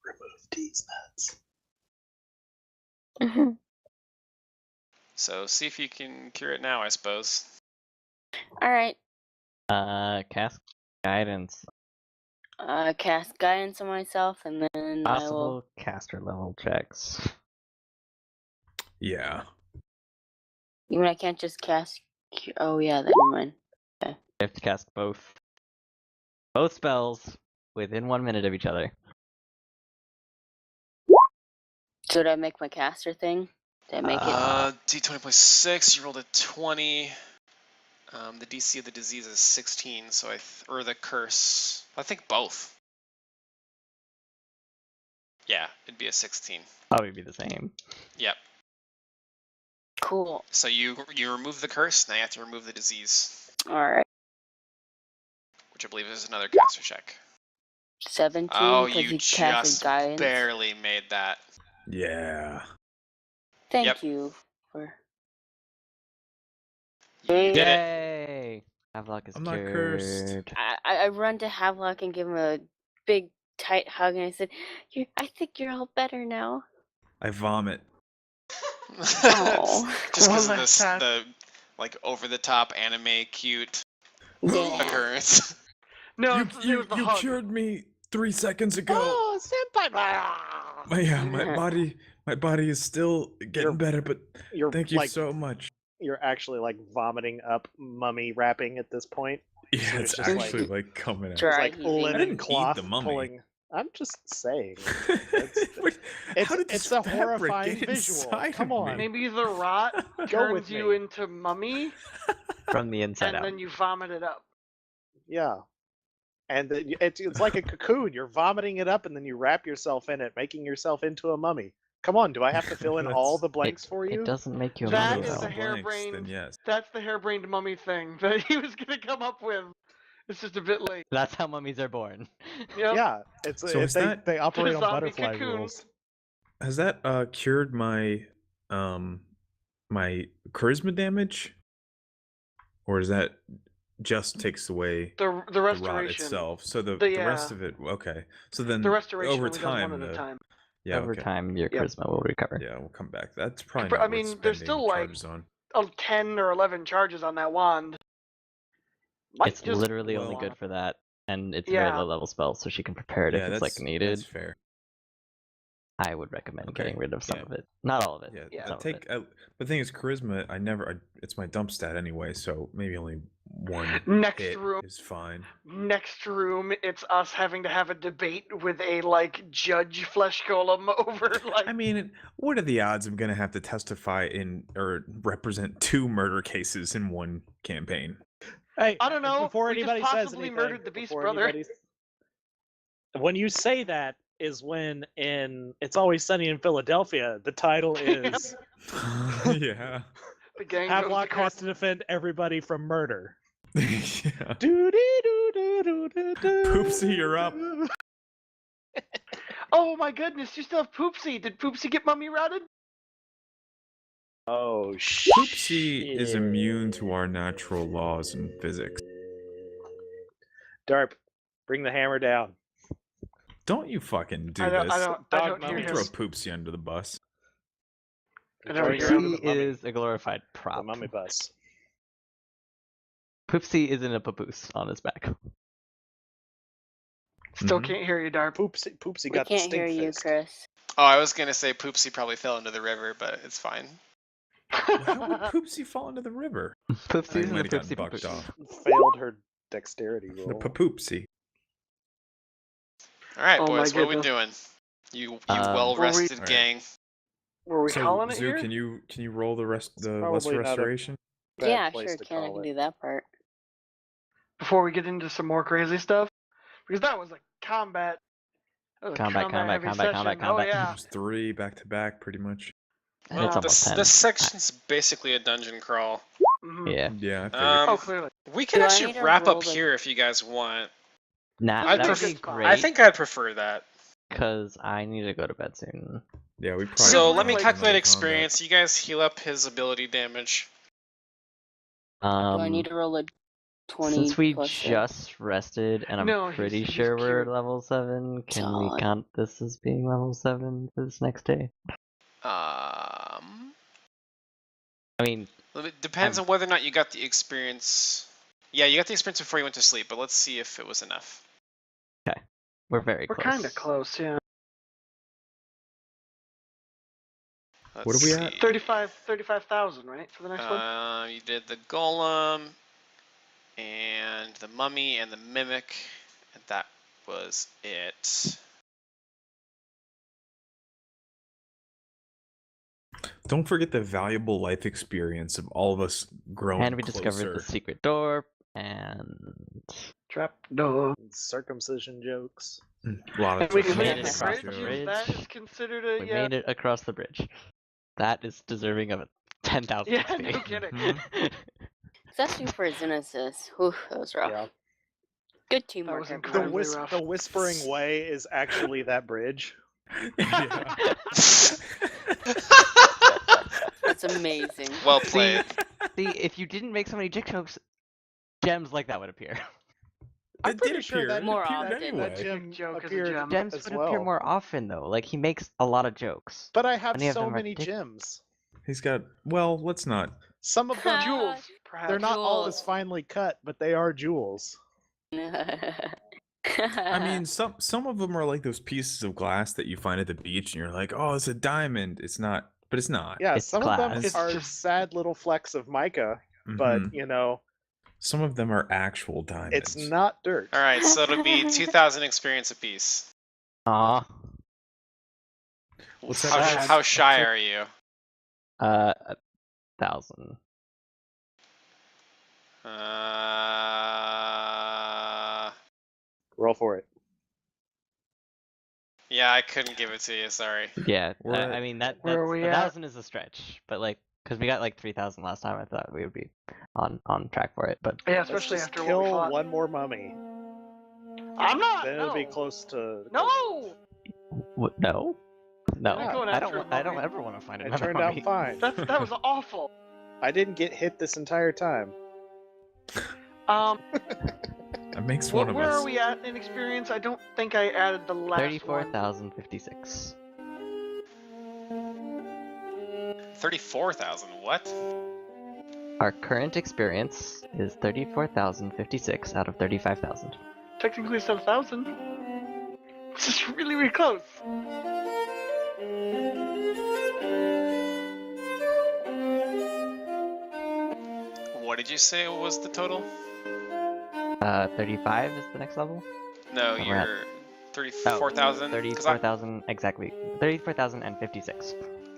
Remove these nuts. So see if you can cure it now, I suppose. All right. Cast guidance. Cast guidance on myself, and then I will. Possible caster level checks. Yeah. You mean I can't just cast? Oh yeah, never mind. You have to cast both spells within 1 minute of each other. So did I make my caster thing? Did I make it? D20 plus 6, you rolled a 20. The DC of the disease is 16, so or the curse. I think both. Yeah, it'd be a 16. Probably be the same. Yep. Cool. So you remove the curse, now you have to remove the disease, All right. which I believe is another caster check. 17. Oh, because you he casted just guidance. barely made that. Yeah. Thank Yep. you for. You did it. Yay! Havelock is I'm not cursed. cured. I run to Havelock and give him a big, tight hug, and I said, I think you're all better now. I vomit. Oh. Just because of One this, last the like over the top anime cute Yeah. occurrence. No, you it was you, the you hug. cured me 3 seconds ago. Oh, senpai! My body is still getting You're- better, but You're thank you like so much. you're actually like vomiting up mummy wrapping at this point. Yeah, So it's it's just actually like coming out. Dry It's like heaving. I linen didn't eat cloth the mummy. pulling. I'm just saying. What- It's, How did it's this a fabric horrifying get visual. inside Come of on. me? Maybe the rot Go turns with you me. into mummy, From the inside and out. then you vomit it up. Yeah. And it's like a cocoon. You're vomiting it up, and then you wrap yourself in it, making yourself into a mummy. Come on, do I have to fill in all the blanks for you? It doesn't make you a That mummy is though. the Blanks, harebrained. then yes. That's the harebrained mummy thing that he was gonna come up with. It's just a bit late. That's how mummies are born. Yep. Yeah, it's So is that- they operate on zombie butterfly cocoon. rules. Has that cured my my charisma damage? Or is that just takes away The the rot restoration. itself? So the The, rest of it, okay. So then The restoration over only time, does one at a time. yeah, Over okay. time, your Yep. charisma will recover. Yeah, we'll come back. That's probably But, not I mean, worth there's spending still, like, charges on. 10 or 11 charges on that wand. Might It's just literally blow only on good it. for that, and it's a very Yeah. low level spell, so she can prepare it Yeah, if it's like needed. That's fair. I would recommend Okay, getting rid of some yeah. of it. Not all of it. Yeah, Yeah. I some of take. it. The thing is, charisma. It's my dump stat anyway, so maybe only one Next hit room. is fine. Next room, it's us having to have a debate with a like judge flesh golem over like. I mean, what are the odds I'm gonna have to testify in or represent 2 murder cases in one campaign? Hey, I don't know, Before we just anybody says possibly anything, murdered the Beast before Brother. anybody- When you say that is when in It's Always Sunny in Philadelphia, the title is Yeah. The gang goes to Havelock court. has to defend everybody from murder. Yeah. Poopsie, you're up. Oh my goodness, you still have Poopsie. Did Poopsie get mummy rotted? Oh shit. Poopsie is immune to our natural laws in physics. Darp, bring the hammer down. Don't you fucking do I don't, this. I don't Dog hear Don't him. throw Poopsie under the bus. I don't hear Throwing him. you under the mummy- is a glorified the prop. mummy bus. Poopsie isn't a papoose on his back. Still Mhm. can't hear you, Darp. Poopsie We got the can't hear stink you, fist. Chris. Oh, I was gonna say Poopsie probably fell into the river, but it's fine. How would Poopsie fall into the river? Poopsie He is a might have gotten poopsie bucked papoose. off. Failed her dexterity The roll. Papoopsie. All right, Oh my boys, what are we goodness. doing? You Um, well-rested Alright. gang. Were we So, calling it Zoo, here? can you roll the Probably lesser not a- restoration? Bad Yeah, place sure to can. I call can it. do that part. Before we get into some more crazy stuff? Because that was a combat. That was a Combat, heavy combat, session. combat, Oh combat. yeah. There's 3 back to back, pretty much. And Well, it's almost 10. this section's basically a dungeon crawl. Mhm. Yeah. Yeah, I figured. Oh, clearly. We can Do I actually need to wrap roll up the- here if you guys want. Nah, I'd that would prefer- be great. I think I'd prefer that. because I need to go to bed soon. Yeah, we probably. So would let me like calculate another experience. You guys heal up his ability damage. Do I need to roll a 20 Since we plus a- just rested, and I'm No, pretty he's sure we're cured. level 7, can we Solid. count this as being level 7 for this next day? I mean, It depends I'm- on whether or not you got the experience. Yeah, you got the experience before you went to sleep, but let's see if it was enough. we're very We're close. kind of close, yeah. What are we at? 35,000, right, for the next one? You did the golem, and the mummy, and the mimic, and that was it. Don't forget the valuable life experience of all of us growing And we discovered the closer. secret door, and Trap door. Circumcision jokes. A lot of And we just made cleared it the across bridge. the Is bridge. that is considered a we yeah. made it across the bridge. That is deserving of a 10,000 Yeah, XP. no kidding. Mhm. Especially for Xenesis. Whew, that was rough. Yeah. Good teamwork, was everyone. The, incredibly rough. the Whispering Way is actually that bridge. Yeah. That's amazing. Well played. See, if you didn't make so many dick jokes, gems like that would appear. I'm It pretty did sure appear. that It More appeared often. anyway. that gem Joke as a appeared gem. Gems as would well. appear more often though. Like he makes a lot of jokes. But I have Many of so them are many dick- gems. He's got. Well, let's not. Some of them, Jewels, perhaps. they're not all as Jewels. finely cut, but they are jewels. I mean, some of them are like those pieces of glass that you find at the beach, and you're like, "Oh, it's a diamond." It's not, but it's not. Yeah, It's some of them glass. It's are just- sad little flecks of mica, but Mhm. Some of them are actual diamonds. it's not dirt. All right, so it'll be 2,000 experience apiece. Aw. What's How, that? how shy are you? 1,000. Roll for it. Yeah, I couldn't give it to you. Sorry. Yeah, We're I at- mean that's Where are we at? 1,000 is a stretch, but like because we got like 3,000 last time, I thought we would be on track for it. But Yeah, Let's especially just after kill what we fought. one more mummy. I'm not. Then it'll be No. close to. No. no, no, Yeah. Going I after don't. a I don't mummy. ever want to find It another turned mummy. out fine. That was awful. I didn't get hit this entire time. That makes one of Where us. are we at in experience? I don't think I added the last one. 34,056. 34,000. What? Our current experience is 34,056 out of 35,000. Technically, it's 1,000. This is really, really close. What did you say was the total? 35 is the next level. No, We're at- you're 34,000. 34,000 exactly. 34,056.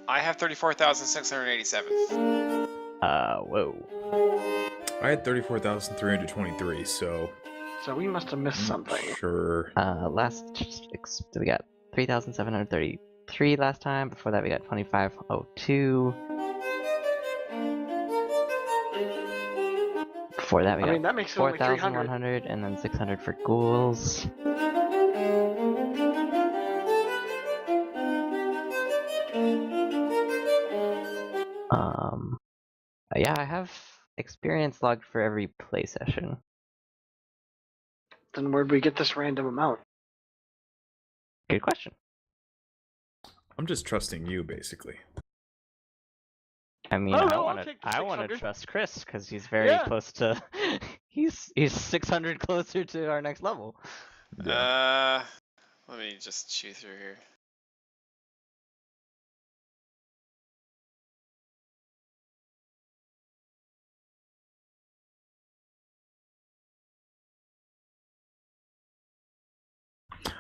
I have 34,687. Whoa. I had 34,323. So So we must have missed something. sure. We got 3,733 last time. Before that, we got 2,502. Before that, we I got mean, that makes it only 300. 4,100 and then 600 for ghouls. Yeah, I have experience logged for every play session. Then where'd we get this random amount? Good question. I'm just trusting you, basically. I mean, Oh, I no, I'll want to. take the I want to 600. trust Chris because he's very Yeah. close to. he's 600 closer to our next level. Yeah. Let me just chew through here.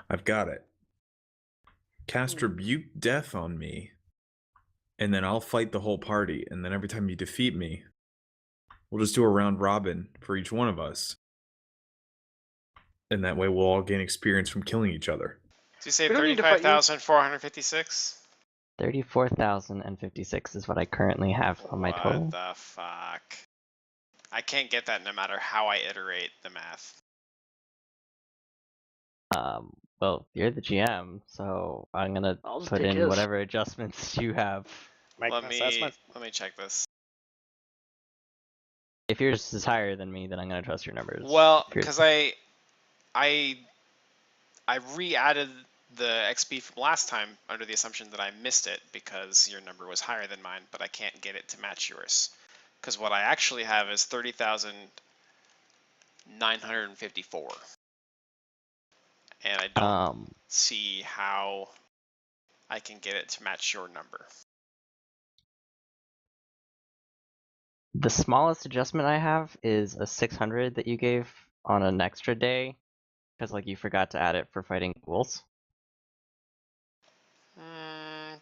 I've got it. Cast Rebuke Death on me, and then I'll fight the whole party. And then every time you defeat me, we'll just do a round robin for each one of us. And that way we'll all gain experience from killing each other. Did you say We don't need to fight you. 35,456? 34,056 is what I currently have on my total. What the fuck? I can't get that no matter how I iterate the math. Well, you're the GM, so I'm gonna I'll just put take in his. whatever adjustments you have. Make Let an me assessment. check this. If yours is higher than me, then I'm gonna trust your numbers. Well, If yours- because I re-added the XP from last time under the assumption that I missed it because your number was higher than mine, but I can't get it to match yours. Because what I actually have is 30,954. And I don't see how I can get it to match your number. The smallest adjustment I have is a 600 that you gave on an extra day, because like you forgot to add it for fighting ghouls.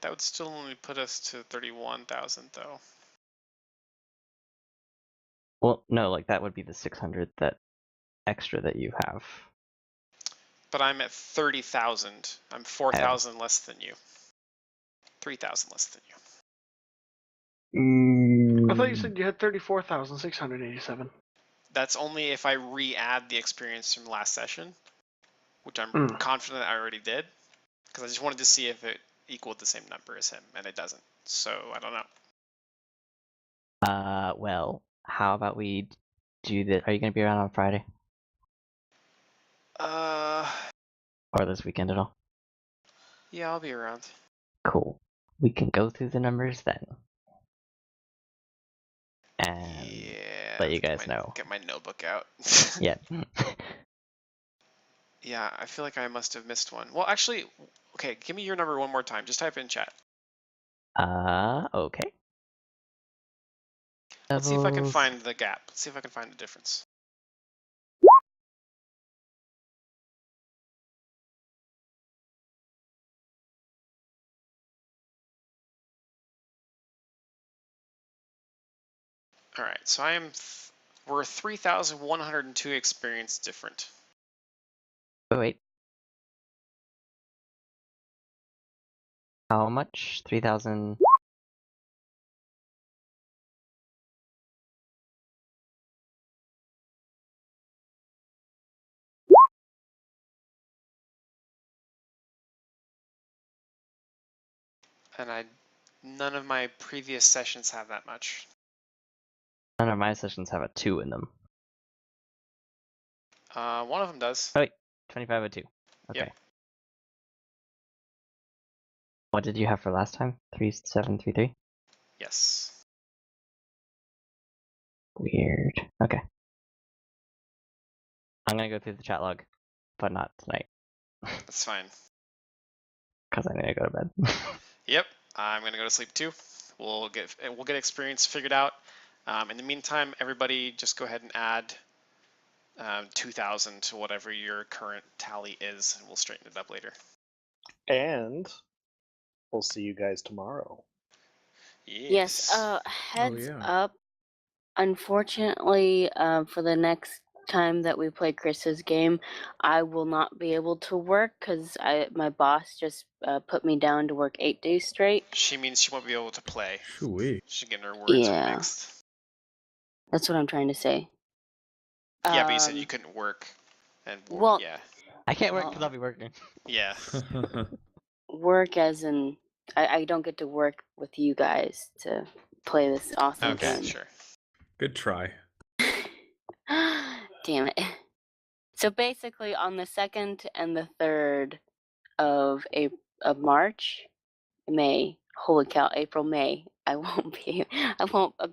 That would still only put us to 31,000 though. Well, no, like that would be the 600 that extra that you have. But I'm at 30,000. I'm 4,000 less than you. 3,000 less than you. I thought you said you had 34,687. That's only if I re-add the experience from last session, which I'm confident I already did, because I just wanted to see if it equaled the same number as him, and it doesn't. So I don't know. Well, how about we do this? Are you gonna be around on Friday Uh, or this weekend at all? yeah, I'll be around. Cool. We can go through the numbers then, and Yeah. let you guys get my, know. Get my notebook out. Yeah. Yeah, I feel like I must have missed one. Well, actually, okay, give me your number one more time. Just type it in chat. Okay. Let's see if I can Levels. find the gap. Let's see if I can find the difference. All right, so we're 3,102 experience different. Oh, wait. How much? 3,000. And none of my previous sessions have that much. None of my sessions have a 2 in them. One of them does. Oh, wait. 2502. Okay. Yep. What did you have for last time? 3733? Yes. Weird. Okay. I'm gonna go through the chat log, but not tonight, That's fine. because I need to go to bed. Yep. I'm gonna go to sleep too. We'll get experience figured out. In the meantime, everybody just go ahead and add 2,000 to whatever your current tally is, and we'll straighten it up later. And we'll see you guys tomorrow. Yes. Heads yeah. up. Unfortunately, for the next time that we play Chris's game, I will not be able to work because my boss just put me down to work 8 days straight. She means she won't be able to play. Shoo-wee. She's getting her words Yeah. mixed. That's what I'm trying to say. Yeah, but you said you couldn't work. And well, yeah. I can't work because I'll be working. Yeah. Work as in I don't get to work with you guys to play this awesome Okay, game. sure. Good try. Damn it. So basically on the 2nd and the 3rd of May, holy cow, April, May, I won't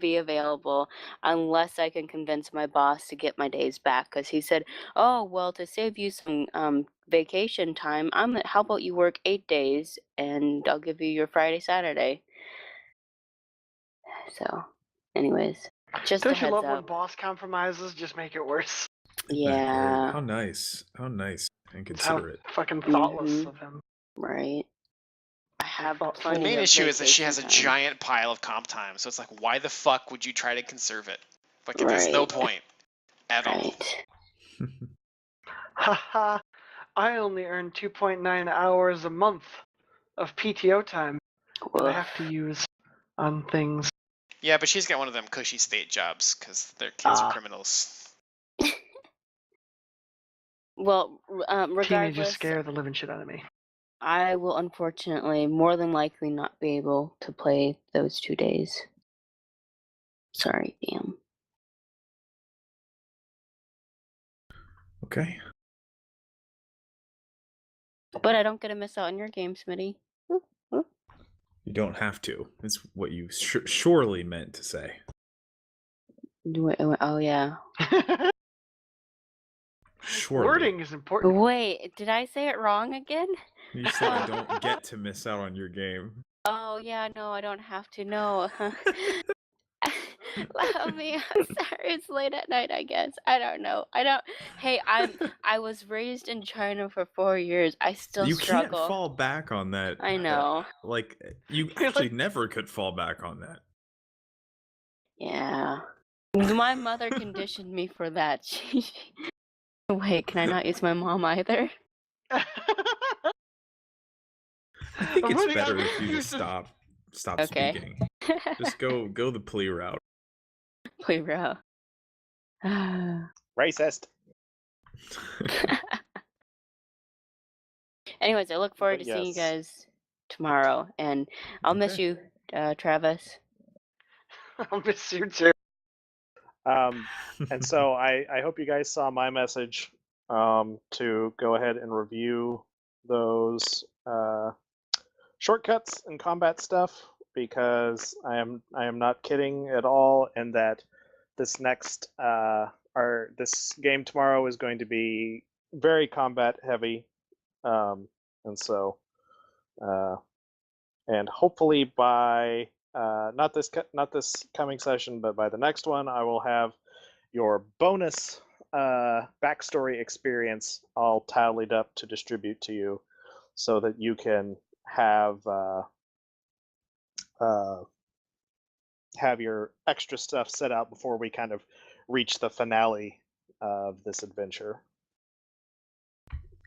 be available unless I can convince my boss to get my days back, because he said, oh, well, to save you some vacation time, how about you work 8 days and I'll give you your Friday, Saturday. So, anyways, just a Don't you heads love when up. boss compromises just make it worse? Yeah. How nice. How nice and It's how considerate. fucking thoughtless Mhm. of him. Right. I have thought- The plenty main of issue is that she has a vacation time. giant pile of comp time, so it's like, why the fuck would you try to conserve it? Like, there's no Right. point at all. Right. Haha, I only earn 2.9 hours a month of PTO time that I have to use on things. Yeah, but she's got one of them cushy state jobs because their kids are Ah. criminals. Well, Teenagers regardless, scare the living shit out of me. I will unfortunately more than likely not be able to play those 2 days. Sorry, damn. Okay. But I don't get to miss out on your game, Smitty. You don't have to. It's what you surely meant to say. Oh, yeah. Surely. Wording is important. Wait, did I say it wrong again? You said I don't get to miss out on your game. Oh, yeah, no, I don't have to know. Allow me. I'm sorry. It's late at night, I guess. I don't know. Hey, I was raised in China for 4 years. I still You struggle. can't fall back on that. I know. Like, you actually never could fall back on that. Yeah. My mother conditioned me for that. Wait, can I not use my mom either? I think I'm it's running out better of if you just excuses. stop Okay. speaking. Just go the plea route. Play bro. Racist. Anyways, I look forward But to seeing you yes. guys tomorrow, and I'll miss Okay. you, Travis. I'll miss you too. And so I hope you guys saw my message to go ahead and review those shortcuts and combat stuff, because I am not kidding at all, and that this next this game tomorrow is going to be very combat heavy, and so and hopefully by not this coming session, but by the next one, I will have your bonus backstory experience all tallied up to distribute to you, so that you can have your extra stuff set out before we kind of reach the finale of this adventure.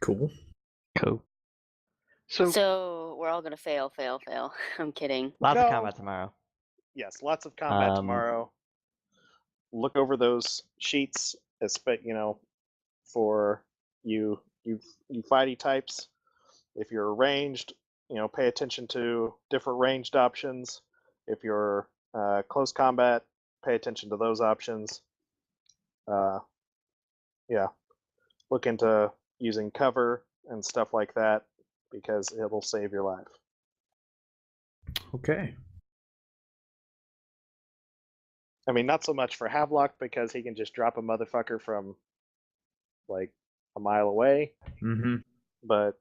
Cool. Cool. So we're all gonna fail. I'm kidding. Lots No. of combat tomorrow. Yes, lots of combat tomorrow. Look over those sheets, for you fighty types. If you're ranged, pay attention to different ranged options. If you're close combat, pay attention to those options. Yeah, look into using cover and stuff like that, because it'll save your life. Okay. I mean, not so much for Havelock, because he can just drop a motherfucker from like a mile away, Mm-hmm. but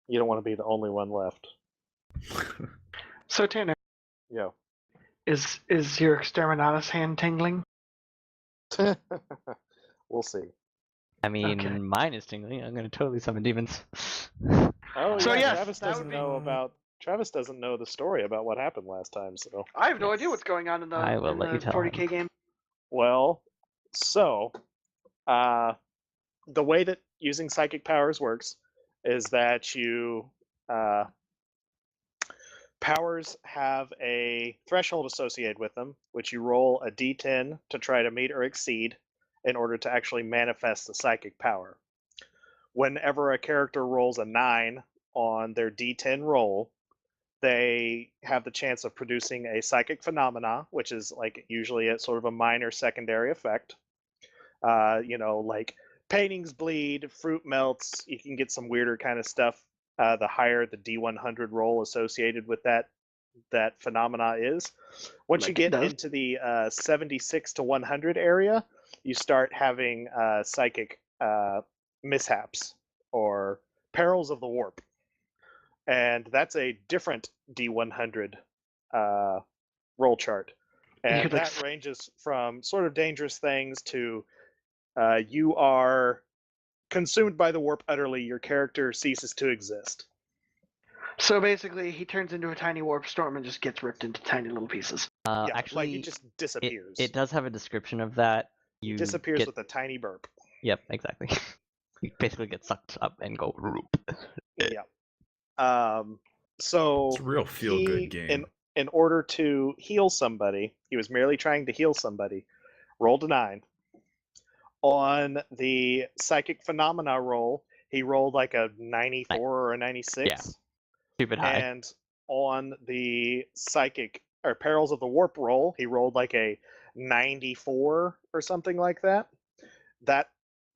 you don't want to be the only one left. So Tanner, Yeah. is your exterminatus hand tingling? We'll see. I mean, Okay. mine is tingling. I'm gonna totally summon demons. Oh So yeah, yes, Travis that doesn't would be- know Travis doesn't know the story about what happened last time, so. I have no idea what's going on in the, I will in let you the tell 40k him. game. Well, so the way that using psychic powers works is that you powers have a threshold associated with them, which you roll a d10 to try to meet or exceed in order to actually manifest the psychic power. Whenever a character rolls a 9 on their d10 roll, they have the chance of producing a psychic phenomena, which is like usually a sort of a minor secondary effect. Like paintings bleed, fruit melts. You can get some weirder kind of stuff. The higher the D100 roll associated with that phenomena is. Once Like you it get does. into the 76 to 100 area, you start having psychic mishaps or perils of the warp. And that's a different D100 roll chart. And that ranges from sort of dangerous things to you are consumed by the warp utterly, your character ceases to exist. So basically, he turns into a tiny warp storm and just gets ripped into tiny little pieces. Yeah, Actually, like he just disappears. It does have a description of that. He You disappears get, with a tiny burp. Yep, exactly. You basically get sucked up and go roop. Yeah. So It's a real feel-good game. In order to heal somebody, he was merely trying to heal somebody. Rolled a 9. On the psychic phenomena roll, he rolled like a 94 or a 96. Yeah. Stupid high. And on the psychic or perils of the warp roll, he rolled like a 94 or something like that.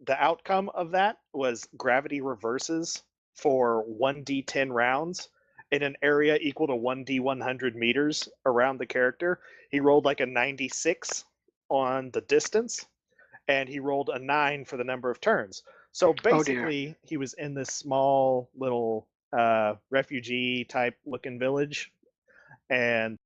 The outcome of that was gravity reverses for 1d10 rounds in an area equal to 1d100 meters around the character. He rolled like a 96 on the distance, and he rolled a 9 for the number of turns. So basically, he was in this small little refugee type looking village, and